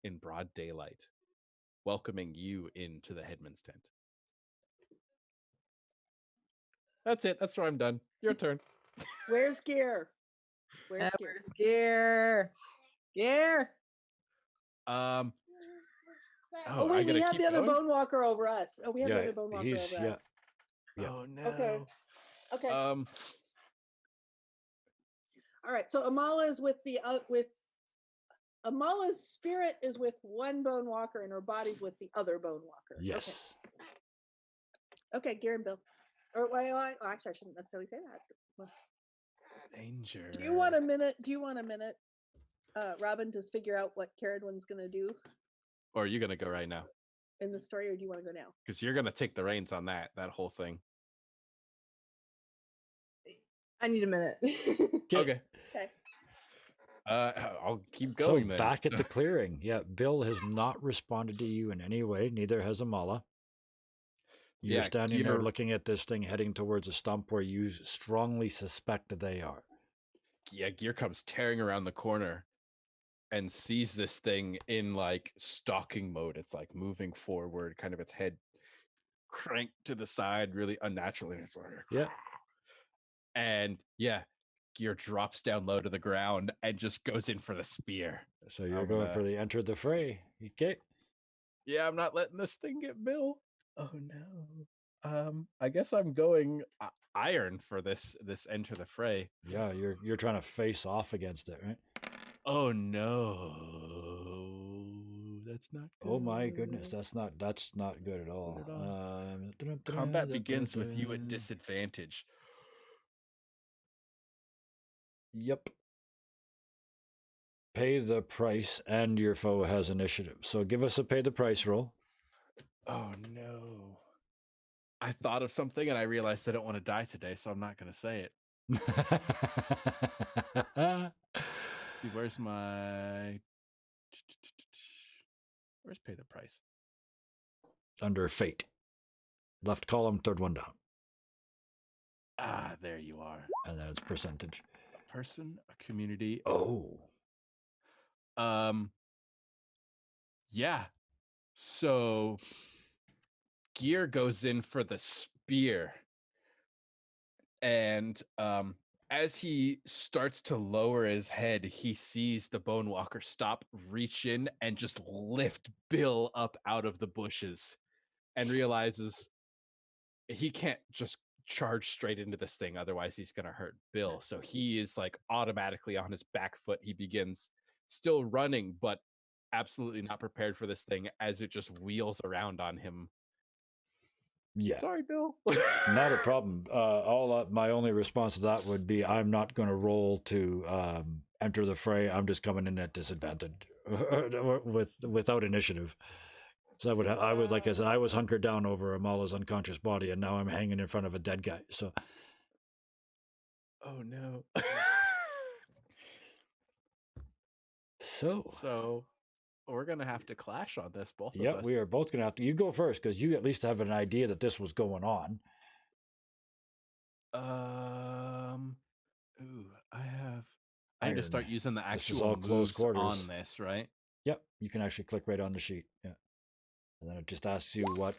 in broad daylight, welcoming you into the headman's tent. That's it. That's where I'm done. Your turn. Where's Gear? Where's Gear? Where's Gear? Gear. Oh, Oh I wait, we gotta have keep the other going? Bone Walker over us. Oh, we have the Yeah, other Bone Walker he's- over yeah. us. Yeah. Oh no. Okay. Um. All right. So Amala is with Amala's spirit is with one Bone Walker, and her body's with the other Bone Walker. Yes. Okay, Gear and Bill. Or well, actually, I shouldn't necessarily say that. Danger. Do you want a minute? Robin, to figure out what Caradwin's going to do Or are you gonna go right now? in the story, or do you want to go now? Because you're gonna take the reins on that whole thing. I need a minute. Okay. Okay. I'll keep So going then. back at the clearing. Yeah, Bill has not responded to you in any way. Neither has Amala. You're Yeah, standing there Gear- looking at this thing heading towards a stump where you strongly suspect they are. Yeah, Gear comes tearing around the corner and sees this thing in like stalking mode. It's like moving forward, kind of its head cranked to the side, really unnaturally. It's like, Yeah. and yeah, Gear drops down low to the ground and just goes in for the spear. So you're I'm going gonna- for the enter the fray. Okay. Yeah, I'm not letting this thing get Bill. Oh no. I guess I'm going iron for this enter the fray. Yeah, you're trying to face off against it, right? Oh no, that's not good. Oh my goodness, that's not good at all. Good at Combat begins with you at disadvantage. Yep. Pay the price, and your foe has initiative. So give us a pay the price roll. Oh no. I thought of something and I realized I don't want to die today, so I'm not going to say it. See, where's pay the price? Under fate. Left column, third one down. Ah, there you are. And then it's percentage. A person, a community. Oh. Yeah. So Gear goes in for the spear. And as he starts to lower his head, he sees the Bone Walker stop, reach in, and just lift Bill up out of the bushes, and realizes he can't just charge straight into this thing, otherwise he's going to hurt Bill. So he is like automatically on his back foot. He begins still running, but absolutely not prepared for this thing as it just wheels around on him. Yeah. Sorry, Bill. Not a problem. My only response to that would be I'm not going to roll to enter the fray. I'm just coming in at disadvantage without initiative. So I would like I said, I was hunkered down over Amala's unconscious body, and now I'm hanging in front of a dead guy. So. Oh no. So we're gonna have to clash on this, both of us. Yeah, we are both gonna have to. You go first because you at least have an idea that this was going on. I need to start Iron. using the This is actual all close moves quarters. on this, right? Yep, you can actually click right on the sheet. Yeah, and then it just asks you what.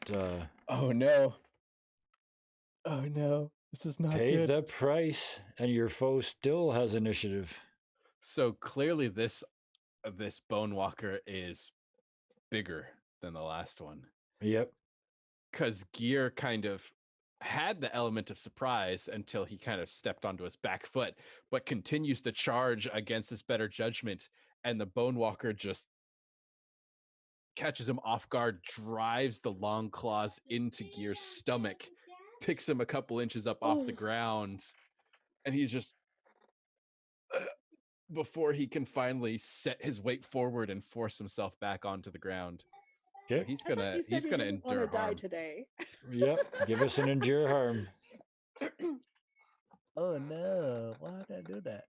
Oh no. Oh no, this is not Pay good. the price, and your foe still has initiative. So clearly, this Bone Walker is bigger than the last one. Yep. Because Gear kind of had the element of surprise until he kind of stepped onto his back foot, but continues to charge against his better judgment, and the Bone Walker just catches him off guard, drives the long claws into Gear's stomach, picks him a couple inches up off the ground, and he's just before he can finally set his weight forward and force himself back onto the ground. So Okay. he's I thought gonna you said you gonna didn't want to endure die harm. today. Yep. Give us an endure harm. Oh no! Why did I do that?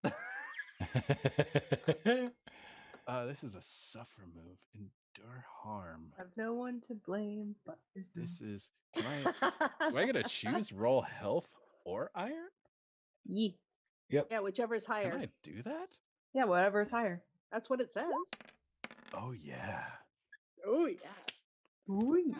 This is a suffer move. Endure harm. Have no one to blame but yourself. This is. Can I? Do I get to choose roll health or iron? Yee. Yep. Yeah, whichever's Can higher. I do that? Yeah, whatever's higher. That's what it says. Oh yeah. Oh yeah. Ooh, yeah.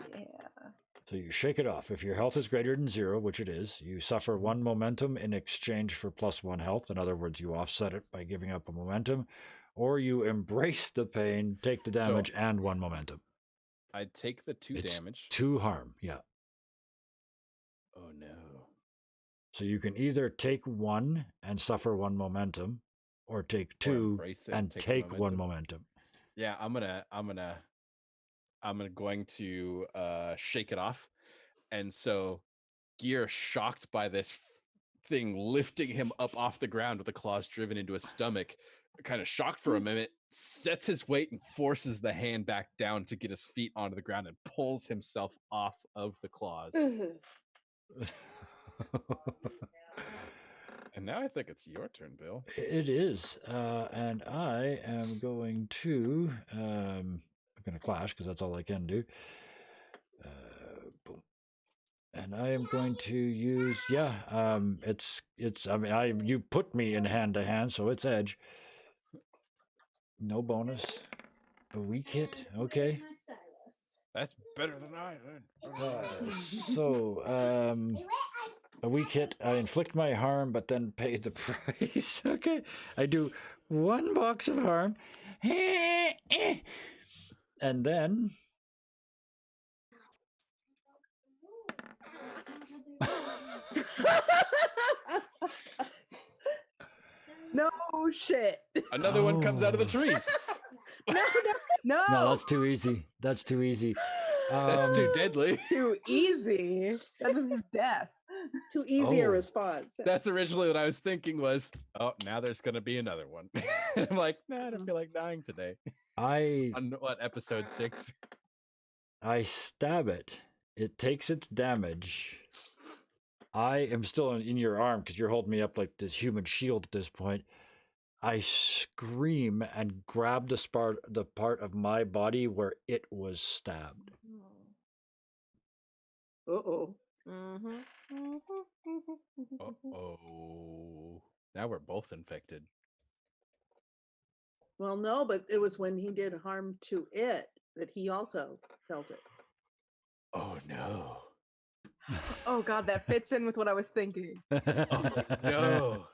So you shake it off. If your health is greater than 0, which it is, you suffer 1 momentum in exchange for +1 health. In other words, you offset it by giving up a momentum, or you embrace the pain, take the damage, and 1 momentum. I take the 2 It's damage. 2 harm, yeah. Oh no. So you can either take 1 and suffer 1 momentum, or take 2 embrace it and the take 1 momentum. Yeah, I'm going to shake it off. And so Gear, shocked by this thing lifting him up off the ground with the claws driven into his stomach, kind of shocked for a minute, sets his weight and forces the hand back down to get his feet onto the ground and pulls himself off of the claws. And now I think it's your turn, Bill. It is, and I am going to I'm going to clash because that's all I can do. Boom. And I am going to use it's I mean you put me in hand to hand, so it's edge. No bonus. A weak hit. Okay. That's better than I did. So a weak hit. I inflict my harm, but then pay the price. Okay. I do 1 box of harm. And then No shit. Another one comes out of the trees. No. No, that's too easy. That's too easy. That's too deadly. Too easy. That is death. Too easy a Oh. response. That's originally what I was thinking was, oh, now there's going to be another one. I'm like, nah, I don't feel like dying today. On what, episode 6? I stab it. It takes its damage. I am still in your arm because you're holding me up like this human shield at this point. I scream and grab the part of my body where it was stabbed. Uh-oh. Uh-oh. Now we're both infected. Well, no, but it was when he did harm to it that he also felt it. Oh, no. Oh, God, that fits in with what I was thinking. Oh, no.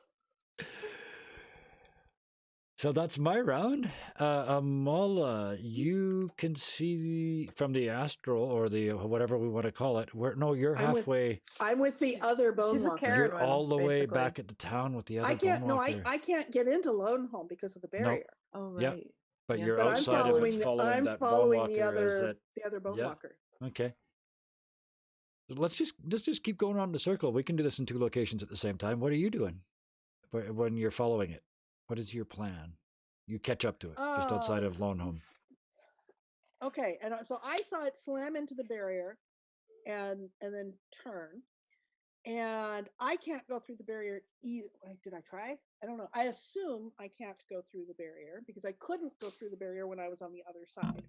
So that's my round. Amala, you can see from the astral or the whatever we want to call it. You're halfway. I'm with the other bone She's with walker. Karen. You're all the way basically. back at the town with the other I can't. bone No, walker. I can't get into Lone Home because of the barrier. Oh, right. Yep. But Yeah. you're But I'm outside of following. it, following I'm that bone following walker. the other bone Yeah. walker. Okay. Let's just keep going around the circle. We can do this in 2 locations at the same time. What are you doing when you're following it? What is your plan? You catch up to it just outside of Lone Home. Okay, and so I saw it slam into the barrier, and then turn, and I can't go through the barrier. Did I try? I don't know. I assume I can't go through the barrier because I couldn't go through the barrier when I was on the other side,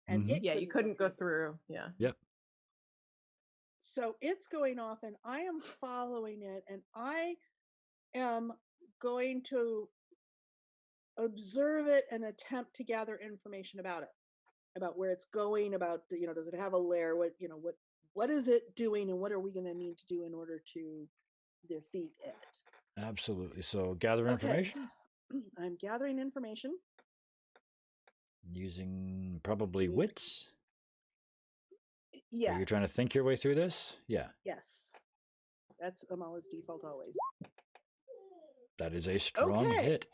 and Mhm. Yeah, you couldn't go through. Yeah. Yep. So it's going off, and I am following it, and I am going to observe it and attempt to gather information about it, about where it's going, about does it have a lair, what is it doing, and what are we going to need to do in order to defeat it. Absolutely. So gather Okay. information I'm gathering information using probably wits. Yes. Are you trying to think your way through this? Yeah. Yes. That's Amala's default always. That is a strong Okay. hit.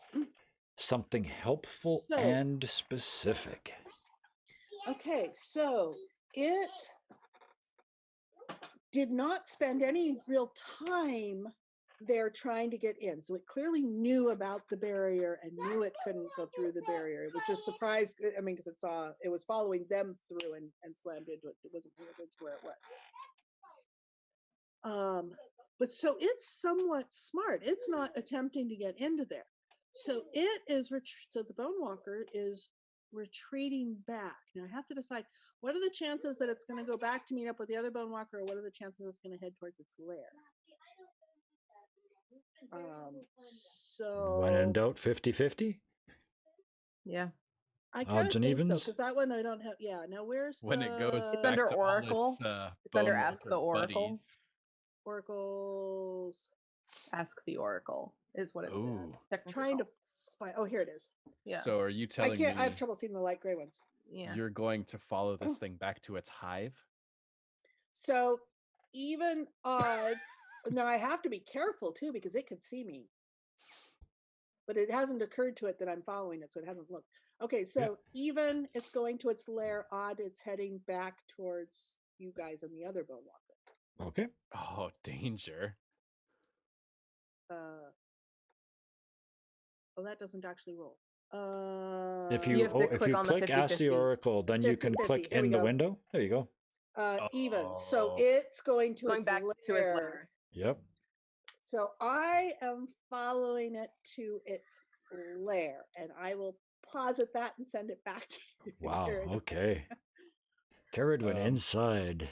Something helpful So- and specific. Okay, so it did not spend any real time they're trying to get in. So it clearly knew about the barrier and knew it couldn't go through the barrier. It was just surprised. I mean, because it was following them through and slammed into it. It wasn't paying attention to where it was. But so it's somewhat smart. It's not attempting to get into there. So it is, so the Bone Walker is retreating back. Now I have to decide, what are the chances that it's going to go back to meet up with the other Bone Walker, or what are the chances it's going to head towards its lair? So When in doubt, 50-50? Yeah. I kind Odds of and think so, evens? because that one I don't have. Yeah. Now where's When it goes It's back under to Oracle. all its, It's under Bone Ask Walker the Oracle. buddies. Oracles? Ask the Oracle is what it says. Ooh. Technically Trying to called. find. Oh, here it is. Yeah. So are you telling I me have trouble seeing the light gray ones. Yeah. you're going to follow this thing back to its hive? So even odds. Now I have to be careful too, because it could see me. But it hasn't occurred to it that I'm following it, so it hasn't looked. Okay, so even it's going to its lair, odd it's heading back towards you guys and the other Bone Walker. Okay. Oh, danger. Oh, that doesn't actually roll. If You you have to click on the click Ask the 50-50. Oracle, then you can 50-50. click Here we in the go. window. There you go. Even. So Oh. it's going to Going its back lair. to its lair. Yep. So I am following it to its lair, and I will posit that and send it back to you. Wow. Karen. Okay. Carrot went Um, inside.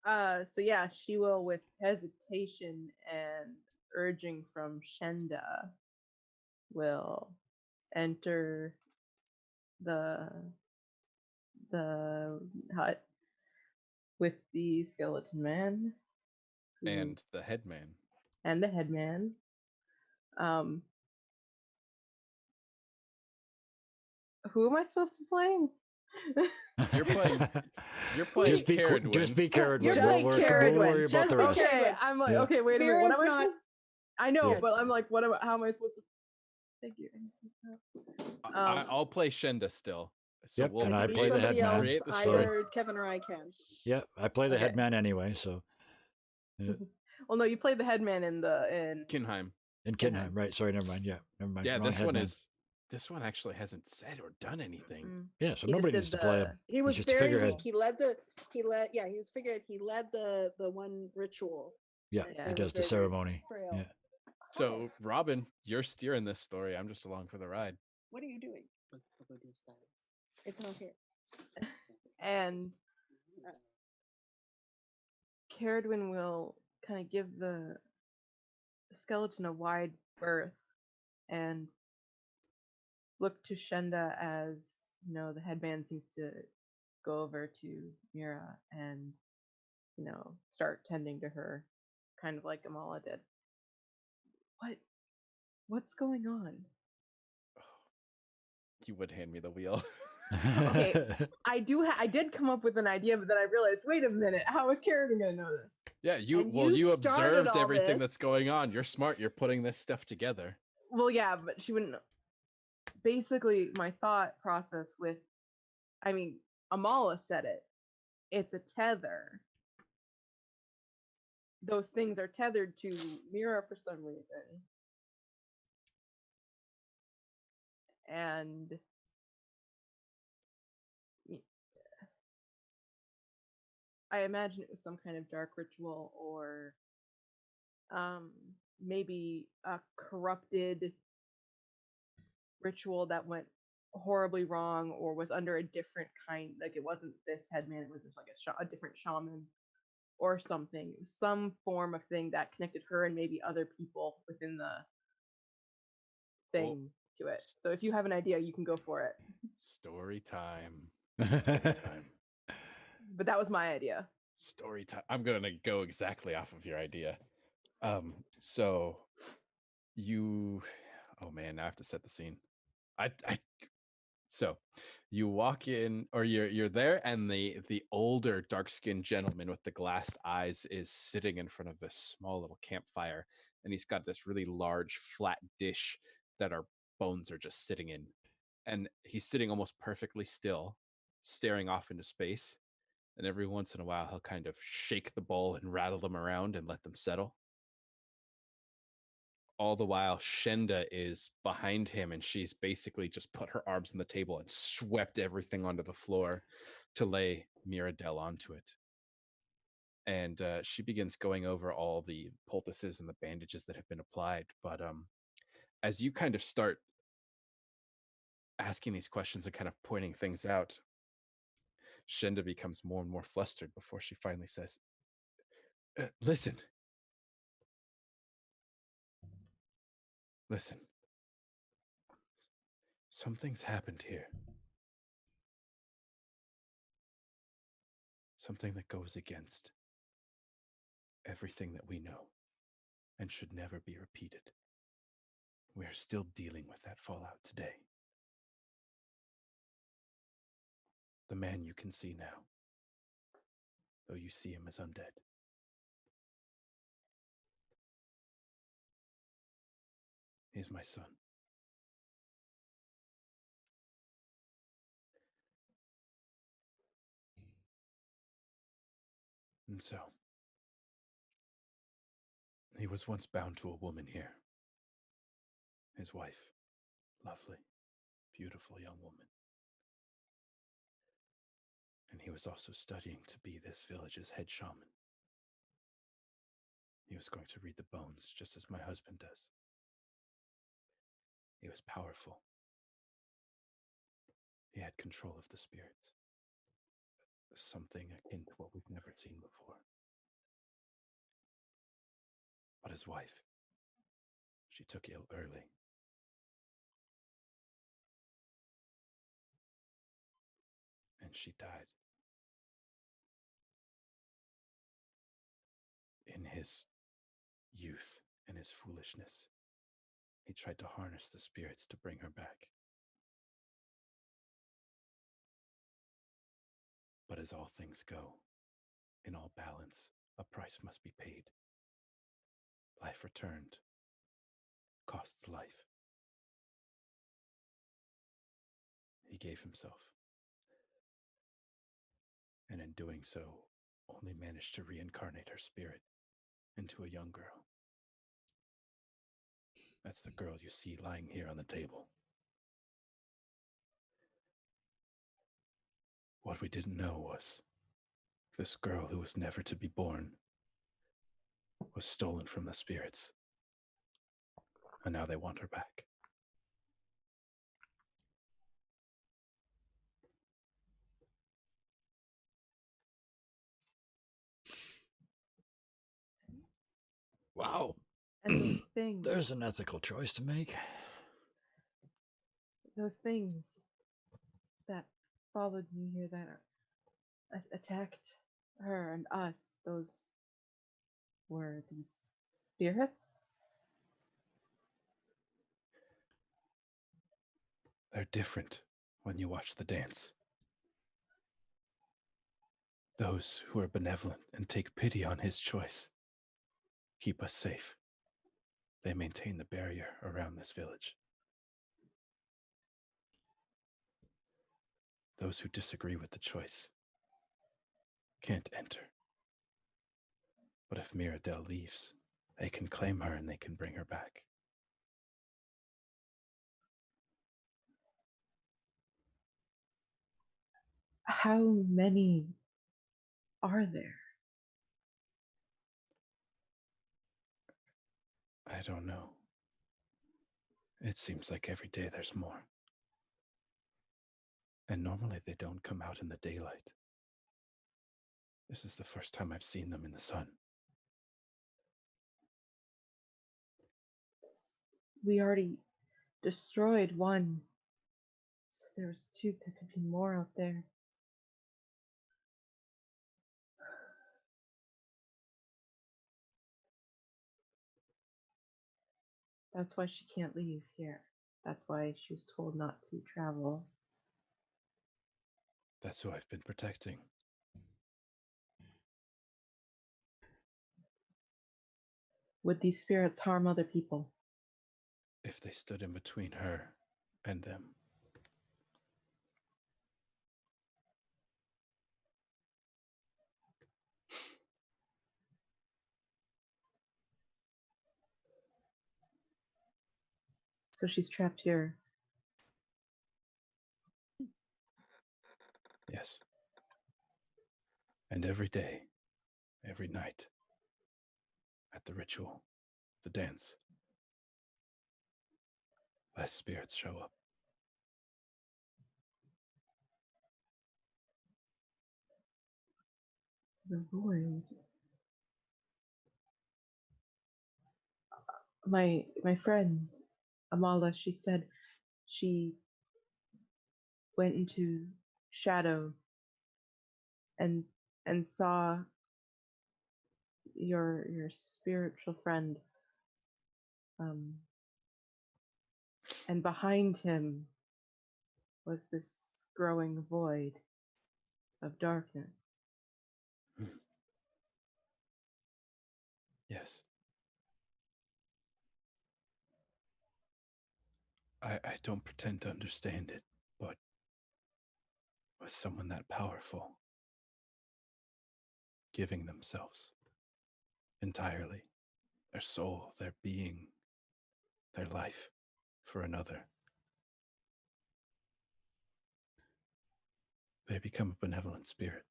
So yeah, she will, with hesitation and urging from Shenda, will enter the hut with the skeleton man And the headman. and the headman. Who am I supposed to be playing? You're playing just be Carradwin. just be Carradwin. You're We'll playing worry Carradwin. about Just the be rest. Okay, Carradwin. I'm like, Yeah. okay, wait a minute. What Mira's am I not. supposed I know, Yeah. but I'm like, how am I supposed to? Thank you. I'll play Shenda still. So Yep, we'll and I Be play the somebody headman. else, create the So- story. either Kevin or I can. Yep, I play the Okay. headman anyway. So Well, no, you played the headman in Kinheim. in Kinheim. Kinheim, right? Sorry, never mind. Yeah, never mind. Yeah, Wrong headman. this one actually hasn't said or done anything. Yeah, so He just nobody did needs to play him. He was just a very figurehead. weak. He led the one ritual. Yeah, Yeah, he it does the very, very ceremony. frail. Yeah. So Robin, you're steering this story. I'm just along for the ride. What are you doing? It's not here. And Carradwin will kind of give the skeleton a wide berth and look to Shenda as, the headman seems to go over to Mira and, start tending to her, kind of like Amala did. What's going on? You would hand me the wheel. Okay. I did come up with an idea, but then I realized, wait a minute, how is Carradwin gonna know this? Yeah, you And you started observed all everything that's this. going on. You're smart. You're putting this stuff together. Well, yeah, but she wouldn't. Basically, my thought process Amala said it. It's a tether. Those things are tethered to Mira for some reason. And I imagine it was some kind of dark ritual, or maybe a corrupted ritual that went horribly wrong, or was under a different kind, like it wasn't this headman, it was just like a different shaman or something. It was some form of thing that connected her and maybe other people within the thing to it. So if you have an idea, you can go for it. Story time. Story time. But that was my idea. Story time. I'm gonna go exactly off of your idea. So you, oh man, now I have to set the scene. So you walk in, or you're there, and the older dark-skinned gentleman with the glassed eyes is sitting in front of this small little campfire, and he's got this really large flat dish that our bones are just sitting in, and he's sitting almost perfectly still, staring off into space. And every once in a while, he'll kind of shake the bowl and rattle them around and let them settle. all the while, Shenda is behind him, and she's basically just put her arms on the table and swept everything onto the floor to lay Mirabelle onto it. And she begins going over all the poultices and the bandages that have been applied. But as you kind of start asking these questions and kind of pointing things out, Shenda becomes more and more flustered before she finally says, listen. Listen. Something's happened here. Something that goes against everything that we know and should never be repeated. We are still dealing with that fallout today. The man you can see now, though you see him as undead, is my son. And so, he was once bound to a woman here. His wife, lovely, beautiful young woman. And he was also studying to be this village's head shaman. He was going to read the bones, just as my husband does. He was powerful. He had control of the spirits. Something akin to what we've never seen before. But his wife, she took ill early. And she died. In his youth and his foolishness, he tried to harness the spirits to bring her back. But as all things go, in all balance, a price must be paid. Life returned costs life. He gave himself, and in doing so, only managed to reincarnate her spirit into a young girl. That's the girl you see lying here on the table. What we didn't know was this girl who was never to be born was stolen from the spirits, and now they want her back. Wow. And those things, There's an ethical choice to make. those things that followed me here, that attacked her and us, those were these spirits? They're different when you watch the dance. Those who are benevolent and take pity on his choice keep us safe. They maintain the barrier around this village. Those who disagree with the choice can't enter. But if Mirabelle leaves, they can claim her and they can bring her back. How many are there? I don't know. It seems like every day there's more. And normally they don't come out in the daylight. This is the first time I've seen them in the sun. We already destroyed one, so there's two. There could be more out there. That's why she can't leave here. That's why she was told not to travel. That's who I've been protecting. Would these spirits harm other people? If they stood in between her and them. So she's trapped here. Yes. And every day, every night, at the ritual, the dance, less spirits show up. The void. My friend Amala, she said she went into shadow and saw your spiritual friend, and behind him was this growing void of darkness. Yes. I don't pretend to understand it, but with someone that powerful, giving themselves entirely, their soul, their being, their life for another, they become a benevolent spirit.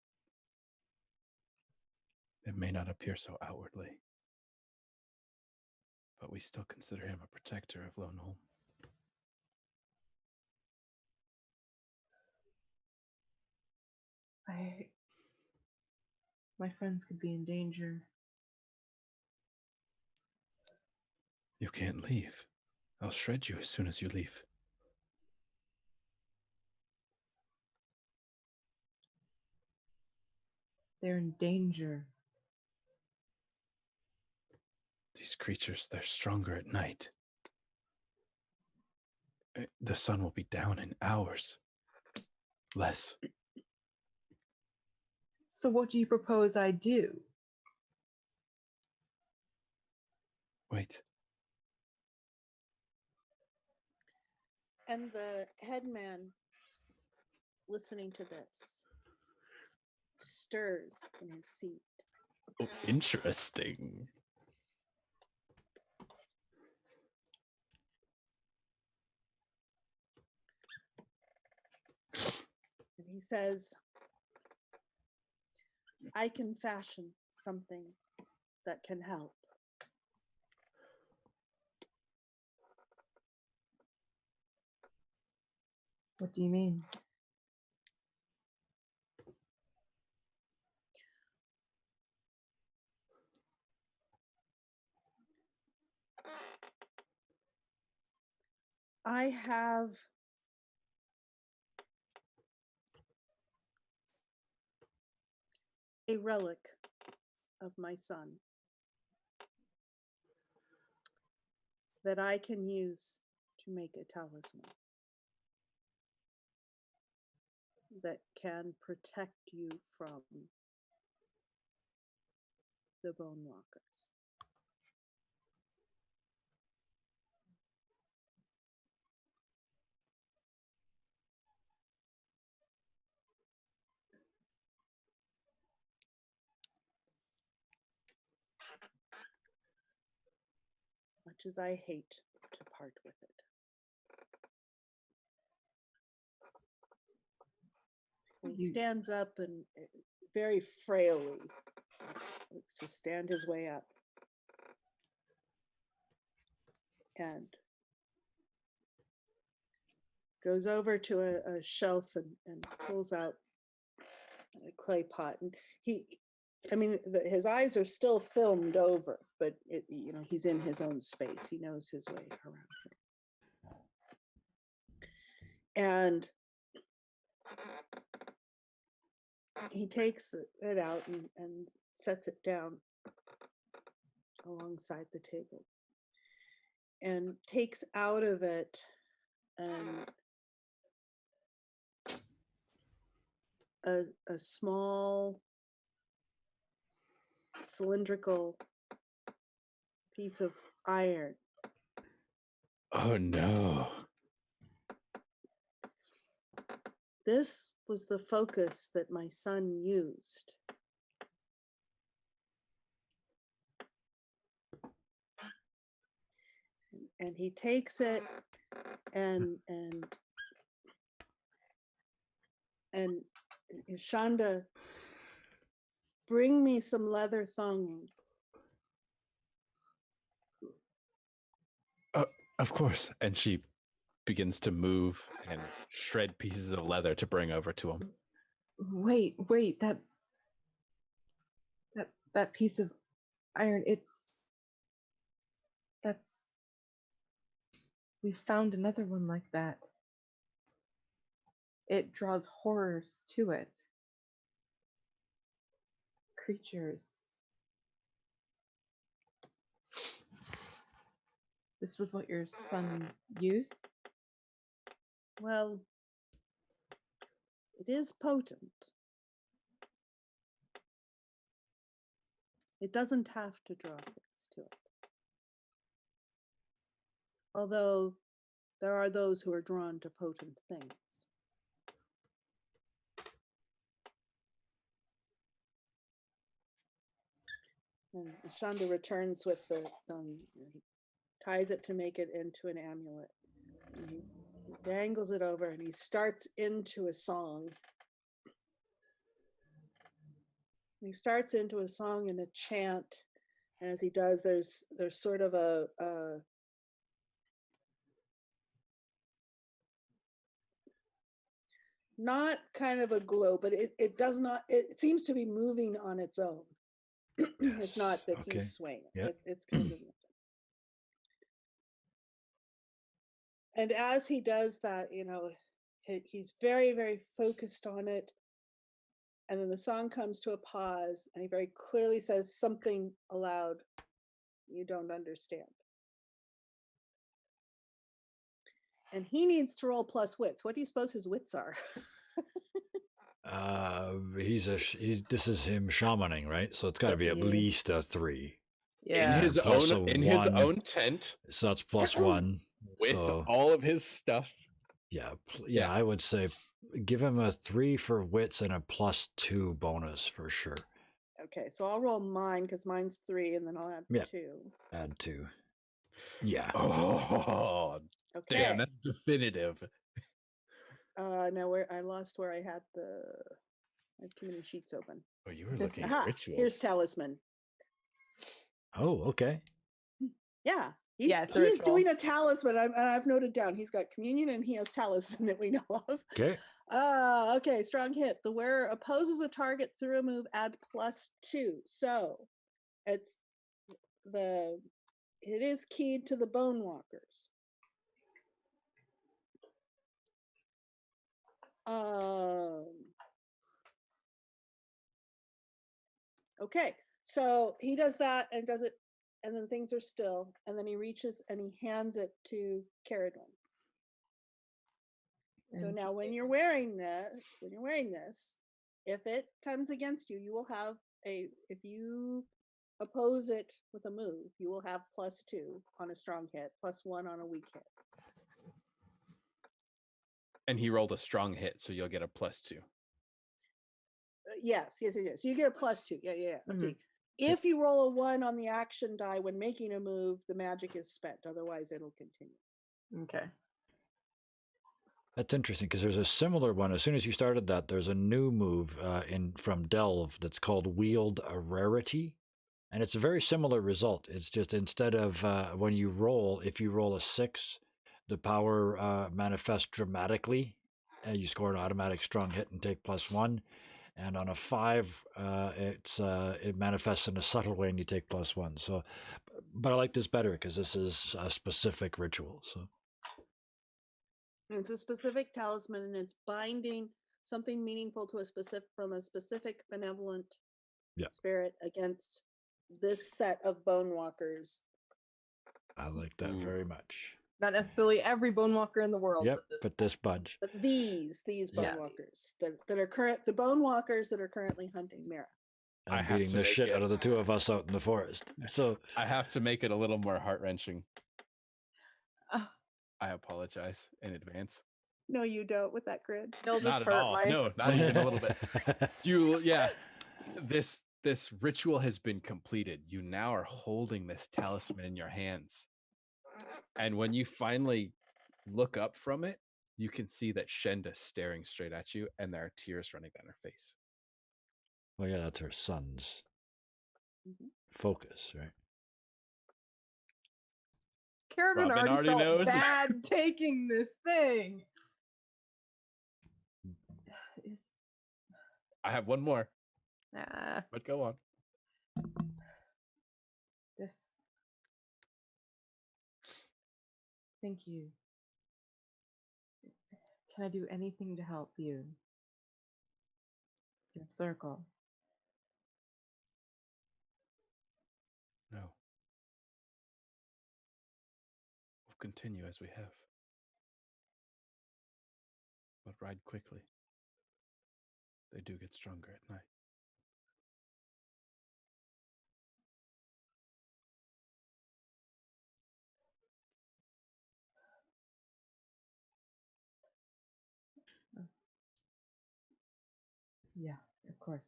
It may not appear so outwardly, but we still consider him a protector of Lone Home. My friends could be in danger. You can't leave. I'll shred you as soon as you leave. They're in danger. These creatures, they're stronger at night. The sun will be down in hours. Less. So what do you propose I do? Wait. And the headman, listening to this, stirs in his seat. Oh, interesting. And he says, I can fashion something that can help. What do you mean? I have a relic of my son that I can use to make a talisman that can protect you from the bone walkers. Much as I hate to part with it. And he stands up and very frailly looks to stand his way up. And goes over to a shelf and pulls out a clay pot. And his eyes are still filmed over, but he's in his own space. He knows his way around here. And he takes it out and sets it down alongside the table and takes out of it a small cylindrical piece of iron. Oh no. This was the focus that my son used. And he takes it and Shonda, bring me some leather thonging. Of course. And she begins to move and shred pieces of leather to bring over to him. Wait, that piece of iron, we found another one like that. It draws horrors to it. Creatures. This was what your son used? Well, it is potent. It doesn't have to draw things to it. Although there are those who are drawn to potent things. And Shonda returns with the he ties it to make it into an amulet. And he dangles it over and he starts into a song. He starts into a song and a chant. And as he does, there's sort of a not kind of a glow, but it does not, it seems to be moving on its own. It's not that Okay. he's swaying. Yep. It's kind of moving. And as he does that, he's very, very focused on it. And then the song comes to a pause, and he very clearly says something aloud you don't understand. And he needs to roll plus wits. What do you suppose his wits are? This is him shamaning, right? So it's got to be at Yeah. least a 3. Yeah. In his plus own a in his 1. own tent So that's plus 1. with So all of his stuff. yeah, Yeah. I would say give him a 3 for wits and a plus 2 bonus for sure. Okay, so I'll roll mine because mine's 3, and then I'll add Yeah. 2. Add 2. Yeah. Oh, Okay. damn, that's definitive. Now I lost where I had I have too many sheets open. Oh, you were looking Aha, at rituals. here's talisman. Oh, okay. Yeah, Yeah, it's a he's ritual. doing a talisman. I've noted down. He's got communion and he has talisman that we know of. Okay. Okay, strong hit. The wearer opposes a target through a move, add plus 2. So it is keyed to the bone walkers. Okay, so he does that and does it, and then things are still, and then he reaches and he hands it to Caradon. So And now when you're wearing this, if it comes against you, you will have if you oppose it with a move, you will have plus 2 on a strong hit, plus 1 on a weak hit. And he rolled a strong hit, so you'll get a plus 2. Yes. So you get a plus 2. Yeah. Let's see. If you roll a 1 on the action die when making a move, the magic is spent. Otherwise, it'll continue. Okay. That's interesting because there's a similar one. As soon as you started that, there's a new move from Delve that's called Wield a Rarity. And it's a very similar result. It's just instead of when you roll, if you roll a 6, the power manifests dramatically. You score an automatic strong hit and take plus 1. And on a 5, it manifests in a subtle way and you take plus 1. So, but I like this better because this is a specific ritual. So It's a specific talisman, and it's binding something meaningful to from a specific benevolent spirit against this set of bone walkers. I like that very much. Not necessarily every bone walker in the world. Yep, but this bunch. But these bone walkers that are the bone walkers that are currently hunting Mira. I'm beating the shit out of the 2 of us out in the forest. So I have to make it a little more heart-wrenching. I apologize in advance. No, you don't with that grid. Not at all. No, not even a little bit. This ritual has been completed. You now are holding this talisman in your hands. And when you finally look up from it, you can see that Shenda's staring straight at you, and there are tears running down her face. Well, yeah, that's her son's Mhm. focus, right? Carradine Robin already already felt knows. bad taking this thing. Is- I have one more, Nah, but go on. this. Thank you. Can I do anything to help you? Your circle. No. We'll continue as we have. But ride quickly. They do get stronger at night. Yeah, of course.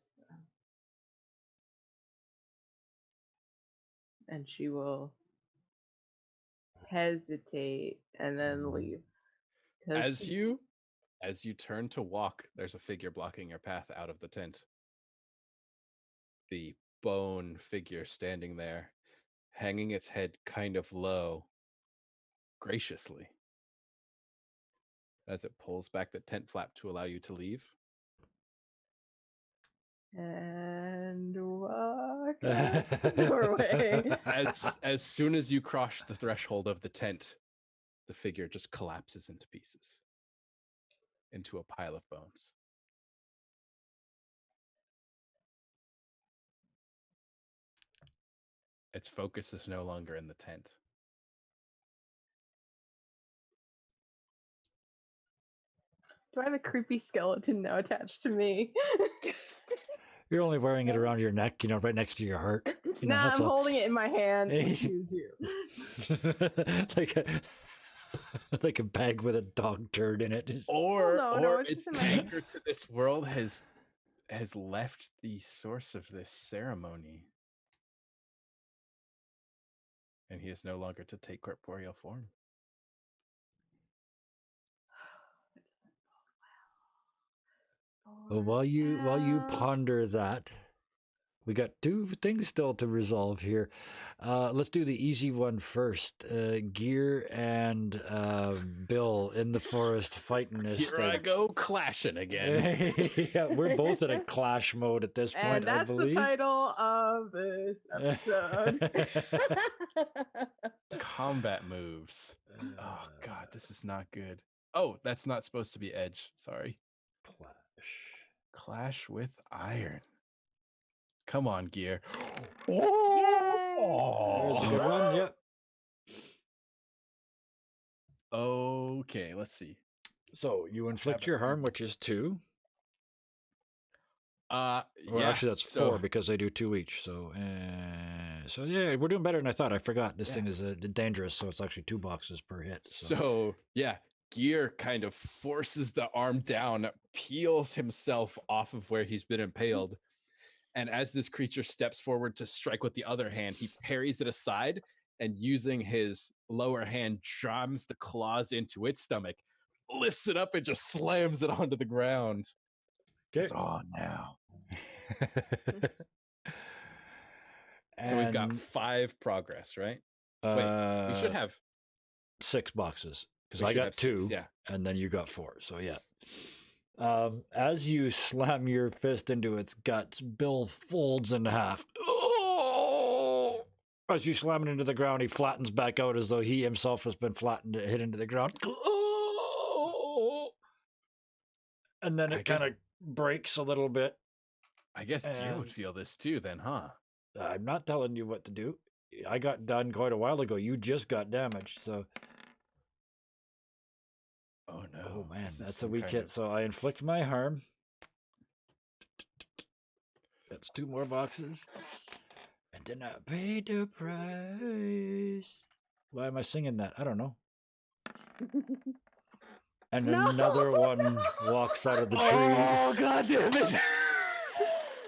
And she will hesitate and then leave. 'Cause As she- you turn to walk, there's a figure blocking your path out of the tent. The bone figure standing there, hanging its head kind of low, graciously, as it pulls back the tent flap to allow you to leave. and walk out the doorway. As soon as you cross the threshold of the tent, the figure just collapses into pieces, into a pile of bones. Its focus is no longer in the tent. Do I have a creepy skeleton now attached to me? You're only wearing it around your neck, you know, right next to your heart. You know, Nah, that's I'm all. holding it in my hand and choose you. like a like a bag with a dog turd in it. Or no, it's its just in my hand. anchor to this world has left the source of this ceremony, and he is no longer to take corporeal form. Well, while you ponder that, we got two things still to resolve here. Let's do the easy one first. Gear and Bill in the forest fighting this Here I thing. go clashing again. Yeah, we're both in a clash mode at this point, And that's I the believe. title of this episode. Combat moves. Oh god, this is not good. Oh, that's not supposed to be edge. Sorry. Clash. Clash with iron. Come on, gear. Yay! There's a good one. Yep. Okay, let's see. So you inflict your harm, which is 2. Well, Yeah. actually, that's so, 4 because they do 2 each. So yeah, we're doing better than I thought. I forgot this thing is dangerous, so it's actually 2 boxes per hit. So yeah, gear kind of forces the arm down, peels himself off of where he's been impaled, and as this creature steps forward to strike with the other hand, he parries it aside and using his lower hand jams the claws into its stomach, lifts it up and just slams it onto the ground. Okay. It's on now. And, So we've got 5 progress, right? Wait, we should have 6 boxes because we I should got have 2, 6, yeah. and then you got 4. So yeah. As you slam your fist into its guts, Bill folds in half. Oh! As you slam it into the ground, he flattens back out as though he himself has been flattened, hit into the ground. Oh! And then it kind of breaks a little bit. I guess gear would And- feel this too then, huh? I'm not telling you what to do. I got done quite a while ago. You just got damaged, so. Oh no. Oh man, this is that's a some weak kind hit. of- So I inflict my harm. That's 2 more boxes. And then I pay the price. Why am I singing that? I don't know. And No! another one walks out of the trees. Oh god damn it!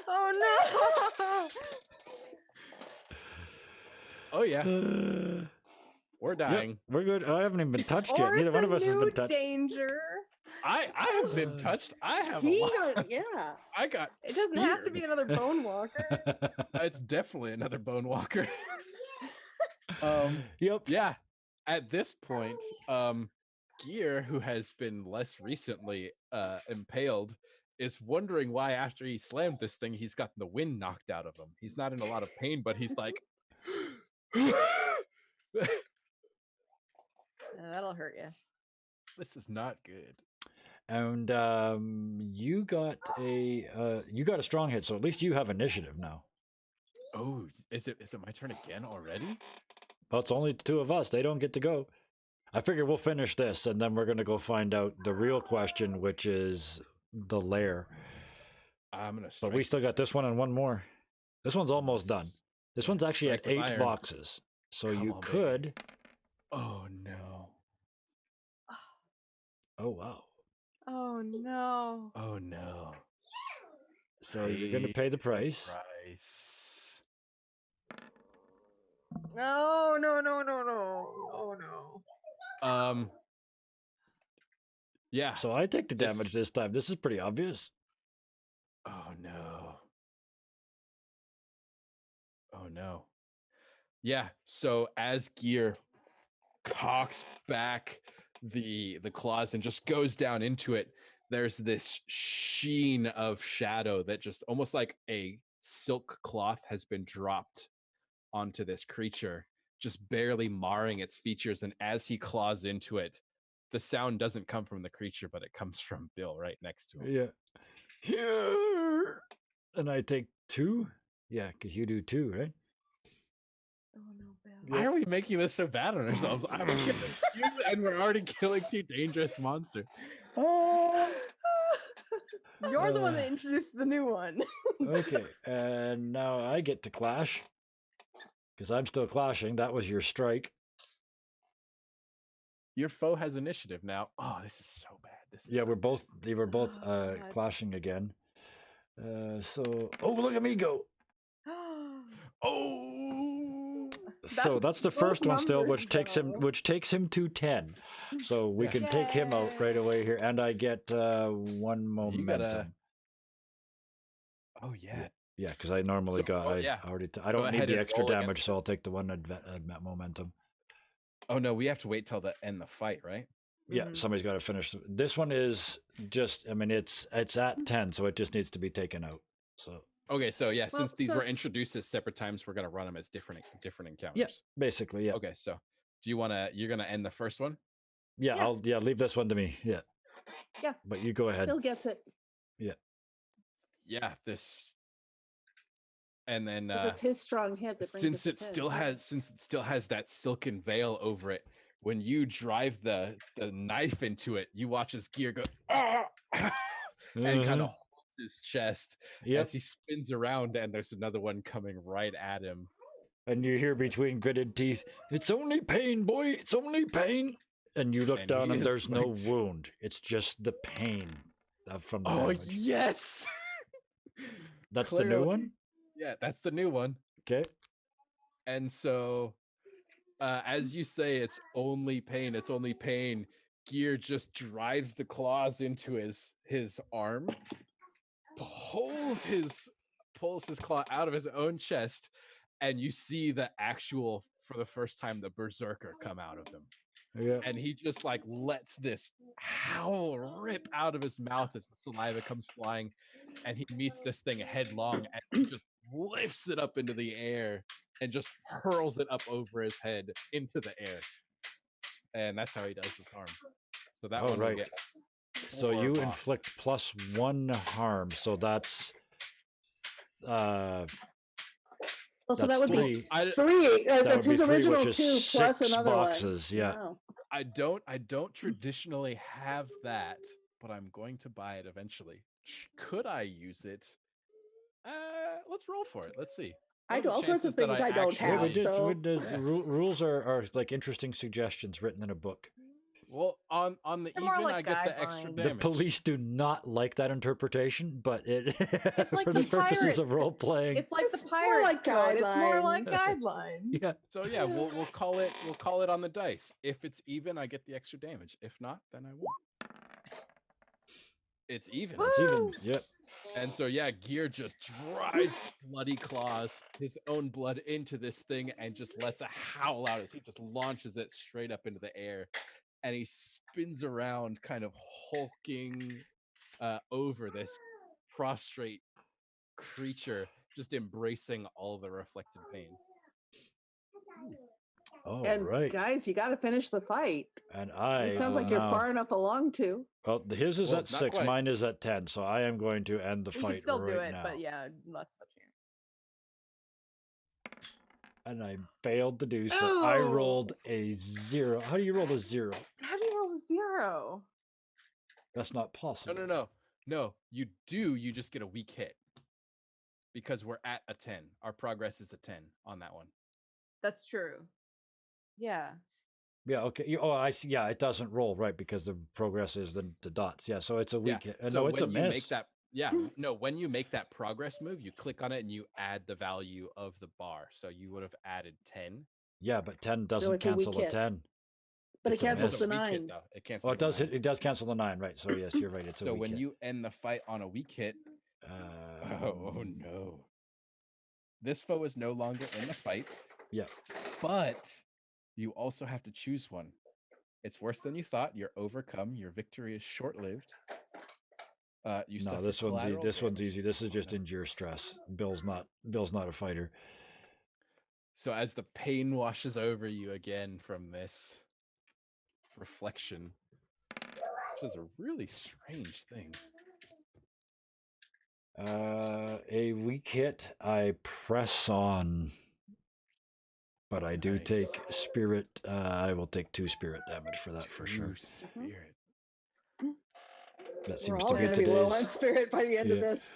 Oh no! Oh yeah. We're Yep, dying. we're good. I haven't even been touched yet. Or Neither it's one a of us has new been touched. danger. I have been touched. I have a He lot. got, yeah. I got It doesn't have to speared. be another bone walker. It's definitely another bone walker. Yep. Yeah. At this point, Gear, who has been less recently impaled, is wondering why after he slammed this thing, he's gotten the wind knocked out of him. He's not in a lot of pain, but he's like, That'll hurt you. this is not good. And you got a strong hit, so at least you have initiative now. Oh, is it my turn again already? Well, it's only the two of us. They don't get to go. I figure we'll finish this, and then we're gonna go find out the real question, which is the lair. I'm gonna. But we still got this one and one more. This one's almost done. This one's actually at Strike with 8 iron. boxes, so Come you on, baby. could. Oh no. Oh wow! Oh no. Oh no. So you're gonna pay the price. Price. No, no, no, no, no. Oh no. Yeah. So I take the This- damage this time. This is pretty obvious. Oh no. Oh no. Yeah, so as Gear cocks back the claws and just goes down into it, there's this sheen of shadow that just almost like a silk cloth has been dropped onto this creature, just barely marring its features. And as he claws into it, the sound doesn't come from the creature, but it comes from Bill right next to him. Yeah. Here. And I take 2. Yeah, because you do 2, right? Oh no, Bill. Why are we making this so bad on ourselves? I'm kidding. And we're already killing 2 dangerous monsters. You're the one that introduced the new one. Okay, and now I get to clash. Because I'm still clashing. That was your strike. Your foe has initiative now. Oh, this is so bad. This is Yeah, we're both. They were both Oh, God. clashing again. So, oh, look at me go! Oh, So that's the both first one still, numbers, though. which takes him to 10. So we Yeah. can take him out right Yay. away here, and I get 1 You momentum. gotta- oh yeah. Yeah, because I normally So- got. oh, I yeah. already. I Go don't need ahead the and extra roll damage, against so I'll take the 1 momentum. Oh no, we have to wait till the end the fight, right? Yeah, Mhm. somebody's got to finish. This one is just. I mean, it's at 10, so it just needs to be taken out. So Okay, so yeah, Well, since these so- were introduced as separate times, we're gonna run them as different encounters. yeah, basically, yeah. Okay, so do you you're gonna end the first one? Yeah, Yeah. I'll leave this one to me. Yeah. Yeah. But you go ahead. Bill gets it. Yeah, this. And then 'Cause it's his strong hit that brings since it it to 10, still so- has that silken veil over it, when you drive the knife into it, you watch his Gear go "Ah!" and kind of holds his chest Yep. as he spins around, and there's another one coming right at him. And you hear between gritted teeth, "It's only pain, boy. It's only pain." And you look And down, he and is there's no like- wound. It's just the pain from the Oh damage. yes, That's the new clearly. one. Yeah, that's the new one. Okay. And so, as you say, it's only pain. It's only pain. Gear just drives the claws into his arm, pulls his claw out of his own chest, and you see the actual, for the first time, the berserker come out of him. Yeah. And he just like lets this howl rip out of his mouth as the saliva comes flying, and he meets this thing headlong as he just lifts it up into the air and just hurls it up over his head into the air. And that's how he does his harm. So that Oh, one right. will get So 4 you buffs. inflict +1 harm. So that's Oh, so that that's would three. be I- 3. that That's would be his 3, original which 2 is plus 6 another boxes. one. Yeah. Wow. I don't traditionally have that, but I'm going to buy it eventually. Could I use it? Let's roll for it. Let's see. I What are do the all sorts of chances that things I don't Yeah, we have, did. so- Rules are like interesting suggestions written in a book. Well, on the They're more even, like I get the extra guidelines. The damage. police do not like that interpretation, but it like for the the purposes pirate of role playing. It's like It's the more pirate like code. It's more like guidelines. guidelines. Yeah. So yeah, we'll call it on the dice. If it's even, I get the extra damage. If not, then I won't. It's even. It's even. Woo! Yep. And so yeah, Gear just drives bloody claws, his own blood into this thing, and just lets a howl out as he just launches it straight up into the air, and he spins around, kind of hulking over this prostrate creature, just embracing all the reflected pain. All And right. guys, you got to finish the fight. And I It sounds will like you're now- far enough along to. Well, his is Well, at not 6, quite. mine is at 10, so I am going to end the We fight can still right do it, now. but yeah, less of a chance. And I failed to do so. I No! rolled a 0. How do you roll a 0? How do you roll a 0? That's not possible. No. You do. You just get a weak hit because we're at a 10. Our progress is a 10 on that one. That's true. Yeah. Yeah, okay. Oh, I see. Yeah, it doesn't roll, right, because the progress is the dots. Yeah, so it's a weak hit. So No, it's a when you miss. make that, when you make that progress move, you click on it and you add the value of the bar. So you would have added 10. Yeah, but 10 doesn't it's a weak cancel a hit. 10. But It's it a cancels miss. the It's a weak 9. hit, though. It cancels. Oh, it does. the 9. It does cancel the 9, right? So yes, you're right. It's a So weak when hit. you end the fight on a weak hit, oh no, this foe is no longer in the fight. Yeah. But you also have to choose one. It's worse than you thought. You're overcome. Your victory is short-lived. You No, suffer this one's collateral this one's damage. easy. This is just No. endure stress. Bill's not a fighter. So as the pain washes over you again from this reflection, which is a really strange thing. A weak hit. I press on, but I do Nice. take spirit. I will take 2 spirit damage for that for sure. True spirit. That We're seems all to be going to be low on today's. spirit by the end of Yeah. this.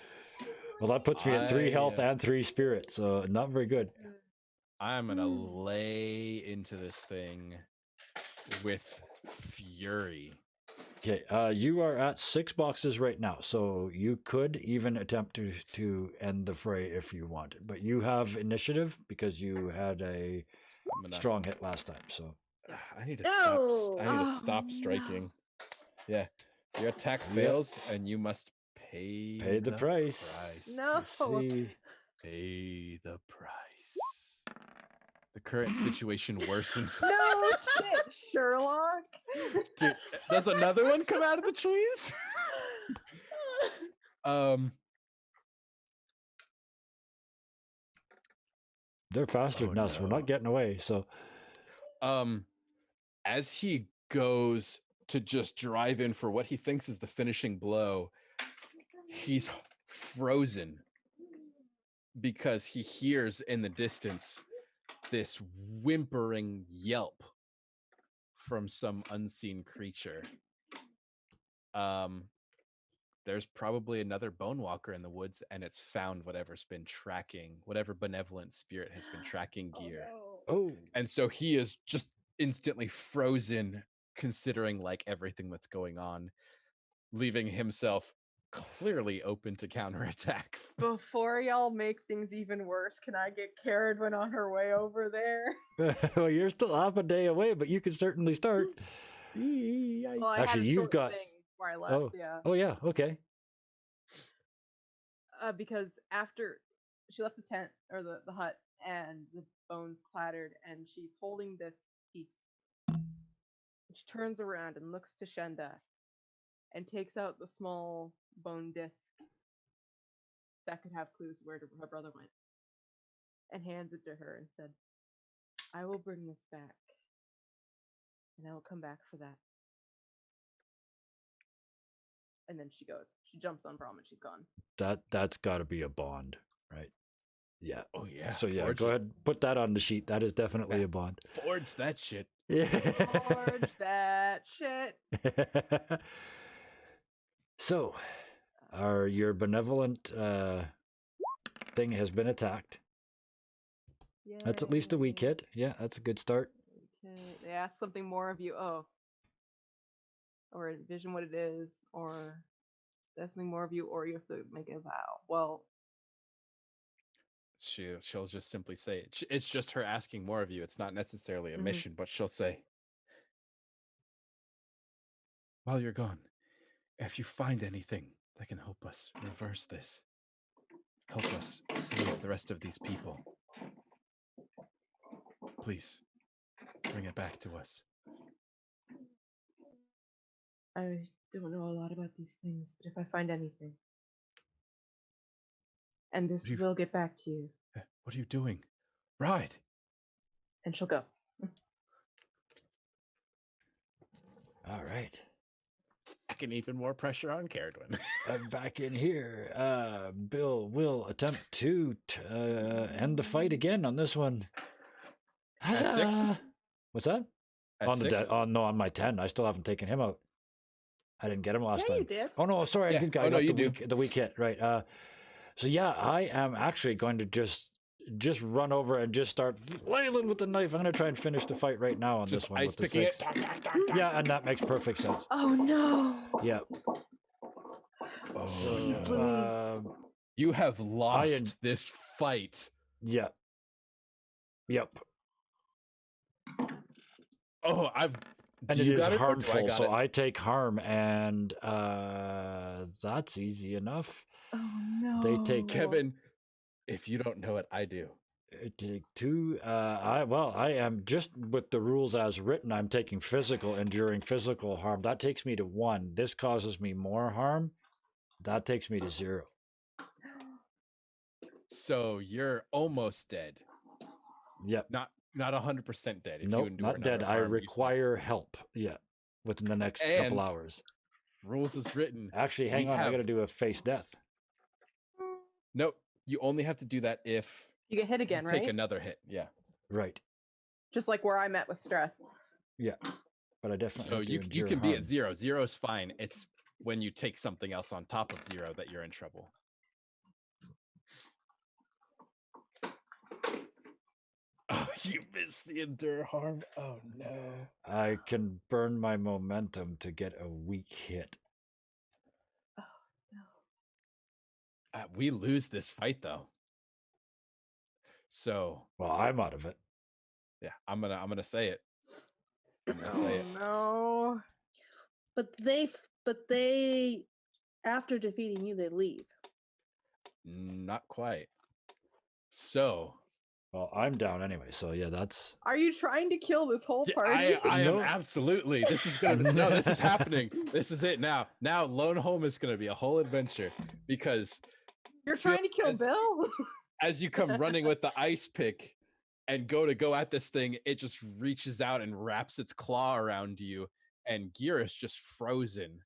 Well, that puts me at 3 health I- and 3 spirit, so not very good. I'm gonna lay into this thing with fury. Okay, you are at 6 boxes right now, so you could even attempt to end the fray if you wanted. But you have initiative because you had a I'm gonna, strong hit last time. So I need to No! stop. I need to Oh, stop no. striking. Yeah, your attack Yep. fails, and you must pay the price. No. Let's see. Pay the price. The current situation worsens. No shit, Sherlock. Dude, does another one come out of the trees? They're faster Oh, than us. We're no. not getting away. So As he goes to just drive in for what he thinks is the finishing blow, he's frozen because he hears in the distance this whimpering yelp from some unseen creature. There's probably another bone walker in the woods, and it's found whatever benevolent spirit has been tracking Gear. oh, And so he is just instantly frozen, considering like everything that's going on, leaving himself clearly open to counterattack. Before y'all make things even worse, can I get Caradwin on her way over there? well, you're still half a day away, but you can certainly start. Well, I Actually, had a you've short got- thing where I left, Oh. yeah. Oh yeah, okay. Because after she left the tent or the hut and the bones clattered, and she's holding this piece. She turns around and looks to Shenda and takes out the small bone disc that could have clues where her brother went, and hands it to her and said, "I will bring this back, and I will come back for that." And then she goes. She jumps on Brom and she's gone. That's got to be a bond, right? Yeah. Oh yeah. So yeah, forge go it. ahead, put that on the sheet. That is definitely Yeah. a bond. Forge that shit. Yeah. Forge that shit. So, your benevolent thing has been attacked. That's at least a weak Yay. hit. Yeah, that's a good start. Okay. They ask something more of you. Oh, or envision what it is, or definitely more of you, or you have to make a vow. Well, She'll just simply say it. It's just her asking more of you. It's not necessarily a Mhm. mission, but she'll say, while you're gone, if you find anything that can help us reverse this, help us save the rest of these people, please bring it back to us. I don't know a lot about these things, but if I find anything, and this What are you, will get back to you, what are you doing? Ride. and she'll go. All right. Stacking even more pressure on Caradwin. I'm back in here. Bill will attempt to end the fight again on this one. At 6? Huzzah! What's that? At On the 6? oh no, on my 10. I still haven't taken him out. I didn't get him last Yeah, time. you did. Oh no, sorry, Yeah. I Oh, no, got you the weak hit, right. So yeah, I am actually going to just run over and just start flailing with the knife. I'm gonna try and finish the fight right now on Just this one ice with the picking 6. it. Yeah, and that makes perfect sense. Oh no! Yeah. Oh, So Jeez no. Louise. You have lost this fight. yeah. Yep. Oh, And do it you is got it or do I harmful, got so it? I take harm, and that's easy enough. Oh no! They take Kevin, if you don't know it, I do. take 2. I am just with the rules as written. I'm taking physical, enduring physical harm. That takes me to 1. This causes me more harm. That takes me to 0. So you're almost dead. Yep. Not 100% dead. If you Nope, endure not dead. another I harm, require help. Yeah, within the next couple And hours. rules is written. Actually, hang we on. I have- got to do a face death. Nope. You only have to do that if You get hit again, you right? take another hit. Yeah. Right. Just like where I'm at with stress. Yeah, but I definitely So have to you endure can be harm. at 0. 0 is fine. It's when you take something else on top of 0 that you're in trouble. Oh, you missed the endure harm. Oh no. I can burn my momentum to get a weak hit. Oh no! We lose this fight though. So Well, I'm out of it. yeah, I'm gonna say it. I'm gonna say it. No! But they, after defeating you, they leave. Not quite. So Well, I'm down anyway, so yeah, that's. Are you trying to kill this whole yeah, party? I am No. absolutely. This is gonna no. This is happening. This is it now. Now Lone Home is gonna be a whole adventure because You're trying to kill as- Bill? as you come running with the ice pick and go at this thing, it just reaches out and wraps its claw around you, and Gear is just frozen.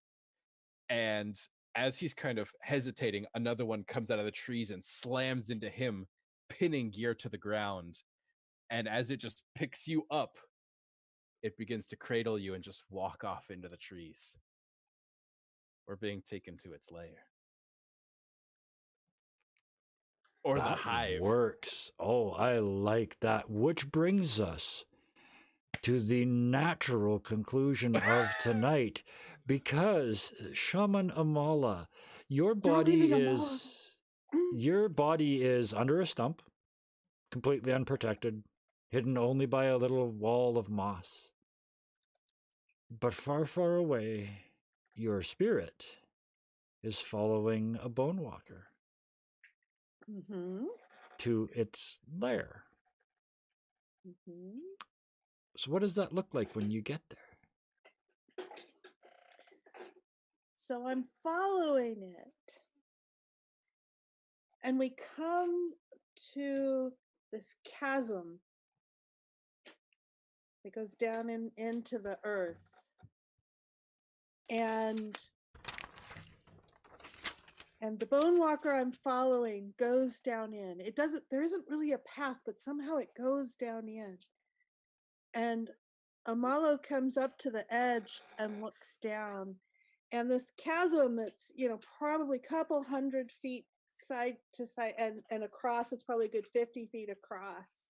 And as he's kind of hesitating, another one comes out of the trees and slams into him, pinning Gear to the ground. And as it just picks you up, it begins to cradle you and just walk off into the trees. Or being taken to its lair. Or the That hive. works. Oh, I like that. Which brings us to the natural conclusion of tonight, because Shaman Amala, your body leaving Amala. is your body is under a stump, completely unprotected, hidden only by a little wall of moss. But far, far away, your spirit is following a bone walker Mm-hmm. to its lair. Mm-hmm. So what does that look like when you get there? So I'm following it. And we come to this chasm that goes down into the earth. And the bone walker I'm following goes down in. There isn't really a path, but somehow it goes down in. And Amalo comes up to the edge and looks down. And this chasm that's, probably a couple 100 feet side to side and across, it's probably a good 50 feet across.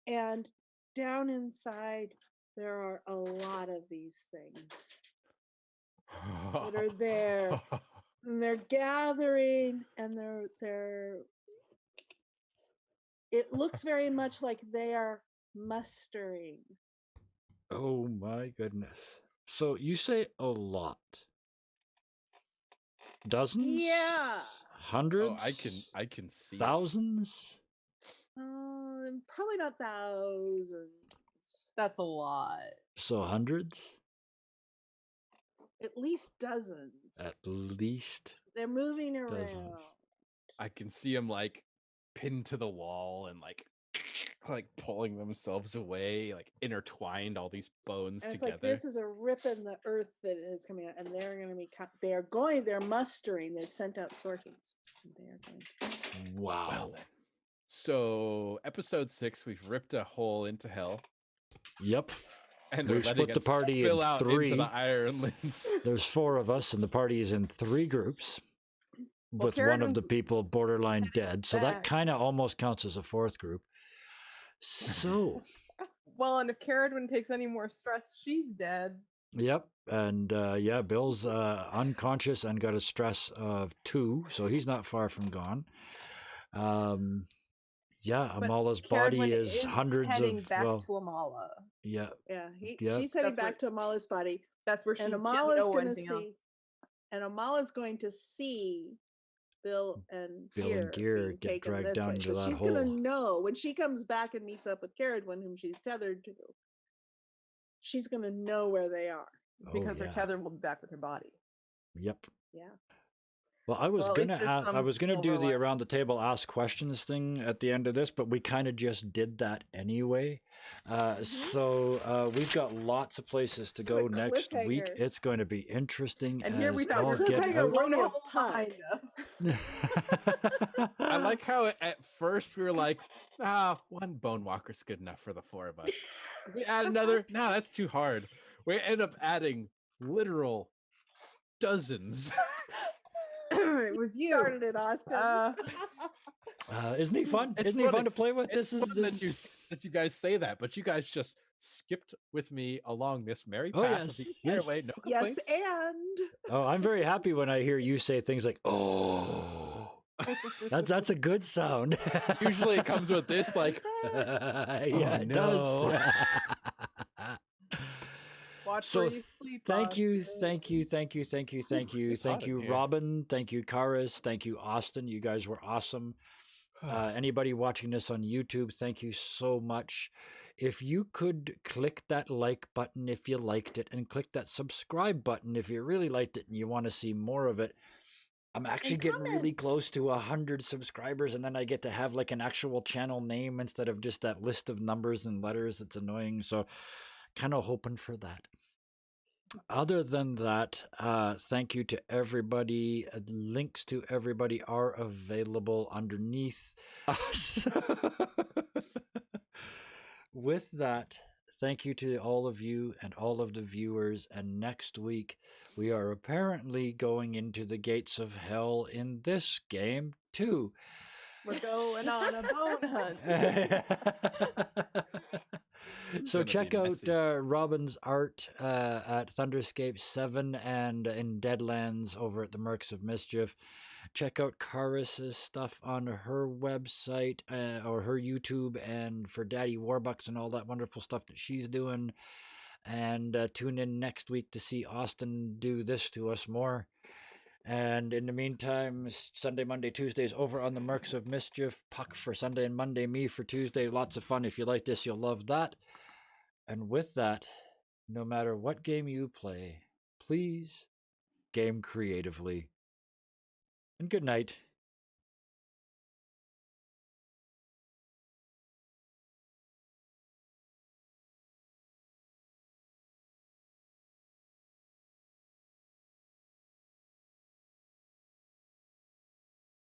And down inside there are a lot of these things that are there, and they're gathering, and they're. It looks very much like they are mustering. Oh my goodness. So you say a lot. Dozens? Yeah. Hundreds? Oh, I can see it. Thousands? Probably not thousands. That's a lot. So hundreds? At least dozens. At least They're moving around. dozens. I can see them like pinned to the wall and like pulling themselves away, like intertwined all these bones And it's together. like this is a rip in the earth that is coming out, and they're going to be. They're mustering. They've sent out sorties. And they are going. Wow. Well then. So episode 6, we've ripped a hole into hell, Yep. and We've we're letting split the it party spill in out 3. into the Ironlands. There's 4 of us, and the party is in 3 groups. Well, With one of the Carradon's people borderline dead. So that back. kind of almost counts as a 4th group. So, Well, and if Carradon takes any more stress, she's dead. yep. And yeah, Bill's unconscious and got a stress of 2. So he's not far from gone. Yeah, But Amala's Carradon body is hundreds heading of. back Well, to Amala. yeah. Yeah, Yep. she's heading That's back to Amala's body, That's where she and doesn't Amala's know going to anything else. see. And Amala's going to see Bill and Bill and Gear being get taken dragged this down way. into So that she's going to hole. know when she comes back and meets up with Carradon, whom she's tethered to. She's going to know where they are. Because Oh, her yeah. tether will be back with her body. Yep. Yeah. Well, I was Well, at gonna least there's I some was gonna do silver the lining. around the table ask questions thing at the end of this, but we kind of just did that anyway. So we've got lots of places to go Quick next week. cliffhanger. It's going to be interesting And here we as thought all we were get cliffhanger out. worthy of hole Puck. behind us. I like how at first we were like, one bone walker's good enough for the 4 of us. We add another, no, that's too hard. We end up adding literal dozens. It was you. Started it, Austin. Isn't he fun? It's Isn't he fun funny. to play with? It's This is fun this. that you guys say that, but you guys just skipped with me along this merry Oh, path of yes, the entire yes. way. No Yes, complaints. and Oh, I'm very happy when I hear you say things like "oh." That's a good sound. Usually it comes with this, like, yeah, it no. does. Watch So where you sleep. thank you, Austin. thank you, thank you, thank you, thank you, It's hot thank in you, here. Robin, thank you, Karis, thank you, Austin. You guys were awesome. Anybody watching this on YouTube, thank you so much. If you could click that like button if you liked it, and click that subscribe button if you really liked it and you want to see more of it. I'm actually getting really comment. close to 100 subscribers, and then I get to have like an actual channel name instead of just that list of numbers and letters. It's annoying, so kind of hoping for that. Other than that, thank you to everybody. Links to everybody are available underneath. With that, thank you to all of you and all of the viewers. And next week, we are apparently going into the gates of hell in this game too. We're going on a bone hunt. So Gonna be check out messy. Robin's art at Thunderscape 7 and in Deadlands over at the Mercs of Mischief. Check out Karis's stuff on her website or her YouTube, and for Daddy Warbucks and all that wonderful stuff that she's doing. And tune in next week to see Austin do this to us more. And in the meantime, Sunday, Monday, Tuesdays over on the Mercs of Mischief. Puck for Sunday and Monday, me for Tuesday. Lots of fun. If you like this, you'll love that. And with that, no matter what game you play, please game creatively. And good night.